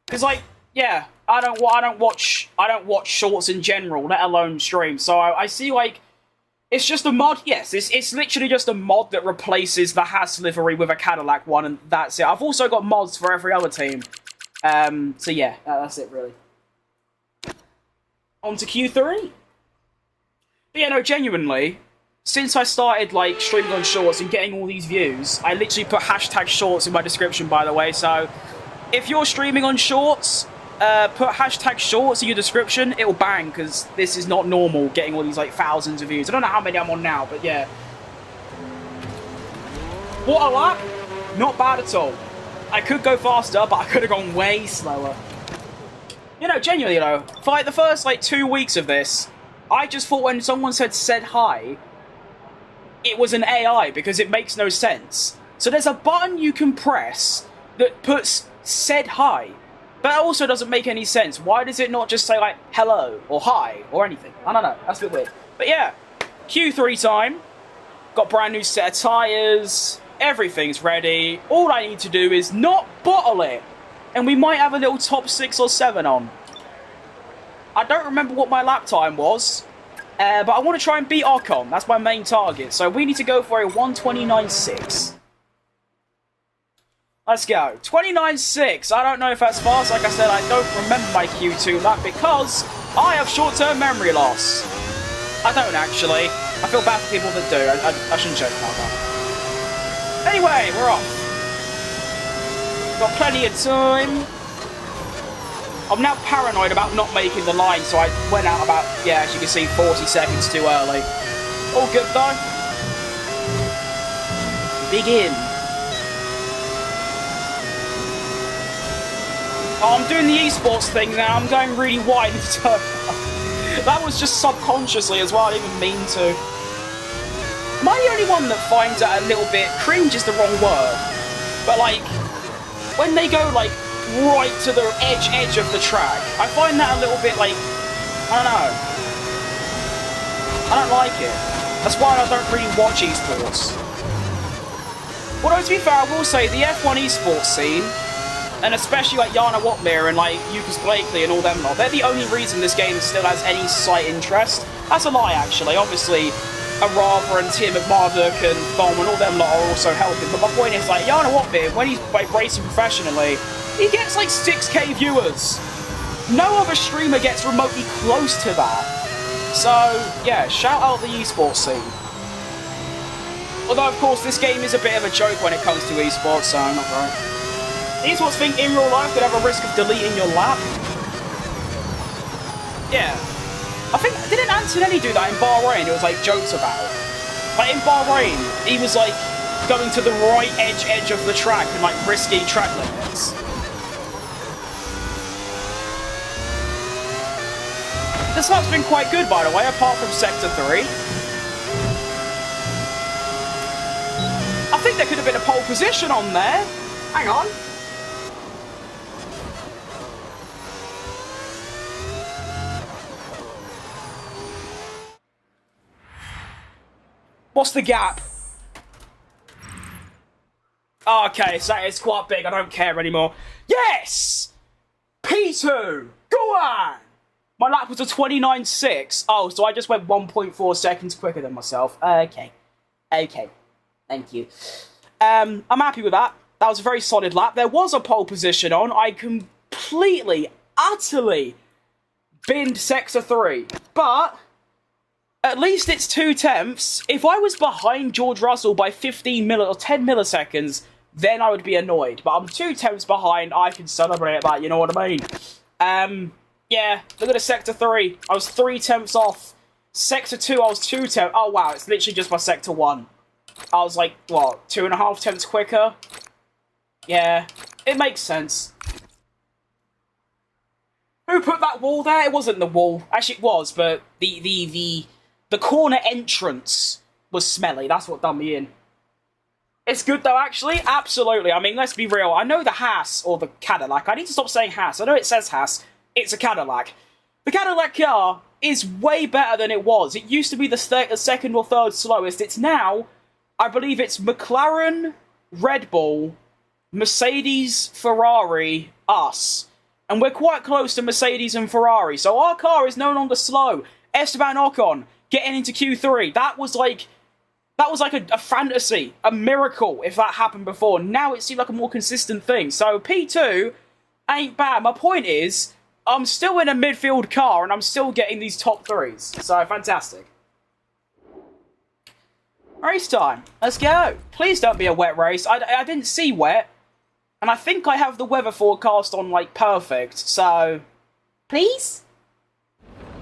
Because, like, yeah, I don't watch shorts in general, let alone streams. So I see, like, it's just a mod. Yes, it's literally just a mod that replaces the Haas livery with a Cadillac one, and that's it. I've also got mods for every other team. So yeah, that's it really. On to Q3. But yeah, no, genuinely, since I started, like, streaming on shorts and getting all these views, I literally put hashtag shorts in my description, by the way. So if you're streaming on shorts, put hashtag shorts in your description, it'll bang, because this is not normal, getting all these, like, thousands of views. I don't know how many I'm on now, but yeah. What a lap! Not bad at all. I could go faster, but I could have gone way slower. You know, genuinely, though, for, like, the first, like, 2 weeks of this, I just thought when someone said hi, it was an AI, because it makes no sense. So there's a button you can press that puts said hi. But it also doesn't make any sense. Why does it not just say, like, hello, or hi, or anything? I don't know, that's a bit weird. But yeah, Q3 time. Got brand new set of tyres. Everything's ready. All I need to do is not bottle it. And we might have a little top 6 or 7 on. I don't remember what my lap time was. But I want to try and beat Ocon. That's my main target. So we need to go for a 1:29.6. Let's go. 29.6. I don't know if that's fast. Like I said, I don't remember my Q2 lap because I have short-term memory loss. I don't actually. I feel bad for people that do. I shouldn't joke about that. Anyway, we're off. Got plenty of time. I'm now paranoid about not making the line, so I went out about, yeah, as you can see, 40 seconds too early. All good though. Begin. Oh, I'm doing the esports thing now. I'm going really wide into turn. That was just subconsciously as well. I didn't even mean to. Am I the only one that finds that a little bit cringe is the wrong word? But like, when they go like right to the edge of the track, I find that a little bit like, I don't know. I don't like it. That's why I don't really watch esports. Although to be fair, I will say the F1 esports scene, and especially like Yana Watmir and like Lucas Blakely and all them lot, they're the only reason this game still has any slight interest. That's a lie, actually. Obviously, Arava and Tim Marduk and Thom and all them lot are also helping. But my point is, like, Yana Watmir, when he's like racing professionally, he gets like 6k viewers. No other streamer gets remotely close to that. So, yeah, shout out the esports scene. Although, of course, this game is a bit of a joke when it comes to esports, so not right. Esports think in real life could have a risk of deleting your lap. Yeah. I think, didn't Antonelli do that in Bahrain? It was like jokes about. Like in Bahrain, he was like going to the right edge of the track and like risky track limits. This lap's been quite good, by the way, apart from Sector 3. I think there could have been a pole position on there. Hang on. What's the gap? Oh, okay, so it's quite big. I don't care anymore. Yes! P2! Go on! My lap was a 29.6. Oh, so I just went 1.4 seconds quicker than myself. Okay. Okay. Thank you. I'm happy with that. That was a very solid lap. There was a pole position on. I completely, utterly binned Sector 3. But At least it's 2/10. If I was behind George Russell by 15 or 10 milliseconds, then I would be annoyed. But I'm 2/10 behind, I can celebrate that, you know what I mean? Yeah, look at the Sector 3. I was 3/10 off. Sector 2, I was 2/10. Oh, wow, it's literally just my Sector 1. I was like, what, 2.5 quicker? Yeah, it makes sense. Who put that wall there? It wasn't the wall. Actually, it was, but the corner entrance was smelly. That's what done me in. It's good, though, actually. Absolutely. I mean, let's be real. I know the Haas, or the Cadillac. I need to stop saying Haas. I know it says Haas. It's a Cadillac. The Cadillac car is way better than it was. It used to be the second or third slowest. It's now, I believe it's McLaren, Red Bull, Mercedes, Ferrari, us. And we're quite close to Mercedes and Ferrari. So our car is no longer slow. Esteban Ocon getting into Q3. That was like a fantasy, a miracle if that happened before. Now it seemed like a more consistent thing. So P2 ain't bad. My point is, I'm still in a midfield car and I'm still getting these top 3s. So fantastic. Race time. Let's go. Please don't be a wet race. I didn't see wet. And I think I have the weather forecast on, like, perfect. So, please?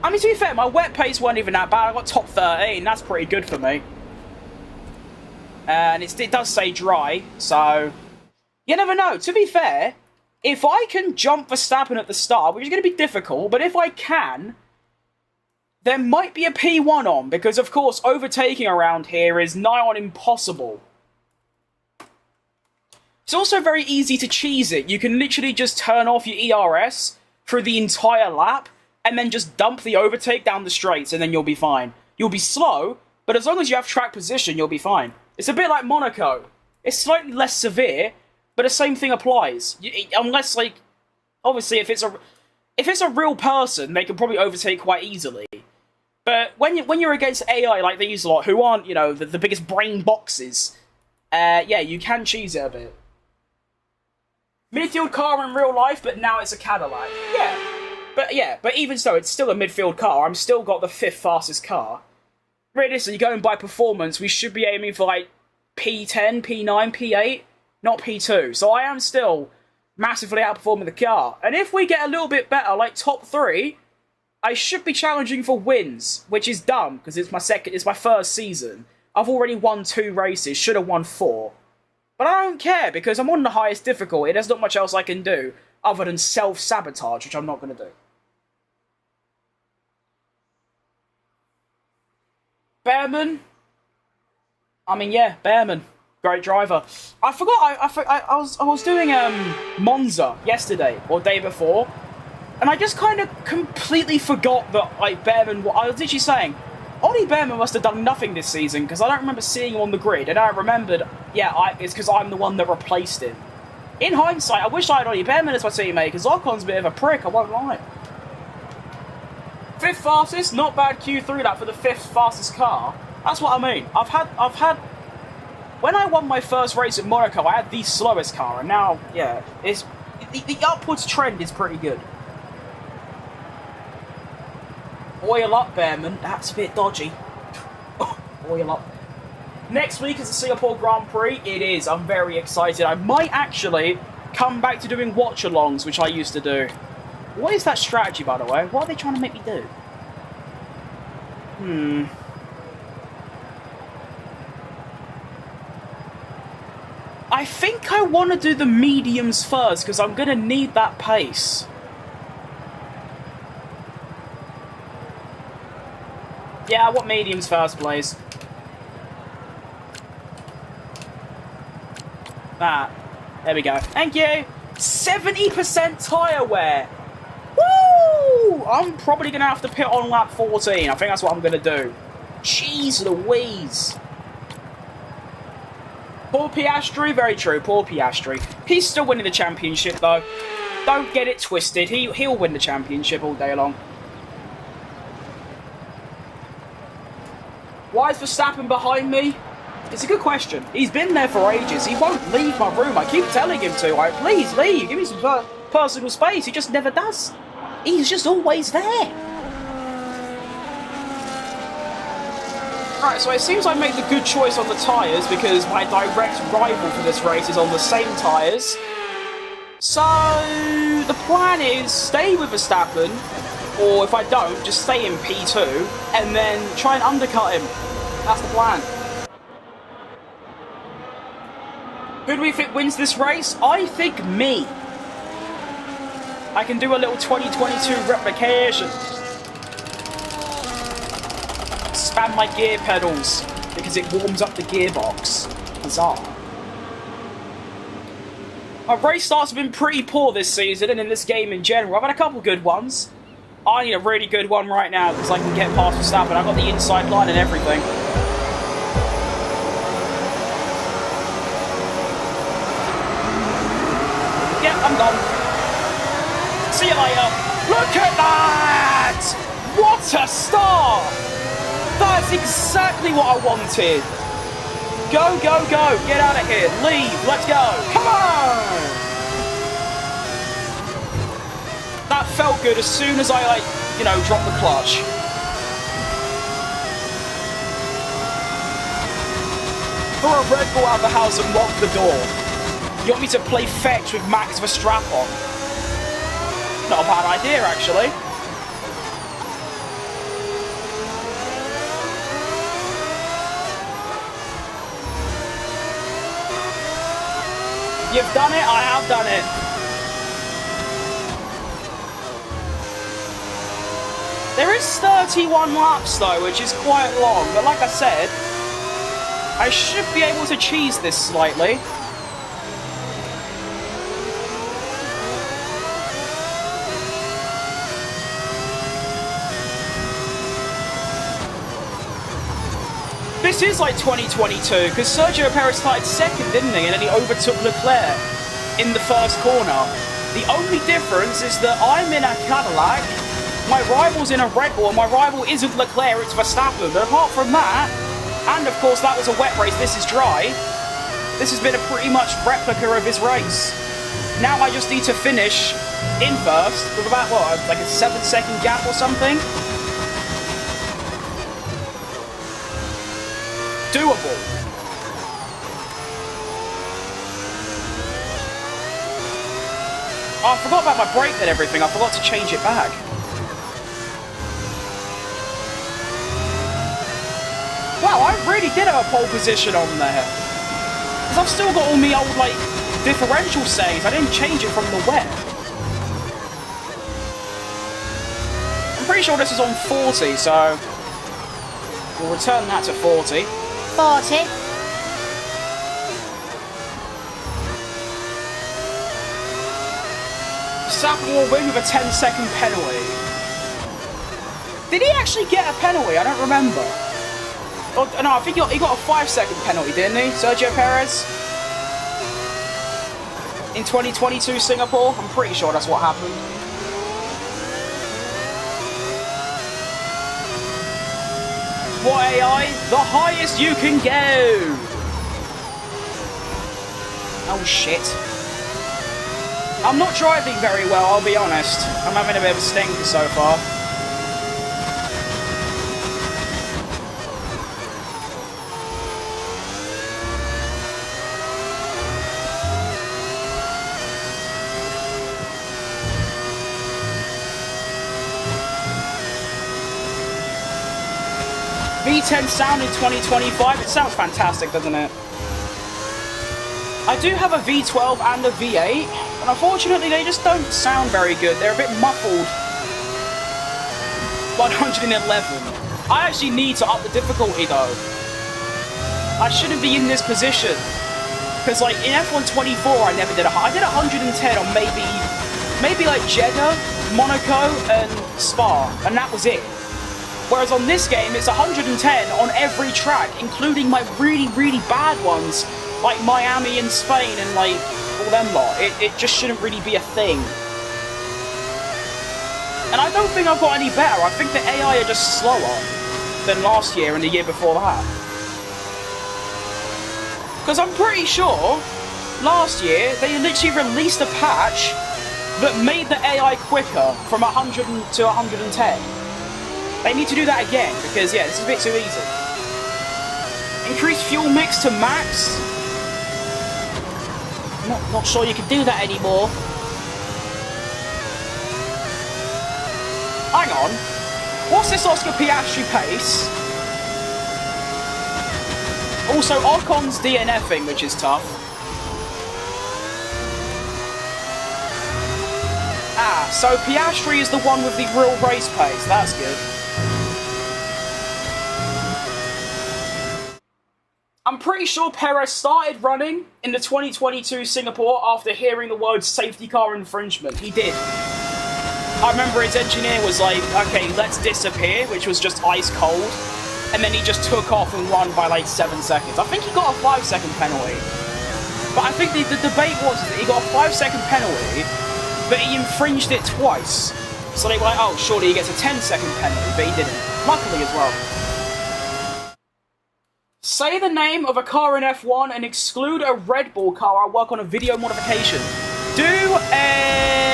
I mean, to be fair, my wet pace weren't even that bad. I got top 13. That's pretty good for me. And it does say dry, so you never know. To be fair, if I can jump Verstappen at the start, which is going to be difficult, but if I can, there might be a P1 on, because of course overtaking around here is nigh on impossible. It's also very easy to cheese it. You can literally just turn off your ERS for the entire lap, and then just dump the overtake down the straights, and then you'll be fine. You'll be slow, but as long as you have track position, you'll be fine. It's a bit like Monaco. It's slightly less severe, but the same thing applies. Unless, like, obviously, if it's a real person, they can probably overtake quite easily. But when you're against AI like these lot, who aren't, you know, the biggest brain boxes, yeah, you can cheese it a bit. Midfield car in real life, but now it's a Cadillac. Yeah, but even so, it's still a midfield car. I'm still got the 5th fastest car. Realistically, going by performance, we should be aiming for, like, P10, P9, P8, not P2. So I am still massively outperforming the car. And if we get a little bit better, like top 3, I should be challenging for wins, which is dumb, because it's my first season. I've already won 2 races, should have won 4. But I don't care, because I'm on the highest difficulty. There's not much else I can do, other than self-sabotage, which I'm not going to do. Behrman. I mean, yeah, Behrman. Great driver. I forgot, I was doing Monza yesterday, or day before, and I just kind of completely forgot that, like, Behrman, I was literally saying, Ollie Behrman must have done nothing this season, because I don't remember seeing him on the grid, and I remembered, yeah, it's because I'm the one that replaced him. In hindsight, I wish I had Ollie Behrman as my teammate, because Ocon's a bit of a prick, I won't lie. 5th fastest, not bad Q3 that for the 5th fastest car. That's what I mean. I've had. When I won my first race at Monaco, I had the slowest car, and now, yeah, the upwards trend is pretty good. Oil up, Behrman. That's a bit dodgy. Oil up. Next week is the Singapore Grand Prix. It is. I'm very excited. I might actually come back to doing watch-alongs, which I used to do. What is that strategy, by the way? What are they trying to make me do? I think I want to do the mediums first, because I'm going to need that pace. Yeah, I want mediums first, please. That. There we go. Thank you. 70% tyre wear. Woo! I'm probably going to have to pit on lap 14. I think that's what I'm going to do. Jeez Louise. Poor Piastri, very true, poor Piastri. He's still winning the championship, though. Don't get it twisted. He'll win the championship all day long. Why is Verstappen behind me? It's a good question. He's been there for ages. He won't leave my room. I keep telling him to. Like, please leave. Give me some personal space. He just never does. He's just always there. Right, so it seems I made the good choice on the tyres because my direct rival for this race is on the same tyres. So the plan is stay with Verstappen, or if I don't, just stay in P2 and then try and undercut him. That's the plan. Who do we think wins this race? I think me. I can do a little 2022 replication. Spam my gear pedals because it warms up the gearbox. Huzzah. My race starts have been pretty poor this season and in this game in general. I've had a couple good ones. I need a really good one right now because I can get past Verstappen. I've got the inside line and everything. Yep, I'm done. See you later. Look at that! What a start! That's exactly what I wanted. Go, go, go. Get out of here. Leave. Let's go. Come on! That felt good as soon as I, like, you know, dropped the clutch. Throw a Red Bull out of the house and lock the door. You want me to play fetch with Max Verstappen? Not a bad idea, actually. You've done it, I have done it. There is 31 laps though, which is quite long, but like I said, I should be able to cheese this slightly. This is like 2022, because Sergio Perez started second, didn't he? And then he overtook Leclerc in the first corner. The only difference is that I'm in a Cadillac, my rival's in a Red Bull, and my rival isn't Leclerc, it's Verstappen. But apart from that, and of course that was a wet race, this is dry, this has been a pretty much replica of his race. Now I just need to finish in first with about, what, like a 7-second gap or something? Doable. Oh, I forgot about my brake and everything. I forgot to change it back. Wow, I really did have a pole position on there. Because I've still got all my old, like, differential settings. I didn't change it from the web. I'm pretty sure this is on 40, so we'll return that to 40. 40. Verstappen will win with a 10-second penalty. Did he actually get a penalty? I don't remember. Oh, no, I think he got a 5-second penalty, didn't he, Sergio Perez? In 2022 Singapore? I'm pretty sure that's what happened. What AI? The highest you can go! Oh shit. I'm not driving very well, I'll be honest. I'm having a bit of a stinker so far. V10 sound in 2025, it sounds fantastic, doesn't it? I do have a V12 and a V8, and unfortunately they just don't sound very good. They're a bit muffled. 111. I actually need to up the difficulty though. I shouldn't be in this position. Because like in F1 24 I never did I did 110 on maybe like Jeddah, Monaco and Spa, and that was it. Whereas on this game, it's 110 on every track, including my really, really bad ones, like Miami and Spain and like all them lot. It just shouldn't really be a thing. And I don't think I've got any better. I think the AI are just slower than last year and the year before that. Because I'm pretty sure last year they literally released a patch that made the AI quicker from 100 to 110. They need to do that again, because, yeah, this is a bit too easy. Increase fuel mix to max. Not sure you can do that anymore. Hang on. What's this Oscar Piastri pace? Also, Ocon's DNFing, which is tough. Ah, so Piastri is the one with the real race pace. That's good. I'm pretty sure Perez started running in the 2022 Singapore after hearing the words safety car infringement. He did. I remember his engineer was like, okay, let's disappear, which was just ice cold. And then he just took off and won by like 7 seconds. I think he got a 5-second penalty. But I think the debate was that he got a 5-second penalty, but he infringed it twice. So they were like, oh, surely he gets a 10-second penalty, but he didn't. Luckily as well. Say the name of a car in F1 and exclude a Red Bull car. I'll work on a video modification. Do a...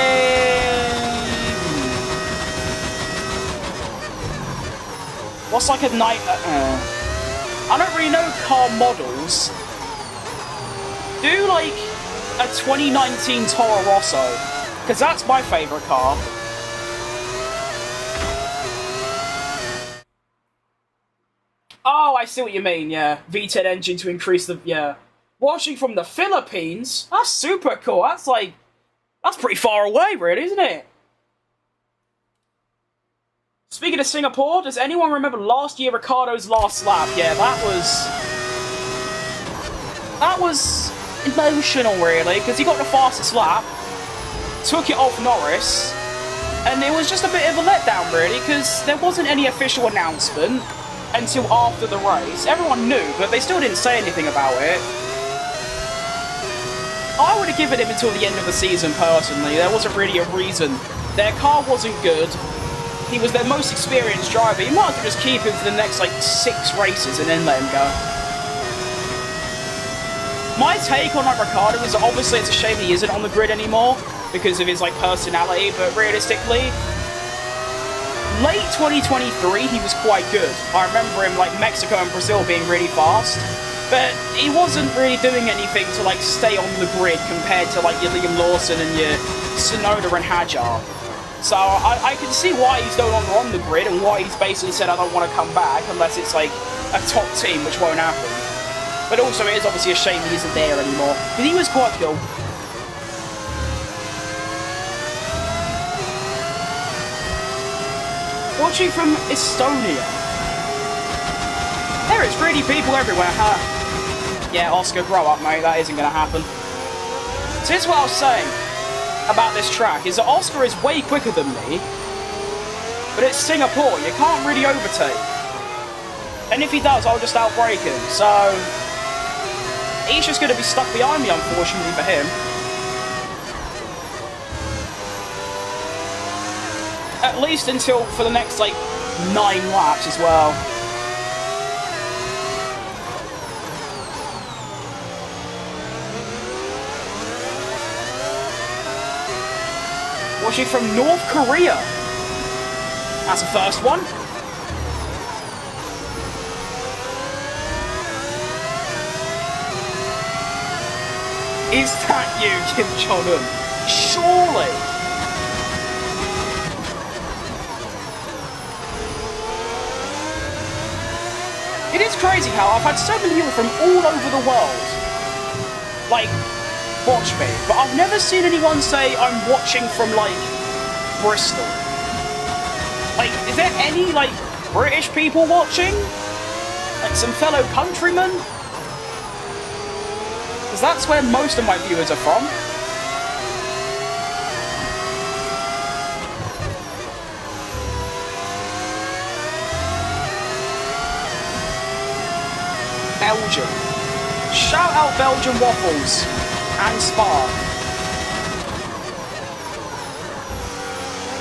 What's like a night... I don't really know car models. Do like a 2019 Toro Rosso, because that's my favourite car. Oh, I see what you mean, yeah. V10 engine to increase the... yeah. Watching from the Philippines? That's super cool. That's like... that's pretty far away, really, isn't it? Speaking of Singapore, does anyone remember last year Ricciardo's last lap? Yeah, that was emotional, really, because he got the fastest lap, took it off Norris, and it was just a bit of a letdown, really, because there wasn't any official announcement until after the race. Everyone knew, but they still didn't say anything about it. I would have given him until the end of the season, personally. There wasn't really a reason. Their car wasn't good. He was their most experienced driver. You might as well just keep him for the next, like, 6 races and then let him go. My take on, like, Ricciardo is that obviously it's a shame he isn't on the grid anymore because of his, like, personality, but realistically, late 2023, he was quite good. I remember him, like, Mexico and Brazil being really fast, but he wasn't really doing anything to, like, stay on the grid compared to, like, your Liam Lawson and your Tsunoda and Hadjar. So I can see why he's no longer on the grid and why he's basically said I don't want to come back unless it's like a top team, which won't happen. But also it is obviously a shame he isn't there anymore, because he was quite cool. Watching from Estonia. There is really people everywhere, huh? Yeah, Oscar, grow up, mate, that isn't going to happen. So here's what I was saying about this track, is that Oscar is way quicker than me, but it's Singapore, you can't really overtake. And if he does, I'll just outbrake him, so he's just going to be stuck behind me, unfortunately for him. At least until, for the next, like, 9 laps as well. Watching from North Korea. That's the first one. Is that you, Kim Jong-un? Surely. It is crazy how I've had so many people from all over the world, like, watch me, but I've never seen anyone say I'm watching from, like, Bristol. Like, is there any, like, British people watching? Like, some fellow countrymen? Because that's where most of my viewers are from. Belgium. Shout out Belgian waffles. And Spa.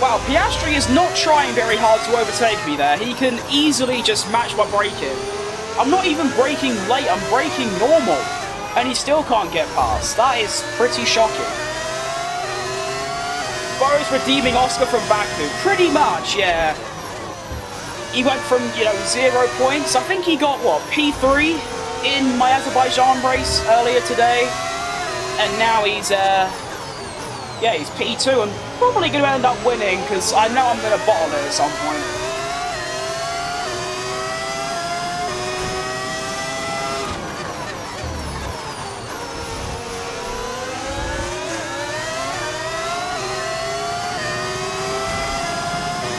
Wow, Piastri is not trying very hard to overtake me there. He can easily just match my braking. I'm not even braking late, I'm braking normal. And he still can't get past. That is pretty shocking. Bo's redeeming Oscar from Baku. Pretty much, yeah. He went from, 0 points. I think he got, what, P3? in my Azerbaijan race earlier today, and now he's he's P2 and probably going to end up winning because I know I'm going to bottle it at some point.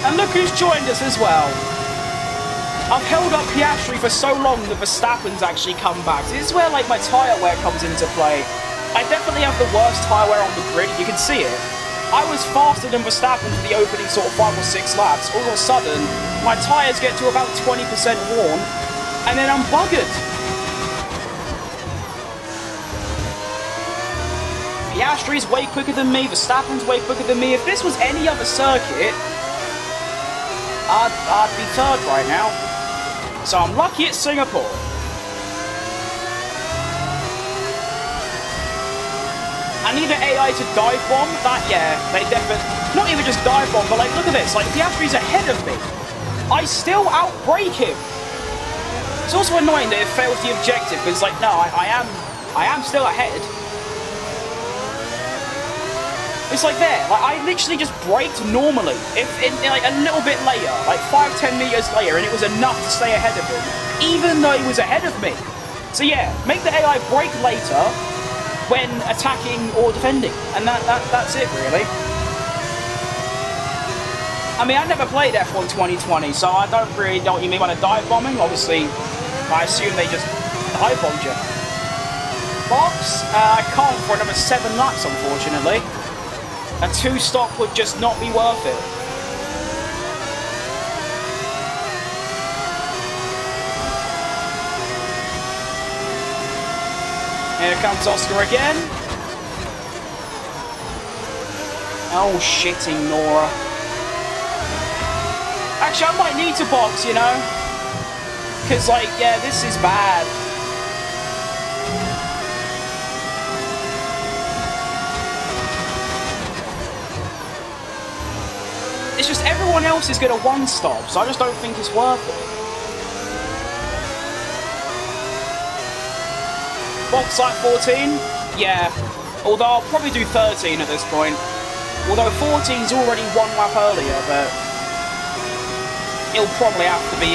And look who's joined us as well. I've held up Piastri for so long that Verstappen's actually come back. This is where like my tyre wear comes into play. I definitely have the worst tyre wear on the grid, you can see it. I was faster than Verstappen for the opening sort of 5 or 6 laps. All of a sudden, my tyres get to about 20% worn, and then I'm buggered. Piastri's way quicker than me, Verstappen's way quicker than me. If this was any other circuit, I'd be third right now. So I'm lucky it's Singapore. I need an AI to dive bomb. That, yeah, they definitely... Not even just dive bomb, but like, look at this. Like, Piastri's ahead of me. I still outbrake him. It's also annoying that it fails the objective, because like, no, I am still ahead. It's like there, like I literally just braked normally, if in like a little bit later, like 5-10 meters later, and it was enough to stay ahead of him, even though he was ahead of me. So yeah, make the AI brake later when attacking or defending, and that's it really. I mean, I never played F1 2020, so I don't really know what you mean by dive bombing. Obviously, I assume they just dive bombed you. Box, I can't for another 7 laps, unfortunately. A 2-stop would just not be worth it. Here comes Oscar again. Oh, shitty Nora. Actually, I might need to box, you know? Because, like, yeah, this is bad. It's just everyone else is going to 1-stop, so I just don't think it's worth it. Box like 14? Yeah. Although I'll probably do 13 at this point. Although 14's already 1 lap earlier, but it'll probably have to be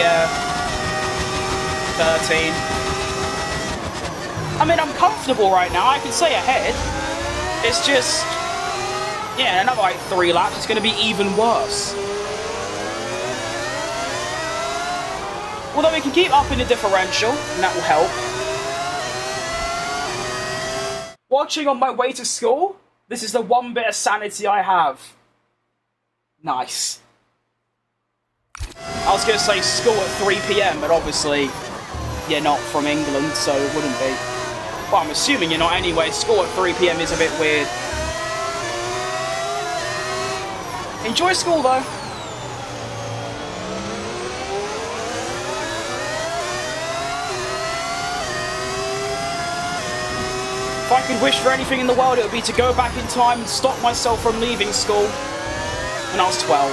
13. I mean, I'm comfortable right now, I can stay ahead. It's just... yeah, another like 3 laps, it's going to be even worse. Although we can keep up in the differential, and that will help. Watching on my way to school, this is the one bit of sanity I have. Nice. I was going to say school at 3 PM, but obviously you're not from England, so it wouldn't be. Well, I'm assuming you're not anyway. School at 3 PM is a bit weird. Enjoy school, though. If I could wish for anything in the world, it would be to go back in time and stop myself from leaving school when I was 12.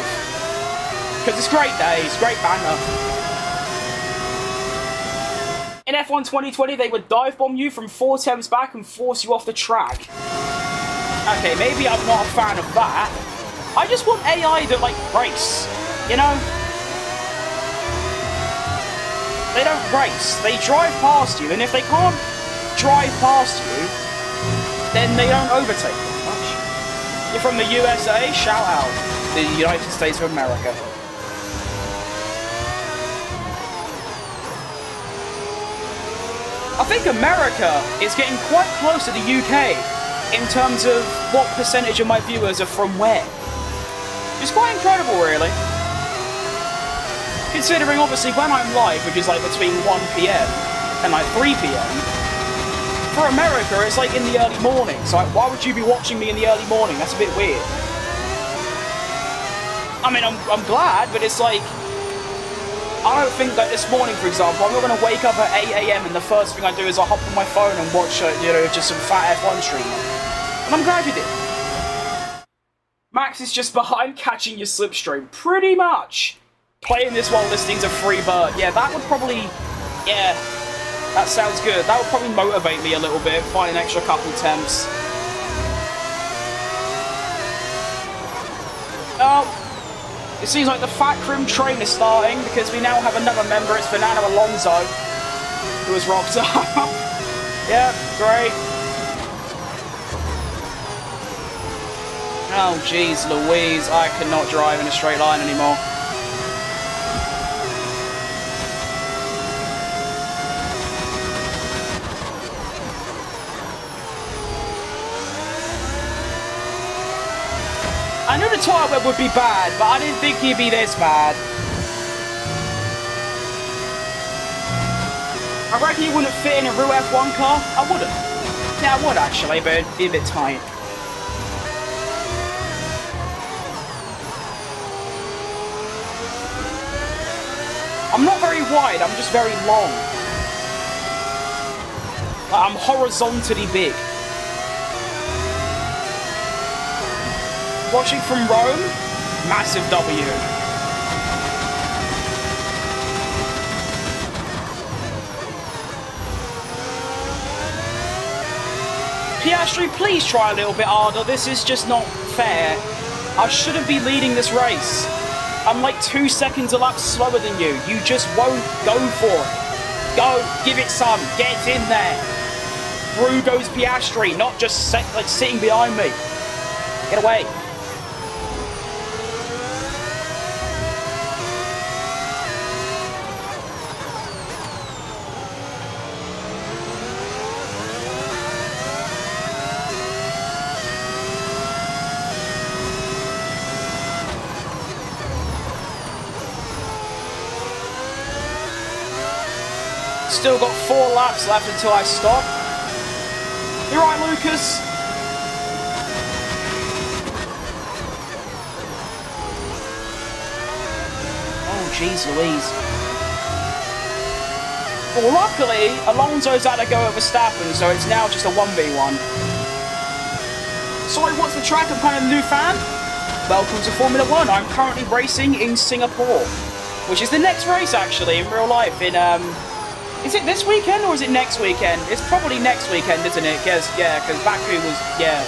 Because it's great days, great banter. In F1 2020, they would dive bomb you from 4 temps back and force you off the track. Okay, maybe I'm not a fan of that. I just want AI that, like, race, you know? They don't race, they drive past you, and if they can't drive past you, then they don't overtake them much. You're from the USA, shout out. The United States of America. I think America is getting quite close to the UK in terms of what percentage of my viewers are from where. It's quite incredible, really. Considering, obviously, when I'm live, which is like between 1 PM and like 3 PM, for America, it's like in the early morning. So like, why would you be watching me in the early morning? That's a bit weird. I mean, I'm glad, but it's like, I don't think that this morning, for example, I'm not going to wake up at 8 AM and the first thing I do is I hop on my phone and watch, you know, just some fat F1 streamer. And I'm glad you did. Max is just behind catching your slipstream. Pretty much. Playing this while listening to Free Bird. Yeah, that would probably... yeah. That sounds good. That would probably motivate me a little bit, find an extra couple temps. Oh, it seems like the Facecam train is starting because we now have another member. It's Fernando Alonso, who has rocked up. Yeah, great. Oh, jeez Louise, I cannot drive in a straight line anymore. I knew the tyre web would be bad, but I didn't think he'd be this bad. I reckon he wouldn't fit in a real F1 car. I wouldn't. Yeah, I would actually, but it'd be a bit tight. I'm not very wide, I'm just very long. Like, I'm horizontally big. Watching from Rome, massive W. Piastri, please try a little bit harder. This is just not fair. I shouldn't be leading this race. I'm like 2 seconds a lap slower than you. You just won't go for it. Go, give it some. Get in there. Through goes Piastri, not just like sitting behind me. Get away. Still got 4 laps left until I stop. You're right, Lucas. Oh, jeez Louise. Well, luckily, Alonso's had to go over Verstappen, so it's now just a 1v1. Sorry, what's the track? I'm kind of a new fan. Welcome to Formula 1. I'm currently racing in Singapore, which is the next race, actually, in real life, in, is it this weekend or is it next weekend? It's probably next weekend, isn't it? Because Baku was, yeah.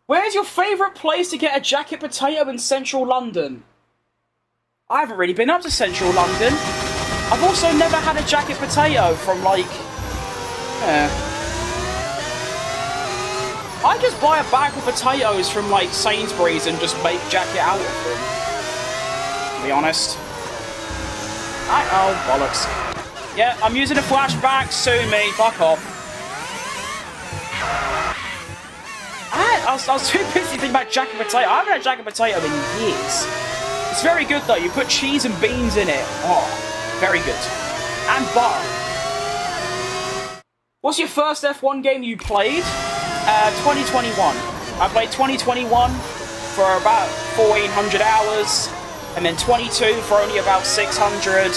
Where's your favourite place to get a jacket potato in central London? I haven't really been up to central London. I've also never had a jacket potato from, like, I just buy a bag of potatoes from, like, Sainsbury's and just make jacket out of them. To be honest. Oh, bollocks. Yeah, I'm using a flashback. Sue me. Fuck off. I was too busy thinking about jacket potato. I haven't had jacket potato in years. It's very good, though. You put cheese and beans in it. Oh, very good. And butter. What's your first F1 game you played? 2021. I played 2021 for about 1,400 hours, and then 22 for only about 600,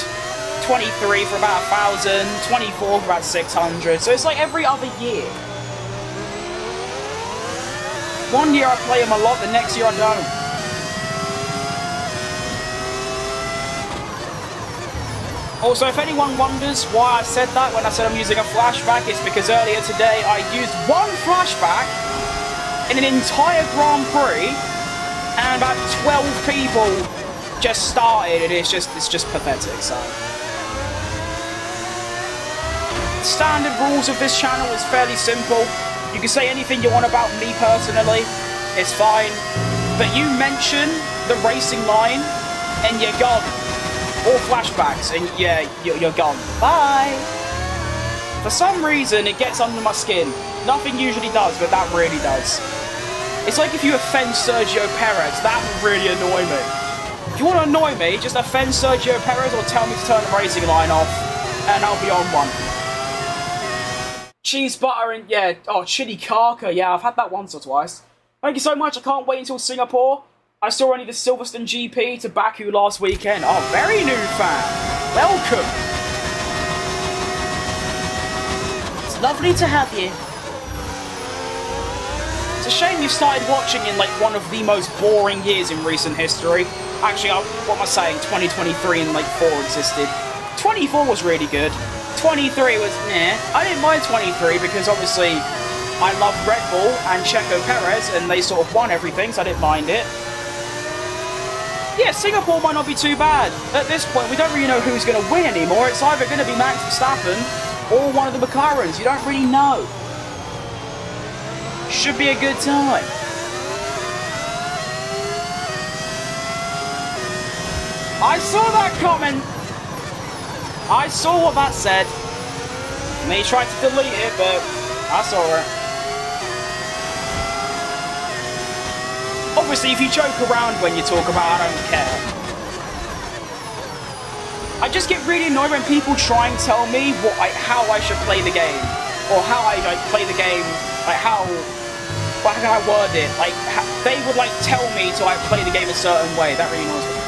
23 for about 1,000, 24 for about 600, so it's like every other year. One year I play them a lot, the next year I don't. Also, if anyone wonders why I said that when I said I'm using a flashback, it's because earlier today I used one flashback in an entire Grand Prix, and about 12 people just started, and it's just pathetic. So, standard rules of this channel is fairly simple. You can say anything you want about me personally, it's fine, but you mention the racing line and you're gone. Or flashbacks, and yeah, you're gone. Bye! For some reason, it gets under my skin. Nothing usually does, but that really does. It's like if you offend Sergio Perez, that would really annoy me. If you want to annoy me, just offend Sergio Perez or tell me to turn the racing line off, and I'll be on one. Cheese, butter, and yeah, oh, chili caca, yeah, I've had that once or twice. Thank you so much, I can't wait until Singapore. I saw only the Silverstone GP to Baku last weekend. Oh, very new fan. Welcome. It's lovely to have you. It's a shame you started watching in like one of the most boring years in recent history. Actually, what am I saying? 2023 and like 4 existed. 24 was really good. 23 was meh. I didn't mind 23 because obviously I love Red Bull and Checo Perez and they sort of won everything, so I didn't mind it. Yeah, Singapore might not be too bad. At this point, we don't really know who's going to win anymore. It's either going to be Max Verstappen or one of the McLarens. You don't really know. Should be a good time. I saw that comment. I saw what that said. And they tried to delete it, but I saw it. Obviously, if you joke around when you talk about it, I don't care. I just get really annoyed when people try and tell me how I should play the game. Or how I play the game, like how can I word it? Like, they would tell me to play the game a certain way. That really annoys me.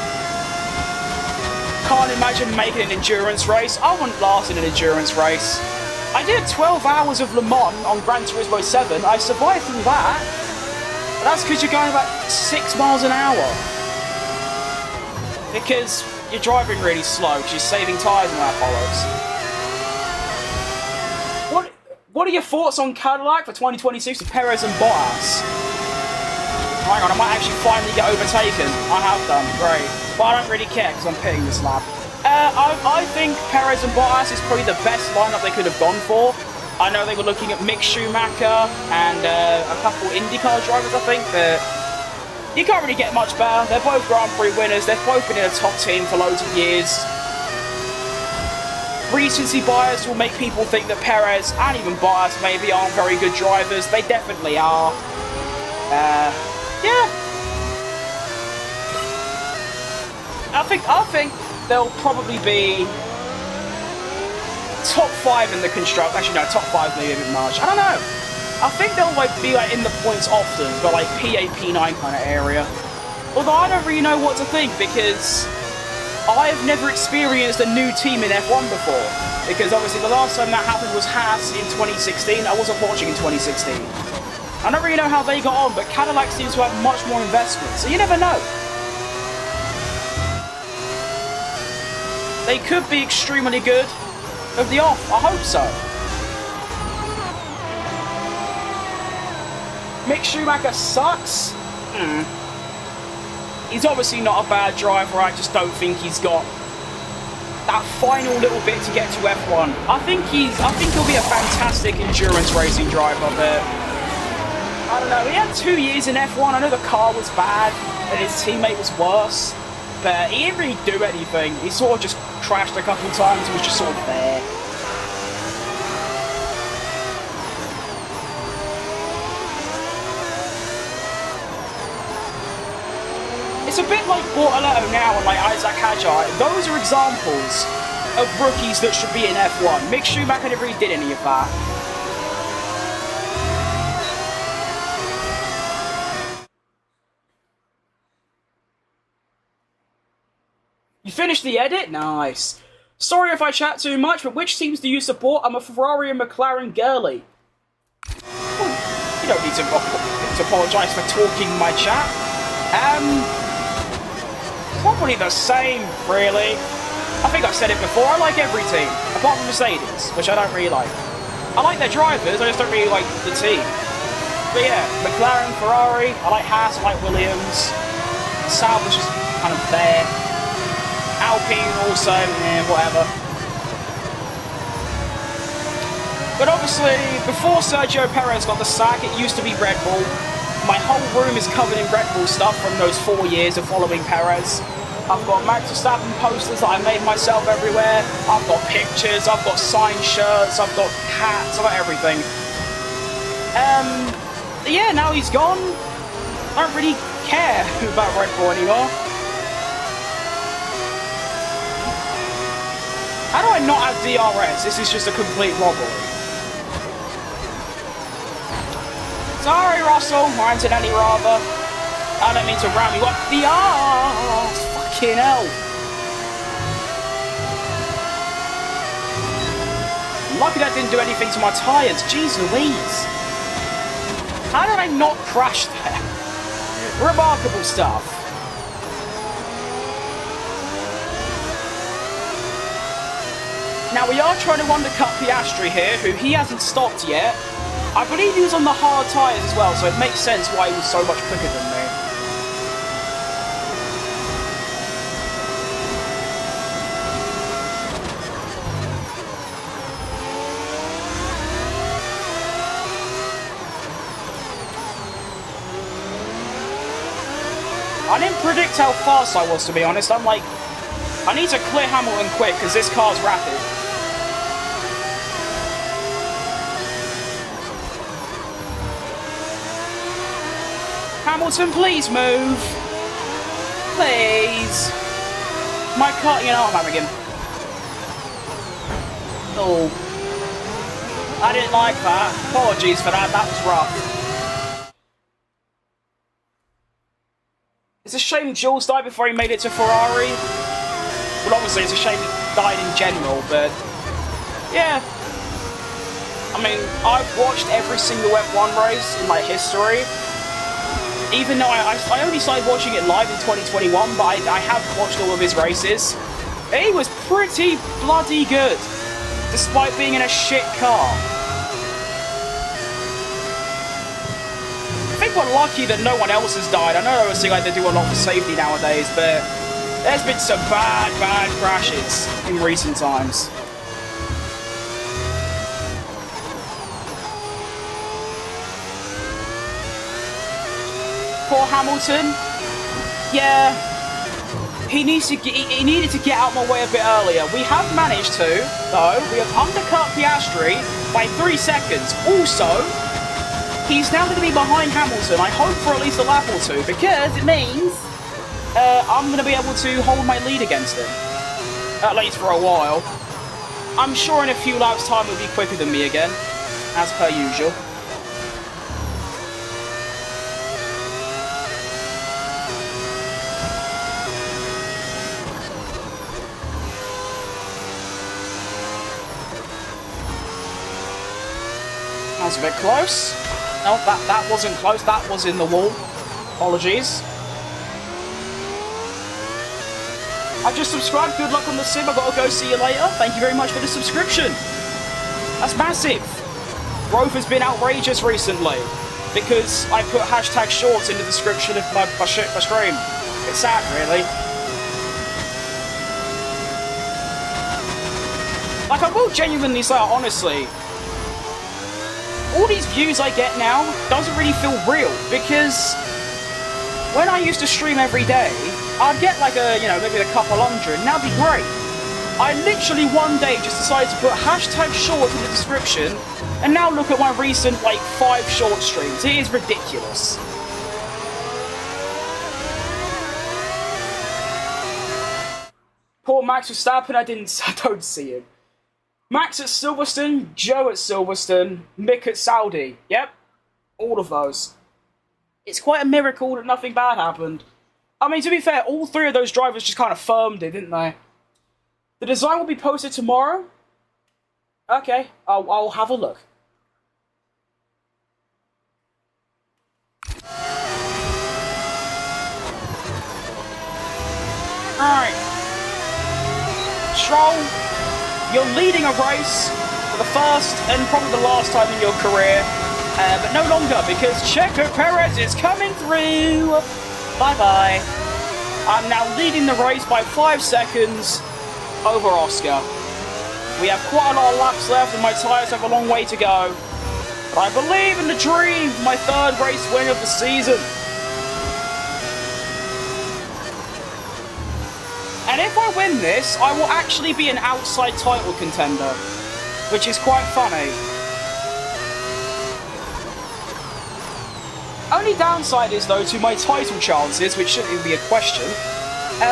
Can't imagine making an endurance race. I wouldn't last in an endurance race. I did 12 hours of Le Mans on Gran Turismo 7. I survived through that. But that's because you're going about 6 miles an hour. Because you're driving really slow, because you're saving tyres and that bollocks. What are your thoughts on Cadillac for 2026 with Perez and Bottas? Hang on, I might actually finally get overtaken. I have done, great. But I don't really care because I'm pitting this lap. I think Perez and Bottas is probably the best lineup they could have gone for. I know they were looking at Mick Schumacher and a couple IndyCar drivers, I think, but you can't really get much better. They're both Grand Prix winners. They've both been in a top team for loads of years. Recency bias will make people think that Perez and even Bottas maybe aren't very good drivers. They definitely are. Yeah. I think they'll probably be top 5 in the construct. Actually, no, top 5 maybe a bit much. I don't know. I think they'll be in the points often, but P8, P9 kind of area. Although I don't really know what to think because I've never experienced a new team in F1 before. Because obviously the last time that happened was Haas in 2016. I wasn't watching in 2016. I don't really know how they got on, but Cadillac seems to have much more investment, so you never know. They could be extremely good of the off. I hope so. Mick Schumacher sucks. He's obviously not a bad driver. I just don't think he's got that final little bit to get to F1. I think he'll be a fantastic endurance racing driver, but I don't know. He had 2 years in F1. I know the car was bad and his teammate was worse, but he didn't really do anything. He sort of just crashed a couple times and was just sort of there. It's a bit like Bortoletto now and Isaac Hadjar. Those are examples of rookies that should be in F1. Mick Schumacher never really did any of that. You finished the edit? Nice. Sorry if I chat too much, but which teams do you support? I'm a Ferrari and McLaren girly. You don't need to apologise for talking my chat. Probably the same, really. I think I've said it before, I like every team, apart from Mercedes, which I don't really like. I like their drivers, I just don't really like the team. But yeah, McLaren, Ferrari, I like Haas, I like Williams. Sauber was just kind of there. Alpine also, whatever. But obviously, before Sergio Perez got the sack, it used to be Red Bull. My whole room is covered in Red Bull stuff from those 4 years of following Perez. I've got Max Verstappen posters that I made myself everywhere. I've got pictures, I've got signed shirts, I've got hats, I've got everything. Yeah, now he's gone. I don't really care about Red Bull anymore. How do I not have DRS? This is just a complete robbery. Sorry, Russell, or Antonelli rather. I don't mean to ram you up the arse. Fucking hell. I'm lucky that didn't do anything to my tyres. Jeez Louise. How did I not crash there? Remarkable stuff. Now we are trying to undercut Piastri here, who he hasn't stopped yet. I believe he was on the hard tyres as well, so it makes sense why he was so much quicker than me. I didn't predict how fast I was, to be honest. I'm like, I need to clear Hamilton quick, because this car's rapid. Hamilton, please move. Please. My car, you know what I'm having him. Oh. I didn't like that. Apologies for that, that was rough. It's a shame Jules died before he made it to Ferrari. Well, obviously, it's a shame he died in general, but yeah. I mean, I've watched every single F1 race in my history. Even though I only started watching it live in 2021, but I have watched all of his races. He was pretty bloody good, despite being in a shit car. I think we're lucky that no one else has died. I know obviously like they do a lot for safety nowadays, but there's been some bad crashes in recent times. Poor Hamilton. Yeah, he needed to get out my way a bit earlier. We have managed to, though. We have undercut Piastri by 3 seconds. Also, he's now going to be behind Hamilton. I hope for at least a lap or two, because it means I'm going to be able to hold my lead against him. At least for a while. I'm sure in a few laps' time he'll be quicker than me again, as per usual. That was a bit close. No, that wasn't close. That was in the wall. Apologies. I've just subscribed. Good luck on the sim. I've got to go. See you later. Thank you very much for the subscription. That's massive. Growth has been outrageous recently because I put hashtag shorts in the description of my stream. It's sad, really. Like, I will genuinely say, honestly, all these views I get now doesn't really feel real, because when I used to stream every day, I'd get like maybe a couple hundred, and that'd be great. I literally one day just decided to put hashtag short in the description, and now look at my recent like 5 short streams. It is ridiculous. Poor Max Verstappen, I don't see him. Max at Silverstone, Joe at Silverstone, Mick at Saudi. Yep, all of those. It's quite a miracle that nothing bad happened. I mean, to be fair, all 3 of those drivers just kind of firmed it, didn't they? The design will be posted tomorrow. Okay, I'll have a look. Alright. Stroll, you're leading a race for the first and probably the last time in your career. But no longer, because Checo Perez is coming through. Bye-bye. I'm now leading the race by 5 seconds over Oscar. We have quite a lot of laps left and my tyres have a long way to go. But I believe in the dream, my 3rd race win of the season. And if I win this, I will actually be an outside title contender, which is quite funny. Only downside is, though, to my title chances, which shouldn't even be a question,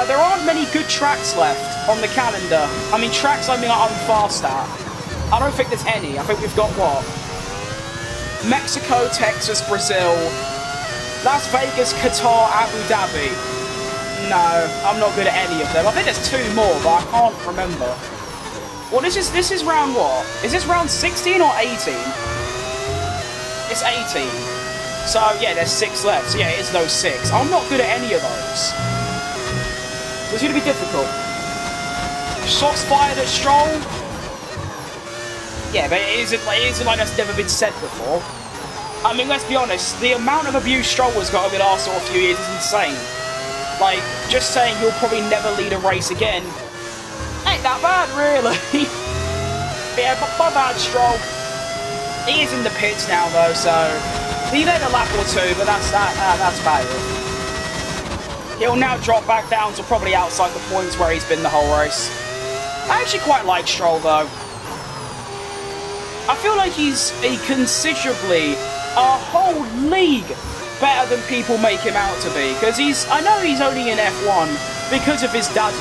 there aren't many good tracks left on the calendar. I mean, tracks I'm fast at. I don't think there's any. I think we've got, what? Mexico, Texas, Brazil, Las Vegas, Qatar, Abu Dhabi. No, I'm not good at any of them. I think there's 2 more, but I can't remember. Well, this is round what? Is this round 16 or 18? It's 18. So, yeah, there's 6 left. So, yeah, it is those 6. I'm not good at any of those. So it's going to be difficult. Shots fired at Stroll. Yeah, but it isn't like that's never been said before. I mean, let's be honest. The amount of abuse Stroll has got over the last sort of few years is insane. Like, just saying you'll probably never lead a race again ain't that bad, really. Yeah, but my bad, Stroll. He is in the pits now, though, so he led a lap or 2, but that's bad. He'll now drop back down to probably outside the points where he's been the whole race. I actually quite like Stroll, though. I feel like he's a whole league better than people make him out to be, because I know he's only in F1 because of his daddy.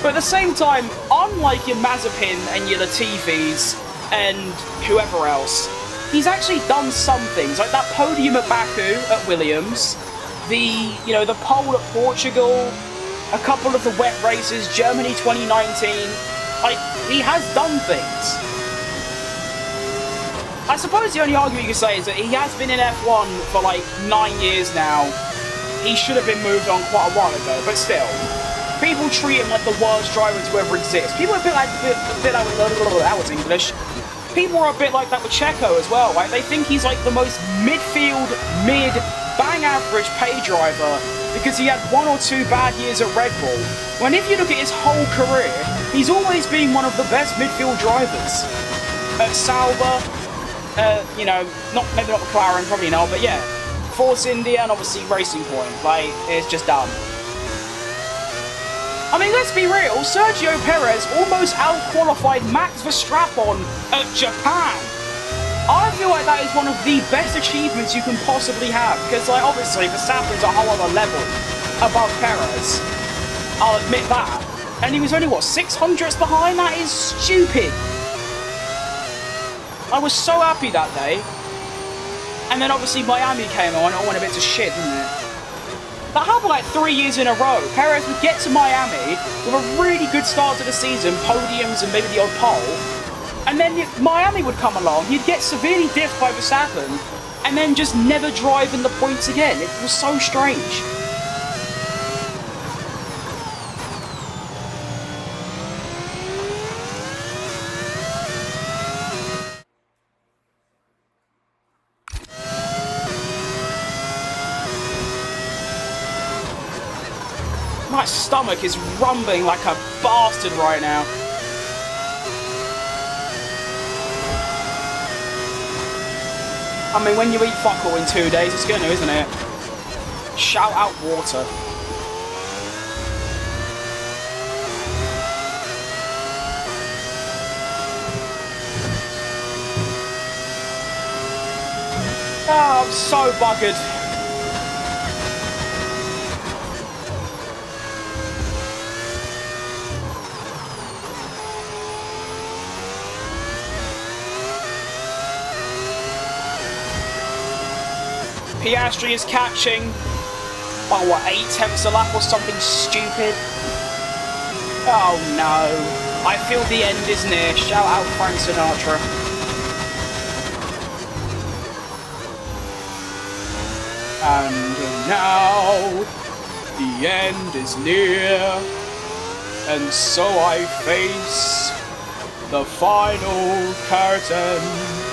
But at the same time, unlike your Mazepin and your Latifis and whoever else, he's actually done some things, like that podium at Baku at Williams, the pole at Portugal, a couple of the wet races, Germany 2019. Like, he has done things. I suppose the only argument you can say is that he has been in F1 for like 9 years now. He should have been moved on quite a while ago, but still. People treat him like the worst driver to ever exist. People are a bit like that was English. People are a bit like that with Checo as well, right? They think he's like the most midfield, bang average pay driver because he had 1 or 2 bad years at Red Bull. When if you look at his whole career, he's always been one of the best midfield drivers. At Sauber, maybe not McLaren, probably not, but yeah, Force India and obviously Racing Point. Like, it's just done. I mean, let's be real, Sergio Perez almost out-qualified Max Verstappen at Japan. I feel like that is one of the best achievements you can possibly have, because, like, obviously, Verstappen's a whole other level above Perez. I'll admit that. And he was only, 600ths behind? That is stupid. I was so happy that day. And then, obviously, Miami came on, and it all went a bit to shit, didn't it? That happened like 3 years in a row. Perez would get to Miami with a really good start to the season, podiums and maybe the odd pole, and then Miami would come along, he'd get severely diffed by Verstappen, and then just never drive in the points again. It was so strange. My stomach is rumbling like a bastard right now. I mean, when you eat fuck all in 2 days, it's gonna, isn't it? Shout out water. Oh, I'm so buggered. Piastri is catching, 8 tenths a lap or something stupid. Oh no, I feel the end is near. Shout out Frank Sinatra. And now, the end is near, and so I face the final curtain.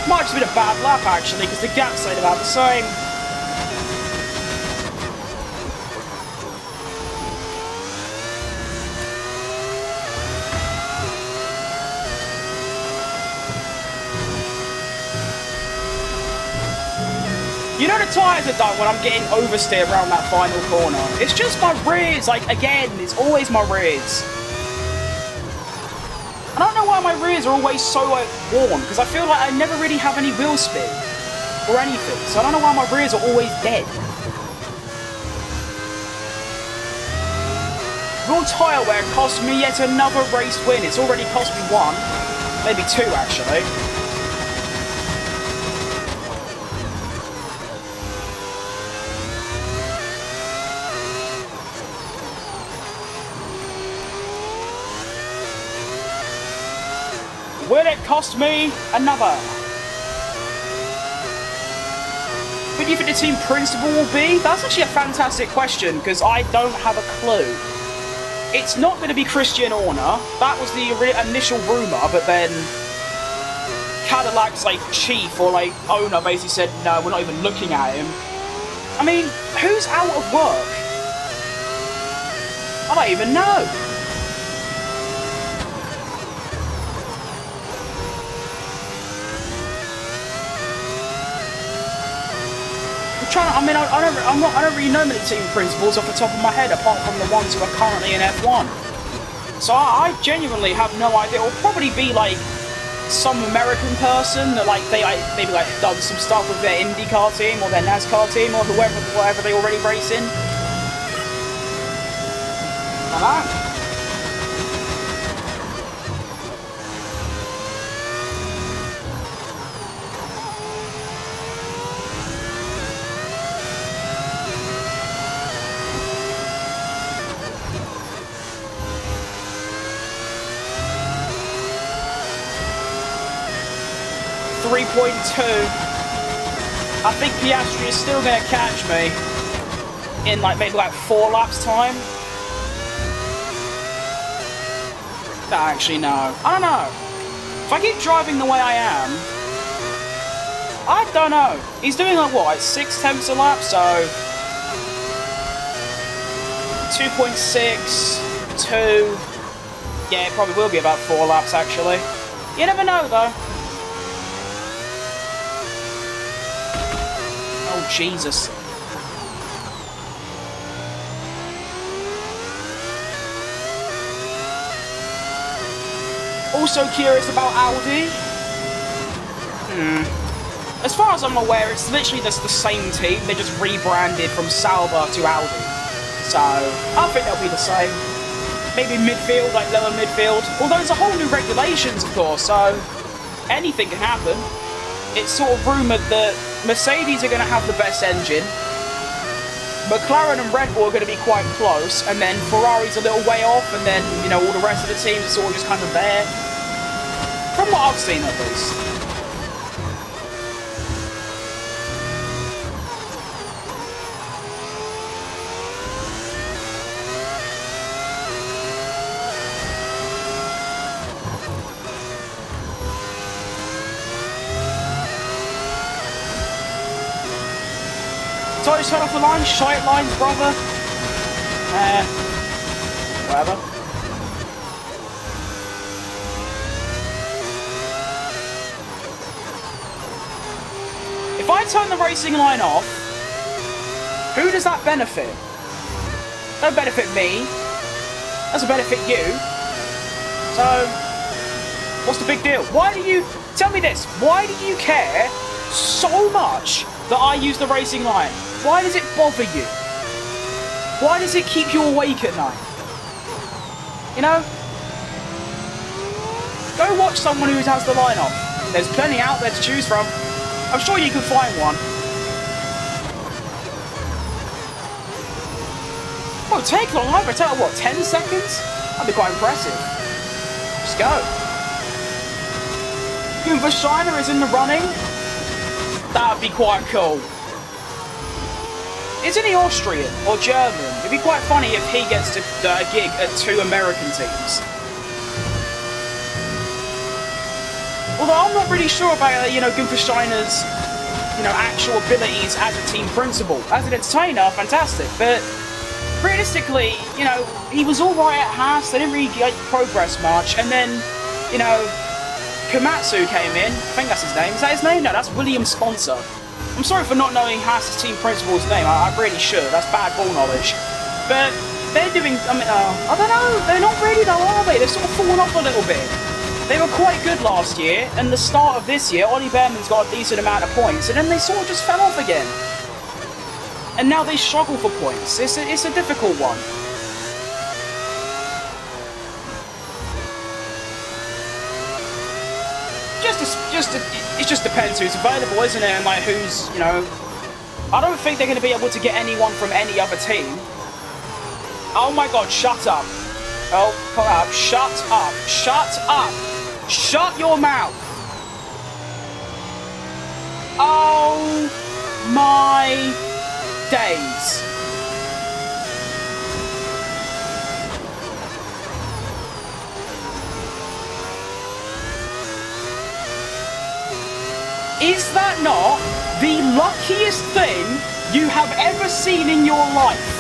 Might have been a bad lap actually, because the gap stayed about the same. You know the tyres are done when I'm getting oversteer around that final corner. It's just my rears, like again, it's always my rears. I don't know why my rears are always so like worn, because I feel like I never really have any wheel spin or anything, so I don't know why my rears are always dead. Raw tyre wear cost me yet another race win. It's already cost me one, maybe two actually. Will it cost me another? Who do you think the team principal will be? That's actually a fantastic question, because I don't have a clue. It's not going to be Christian Horner. That was the initial rumour, but then Cadillac's like chief or like owner basically said, no, we're not even looking at him. I mean, who's out of work? I don't even know. I don't really know many team principals off the top of my head, apart from the ones who are currently in F1. So I genuinely have no idea. It will probably be like some American person that like maybe done some stuff with their IndyCar team or their NASCAR team or whatever they already race in. Like that. 3.2. I think Piastri is still going to catch me in maybe 4 laps time. Actually, no. I don't know. If I keep driving the way I am, I don't know. He's doing what, 6 tenths a lap, so 2.6, 2. Yeah, it probably will be about 4 laps actually. You never know though. Oh Jesus. Also curious about Audi. As far as I'm aware, it's literally just the same team. They just rebranded from Sauber to Audi. So, I think they'll be the same. Maybe midfield, lower midfield. Although there's a whole new regulations, of course, so anything can happen. It's sort of rumoured that Mercedes are going to have the best engine. McLaren and Red Bull are going to be quite close, and then Ferrari's a little way off, and then, you know, all the rest of the teams are sort of just kind of there. From what I've seen, at least. So I turn off the line, shite lines, brother. Whatever. If I turn the racing line off, who does that benefit? Don't benefit me. Doesn't benefit you. So, what's the big deal? Why do you... Tell me this. Why do you care so much that I use the racing line? Why does it bother you? Why does it keep you awake at night? You know? Go watch someone who has the line off. There's plenty out there to choose from. I'm sure you can find one. Well, take long over. Take what, 10 seconds? That'd be quite impressive. Just go. Verstappen is in the running. That'd be quite cool. Isn't he Austrian or German? It'd be quite funny if he gets to gig at 2 American teams. Although I'm not really sure about, Gunther Steiner's, actual abilities as a team principal. As an entertainer, fantastic. But realistically, he was all right at Haas. They didn't really progress much. And then, Komatsu came in. I think that's his name. Is that his name? No, that's William's sponsor. I'm sorry for not knowing Haas's team principal's name. I really should. That's bad ball knowledge. But they're doing... I don't know. They're not really though, are they? They've sort of fallen off a little bit. They were quite good last year, and the start of this year, Ollie Behrman's got a decent amount of points, and then they sort of just fell off again. And now they struggle for points. It's a difficult one. It just depends who's available, isn't it? And like who's, you know, I don't think they're going to be able to get anyone from any other team. Oh my god, shut up. Oh, come up. Shut up. Shut up. Shut your mouth. Oh my days. Is that not the luckiest thing you have ever seen in your life?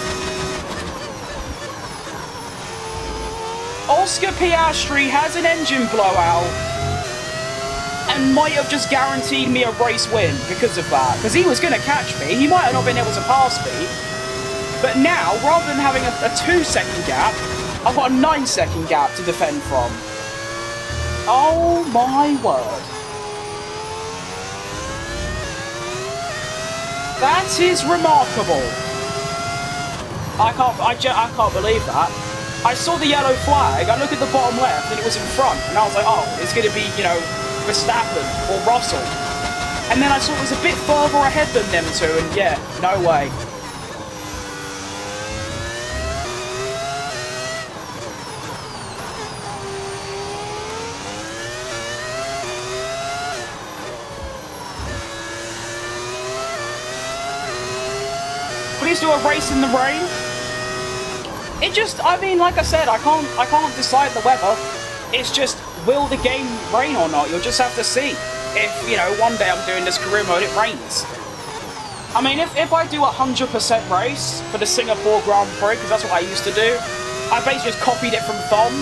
Oscar Piastri has an engine blowout and might have just guaranteed me a race win because of that. Because he was going to catch me. He might have not been able to pass me. But now, rather than having a 2-second gap, I've got a 9-second gap to defend from. Oh my word. That is remarkable. I can't believe that. I saw the yellow flag, I looked at the bottom left and it was in front, and I was like, oh, it's going to be, you know, Verstappen or Russell. And then I saw it was a bit further ahead than them two, and yeah, no way. Please do a race in the rain. It just, I mean, like I said, I can't decide the weather. It's just, will the game rain or not? You'll just have to see. If, you know, one day I'm doing this career mode, it rains. I mean, if I do a 100% race for the Singapore Grand Prix, because that's what I used to do, I basically just copied it from Thom,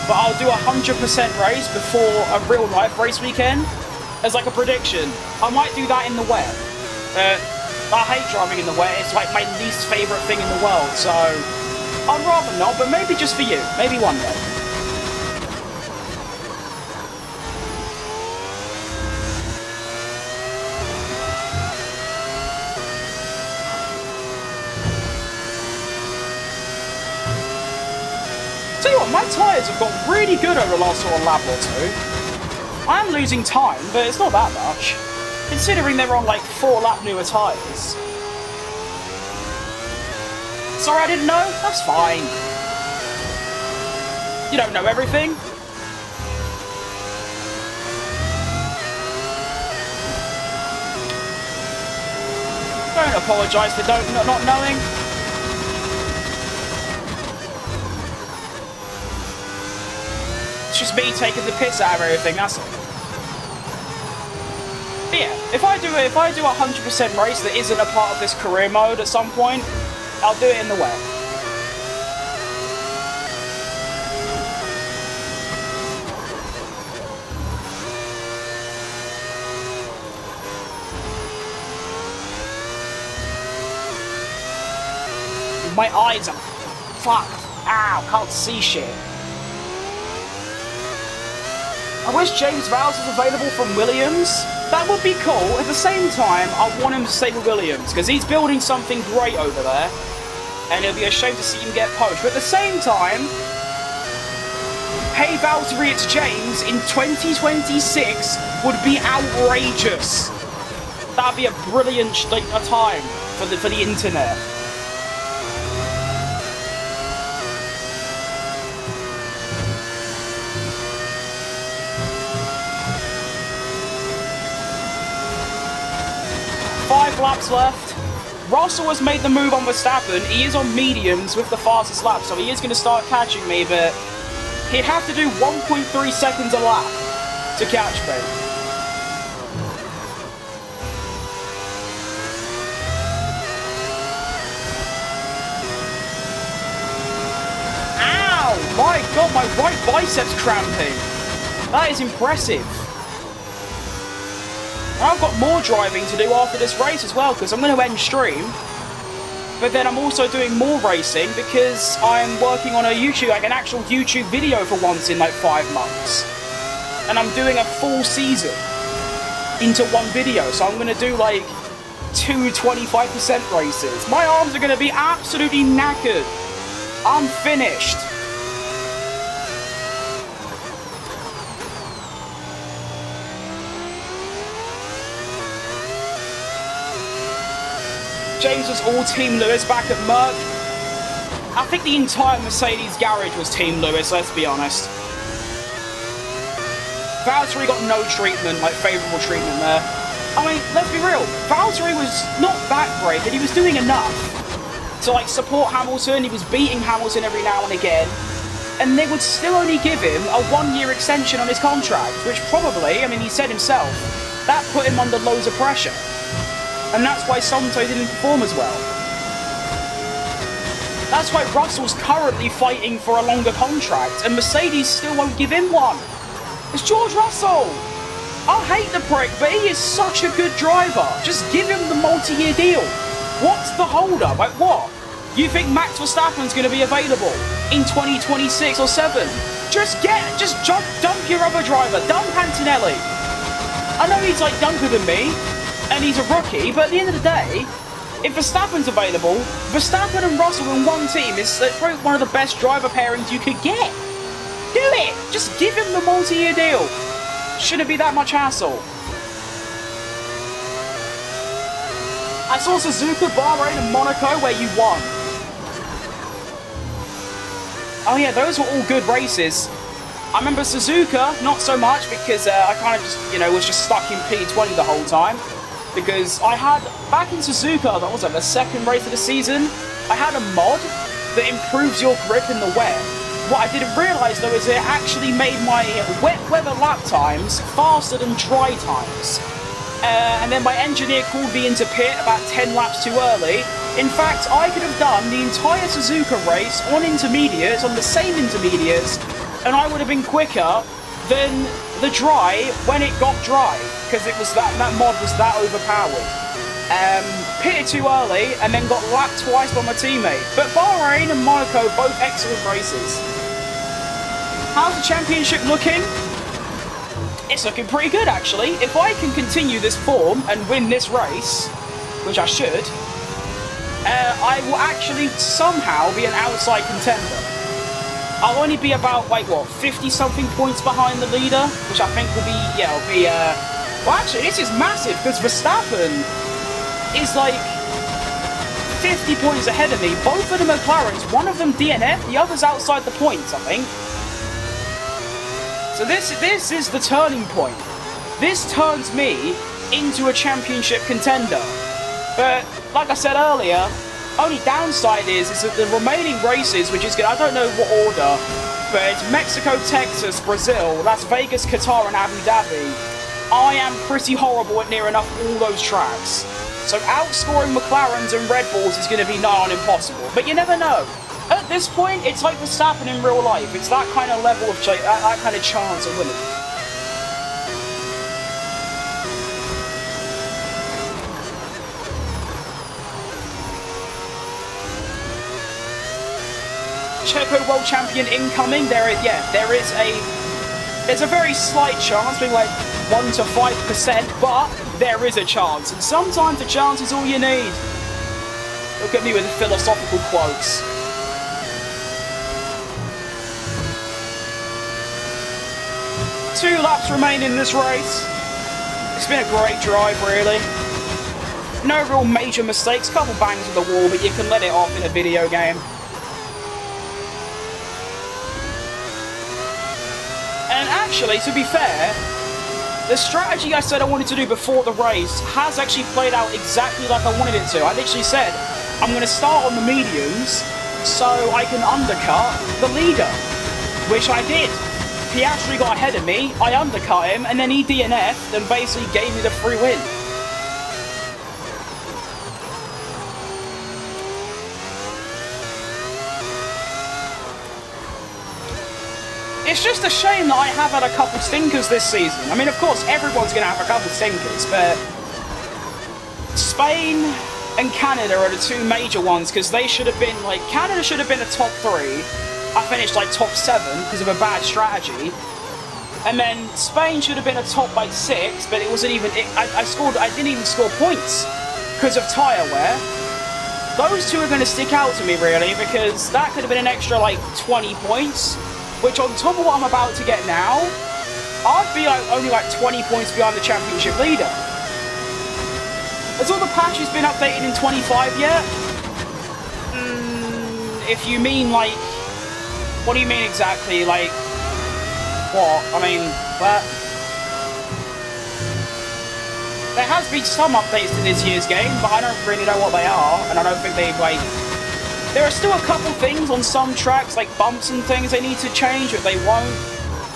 but I'll do a 100% race before a real life race weekend as like a prediction. I might do that in the wet. I hate driving in the wet, it's like my least favourite thing in the world, so I'd rather not, but maybe just for you, maybe one day. Tell you what, my tyres have got really good over the last sort of lap or two. I am losing time, but it's not that much. Considering they're on like 4 lap newer tyres. Sorry I didn't know? That's fine. You don't know everything. Don't apologise for not knowing. It's just me taking the piss out of everything, that's all. But yeah, if I do a 100% race that isn't a part of this career mode at some point, I'll do it in the wet. My eyes are fucked. Ow, can't see shit. I wish James Vowles was available from Williams. That would be cool. At the same time, I want him to stay with Williams, because he's building something great over there. And it'll be a shame to see him get poached. But at the same time, pay Valtteri to James in 2026 would be outrageous. That'd be a brilliant time for the internet. Five laps left. Russell has made the move on Verstappen. He is on mediums with the fastest lap, so he is going to start catching me, but he'd have to do 1.3 seconds a lap to catch me. Ow! My god, my right bicep's cramping. That is impressive. I've got more driving to do after this race as well, because I'm going to end stream. But then I'm also doing more racing because I'm working on a YouTube, like an actual YouTube video for once in like 5 months. and I'm doing a full season into one video, so I'm going to do like 2 25% races. My arms are going to be absolutely knackered. I'm finished. James was all Team Lewis back at Merck. I think the entire Mercedes garage was Team Lewis, let's be honest. Valtteri got no treatment, like favourable treatment there. I mean, let's be real, Valtteri was not that great, but he was doing enough to like support Hamilton. He was beating Hamilton every now and again, and they would still only give him a 1-year extension on his contract, which probably, I mean, he said himself, that put him under loads of pressure. And that's why Santo didn't perform as well. That's why Russell's currently fighting for a longer contract, and Mercedes still won't give him one. It's George Russell! I hate the prick, but he is such a good driver. Just give him the multi-year deal. What's the hold-up? Like what? You think Max Verstappen's going to be available in 2026 or 7? Just dump your other driver. Dump Antonelli. I know he's like younger than me, and he's a rookie, but at the end of the day, if Verstappen's available, Verstappen and Russell in one team is probably one of the best driver pairings you could get. Do it! Just give him the multi-year deal. Shouldn't be that much hassle. I saw Suzuka, Bahrain and Monaco where you won. Oh yeah, those were all good races. I remember Suzuka, not so much, because I kind of just, was just stuck in P20 the whole time. Because I had, back in Suzuka, that was like the second race of the season, I had a mod that improves your grip in the wet. What I didn't realise though is it actually made my wet weather lap times faster than dry times. And then my engineer called me into pit about 10 laps too early. In fact, I could have done the entire Suzuka race on intermediates, on the same intermediates, and I would have been quicker than the dry when it got dry, because it was that mod was that overpowered. Pitted too early and then got lapped twice by my teammate. But Bahrain and Monaco, both excellent races. How's the championship looking? It's looking pretty good actually. If I can continue this form and win this race, which I should, I will actually somehow be an outside contender. I'll only be about, like, what, 50-something points behind the leader, which I think will be, well, actually, this is massive, because Verstappen is, like, 50 points ahead of me. Both of them are McLarens, one of them DNF, the other's outside the points, I think. So this is the turning point. This turns me into a championship contender. But, like I said earlier, only downside is that the remaining races, which is good, I don't know what order, but it's Mexico, Texas, Brazil, Las Vegas, Qatar, and Abu Dhabi. I am pretty horrible at near enough all those tracks. So outscoring McLarens and Red Bulls is going to be nigh on impossible. But you never know. At this point, it's like Verstappen in real life. It's that kind of level of that kind of chance of winning. Checo World Champion incoming. There's a very slight chance, being like 1 to 5%, but there is a chance, and sometimes the chance is all you need. Look at me with the philosophical quotes. Two laps remain in this race. It's been a great drive, really. No real major mistakes, couple bangs on the wall, but you can let it off in a video game. And actually, to be fair, the strategy I said I wanted to do before the race has actually played out exactly like I wanted it to. I literally said, I'm going to start on the mediums so I can undercut the leader, which I did. Piastri got ahead of me, I undercut him, and then he DNF'd and basically gave me the free win. It's just a shame that I have had a couple stinkers this season. I mean, of course, everyone's going to have a couple stinkers, but Spain and Canada are the two major ones, because they should have been, like, Canada should have been a top 3. I finished, like, top 7 because of a bad strategy. And then Spain should have been a top like 6, but it wasn't even. I didn't even score points because of tyre wear. Those two are going to stick out to me really, because that could have been an extra like 20 points, which on top of what I'm about to get now, I'd be like only like 20 points behind the championship leader. Has all the patches been updated in 25 yet? If you mean like, what do you mean exactly? Like, what? I mean, that. There has been some updates to this year's game, but I don't really know what they are, and I don't think they, like... There are still a couple things on some tracks, like bumps and things they need to change, but they won't.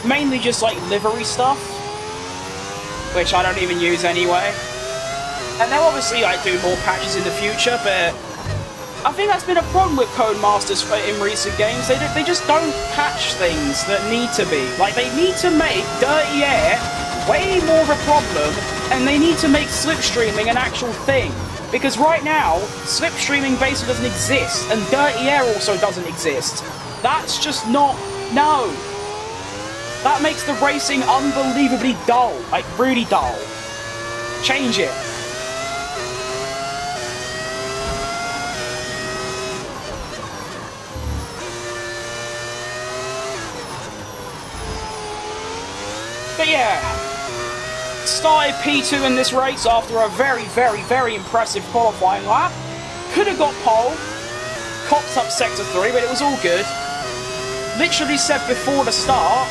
Mainly just, like, livery stuff, which I don't even use anyway. And they'll obviously, like, do more patches in the future, but... I think that's been a problem with Codemasters in recent games. They just don't patch things that need to be. Like, they need to make dirty air way more of a problem, and they need to make slipstreaming an actual thing. Because right now, slipstreaming basically doesn't exist, and dirty air also doesn't exist. That's just not... No. That makes the racing unbelievably dull. Like, really dull. Change it. But yeah, started P2 in this race after a very, very, very impressive qualifying lap. Could have got pole, copped up sector 3, but it was all good. Literally said before the start,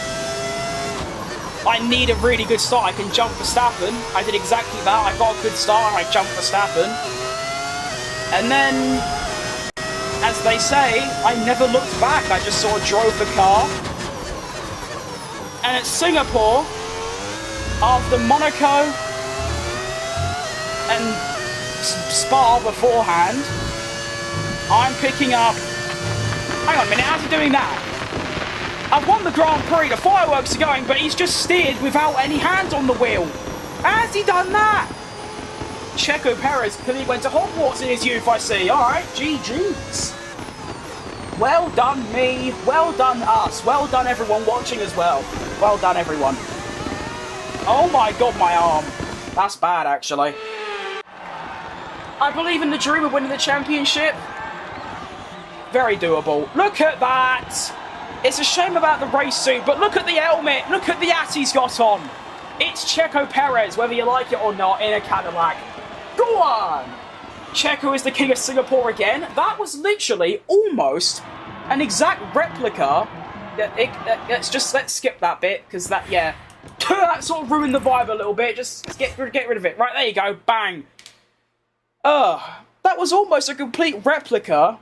I need a really good start, I can jump Verstappen. I did exactly that, I got a good start and I jumped Verstappen. And then, as they say, I never looked back, I just sort of drove the car. And at Singapore, after Monaco and Spa beforehand, I'm picking up... Hang on a minute, how's he doing that? I've won the Grand Prix, the fireworks are going, but he's just steered without any hands on the wheel. How's he done that? Checo Perez clearly went to Hogwarts in his youth, I see. Alright, GG's. Well done me, well done us, well done everyone watching as well. Well done everyone. Oh my god, my arm. That's bad actually. I believe in the dream of winning the championship. Very doable. Look at that! It's a shame about the race suit, but look at the helmet, look at the hat he's got on. It's Checo Perez, whether you like it or not, in a Cadillac. Go on! Checo is the king of Singapore again. That was literally almost an exact replica. Let's skip that bit, because that, yeah. That sort of ruined the vibe a little bit. Just get rid of it. Right, there you go. Bang. That was almost a complete replica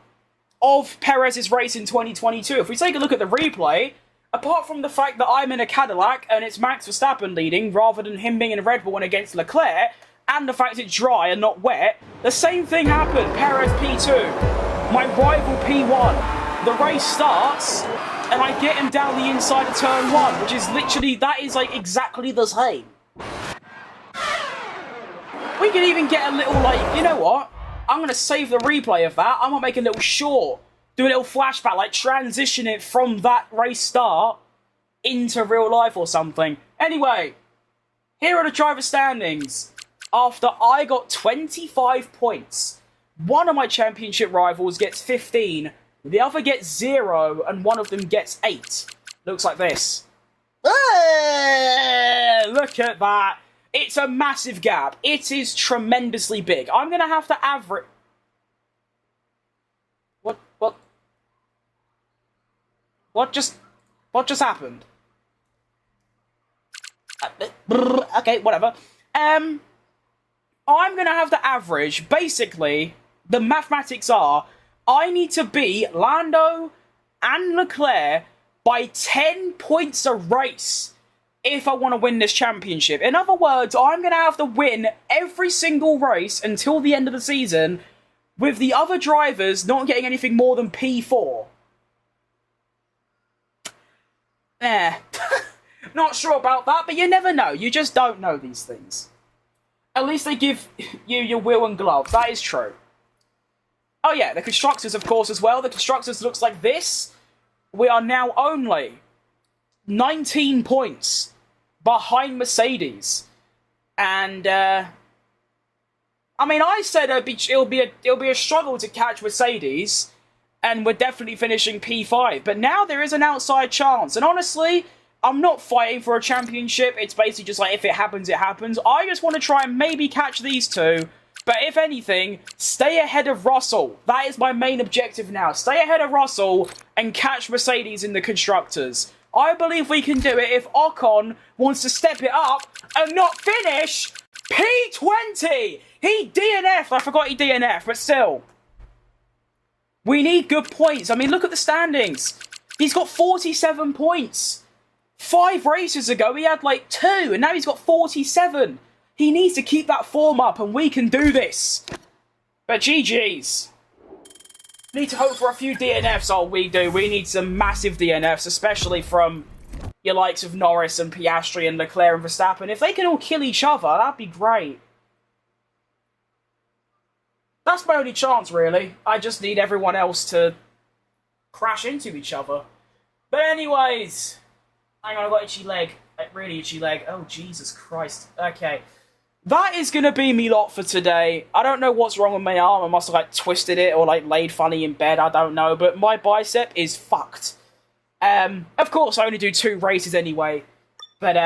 of Perez's race in 2022. If we take a look at the replay, apart from the fact that I'm in a Cadillac and it's Max Verstappen leading, rather than him being in a Red Bull and against Leclerc, and the fact it's dry and not wet, the same thing happened. Perez P2, my rival P1. The race starts, and I get him down the inside of turn 1, which is literally, that is like exactly the same. We can even get a little like, you know what? I'm going to save the replay of that. I'm going to make a little short, do a little flashback, like transition it from that race start into real life or something. Anyway, here are the driver standings. After I got 25 points, one of my championship rivals gets 15, the other gets 0, and one of them gets 8. Looks like this. Look at that. It's a massive gap. It is tremendously big. I'm going to have to average... What just happened? Okay, whatever. I'm going to have to average, basically, the mathematics are, I need to beat Lando and Leclerc by 10 points a race if I want to win this championship. In other words, I'm going to have to win every single race until the end of the season, with the other drivers not getting anything more than P4. Not sure about that, but you never know. You just don't know these things. At least they give you your wheel and gloves. That is true. Oh yeah, the Constructors, of course, as well. The Constructors looks like this. We are now only 19 points behind Mercedes. And, I mean, I said it'll be a struggle to catch Mercedes, and we're definitely finishing P5. But now there is an outside chance. And honestly, I'm not fighting for a championship. It's basically just like, if it happens, it happens. I just want to try and maybe catch these two. But if anything, stay ahead of Russell. That is my main objective now. Stay ahead of Russell and catch Mercedes in the Constructors. I believe we can do it if Ocon wants to step it up and not finish P20. He DNF'd. I forgot he DNF'd, but still. We need good points. I mean, look at the standings. He's got 47 points. 5 races ago, he had like 2, and now he's got 47. He needs to keep that form up, and we can do this. But GG's. Need to hope for a few DNFs. Oh, we do. We need some massive DNFs, especially from your likes of Norris and Piastri and Leclerc and Verstappen. If they can all kill each other, that'd be great. That's my only chance, really. I just need everyone else to crash into each other. But anyways, hang on, I've got itchy leg. Like, really itchy leg. Oh, Jesus Christ. Okay. That is going to be me lot for today. I don't know what's wrong with my arm. I must have, like, twisted it or, like, laid funny in bed. I don't know. But my bicep is fucked. Of course, I only do 2 races anyway. But,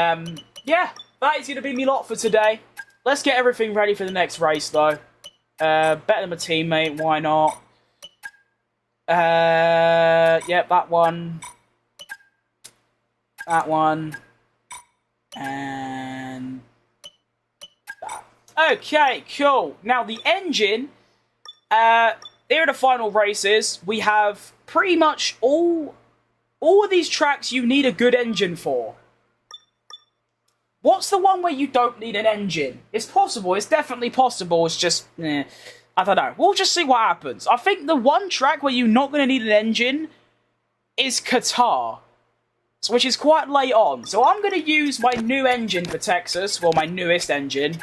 yeah. That is going to be me lot for today. Let's get everything ready for the next race, though. Better than my teammate. Why not? Yep, that one. That one. And that. Okay, cool. Now, the engine, here are the final races. We have pretty much all of these tracks you need a good engine for. What's the one where you don't need an engine? It's possible. It's definitely possible. It's just, I don't know. We'll just see what happens. I think the one track where you're not going to need an engine is Qatar, which is quite late on. So I'm going to use my new engine for Texas, well, my newest engine.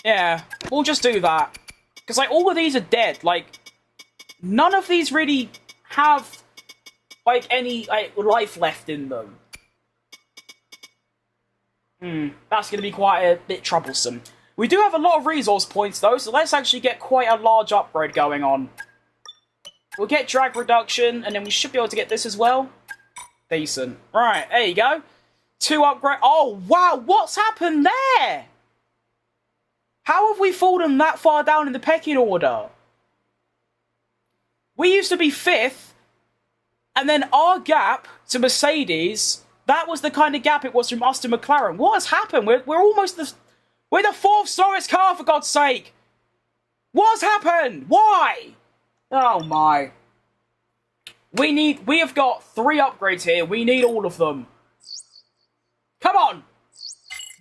Yeah, we'll just do that. Because, like, all of these are dead. Like, none of these really have, like, any, like, life left in them. That's going to be quite a bit troublesome. We do have a lot of resource points, though, so let's actually get quite a large upgrade going on. We'll get drag reduction, and then we should be able to get this as well. Decent. Right, there you go. 2 upgrade. Oh, wow, what's happened there? How have we fallen that far down in the pecking order? We used to be 5th, and then our gap to Mercedes, that was the kind of gap it was from us to McLaren. What has happened? We're almost we're the 4th slowest car, for God's sake. What's happened? Why? Oh my. We have got 3 upgrades here. We need all of them. Come on.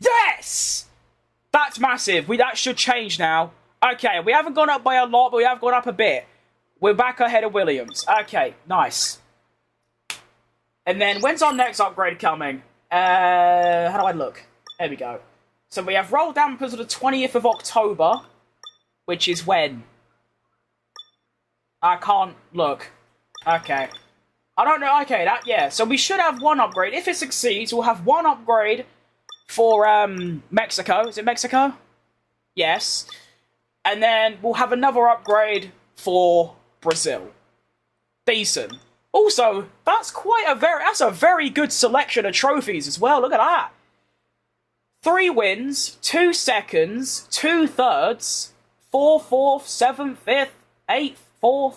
Yes! That's massive. That should change now. Okay, we haven't gone up by a lot, but we have gone up a bit. We're back ahead of Williams. Okay, nice. And then, when's our next upgrade coming? How do I look? There we go. So we have roll dampers on the 20th of October, which is when? I can't look. Okay. I don't know. Okay, yeah. So we should have 1 upgrade. If it succeeds, we'll have 1 upgrade for Mexico. Is it Mexico? Yes. And then we'll have another upgrade for Brazil. Decent. Also, that's a very good selection of trophies as well. Look at that. 3 wins, 2 seconds, 2 thirds, 4 fourths, 7th, 5th, 8th, 4th.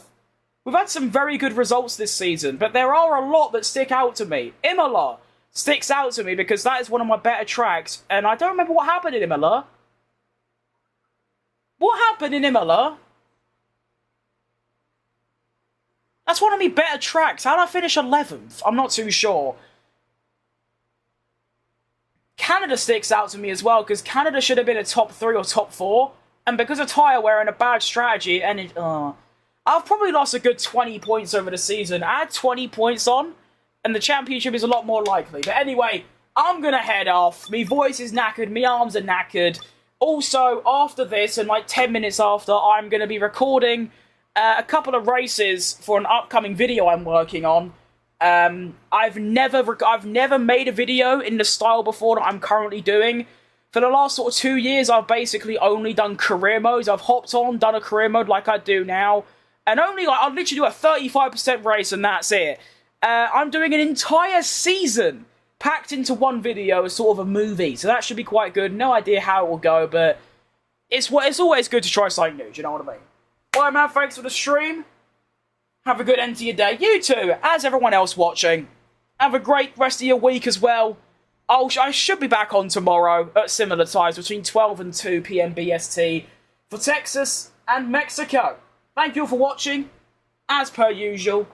We've had some very good results this season, but there are a lot that stick out to me. Imola sticks out to me because that is one of my better tracks, and I don't remember what happened in Imola. What happened in Imola? That's one of my better tracks. How did I finish 11th? I'm not too sure. Canada sticks out to me as well, because Canada should have been a top 3 or top 4, and because of tyre wear and a bad strategy, and I've probably lost a good 20 points over the season. Add 20 points on, and the championship is a lot more likely. But anyway, I'm going to head off. My voice is knackered. My arms are knackered. Also, after this, and like 10 minutes after, I'm going to be recording a couple of races for an upcoming video I'm working on. I've never made a video in the style before that I'm currently doing. For the last sort of 2 years, I've basically only done career modes. I've hopped on, done a career mode like I do now, and only like I'll literally do a 35% race and that's it. I'm doing an entire season packed into one video as sort of a movie, so that should be quite good. No idea how it will go, but it's always good to try something new, do you know what I mean? Alright man, thanks for the stream. Have a good end to your day. You too, as everyone else watching. Have a great rest of your week as well. I should be back on tomorrow at similar times, between 12 and 2 PM BST, for Texas and Mexico. Thank you all for watching, as per usual.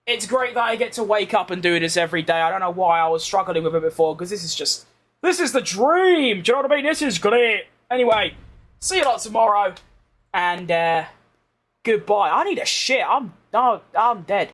It's great that I get to wake up and do this every day. I don't know why I was struggling with it before, because this is the dream. Do you know what I mean? This is great. Anyway, see you lot tomorrow, and goodbye. I need a shit. I'm dead.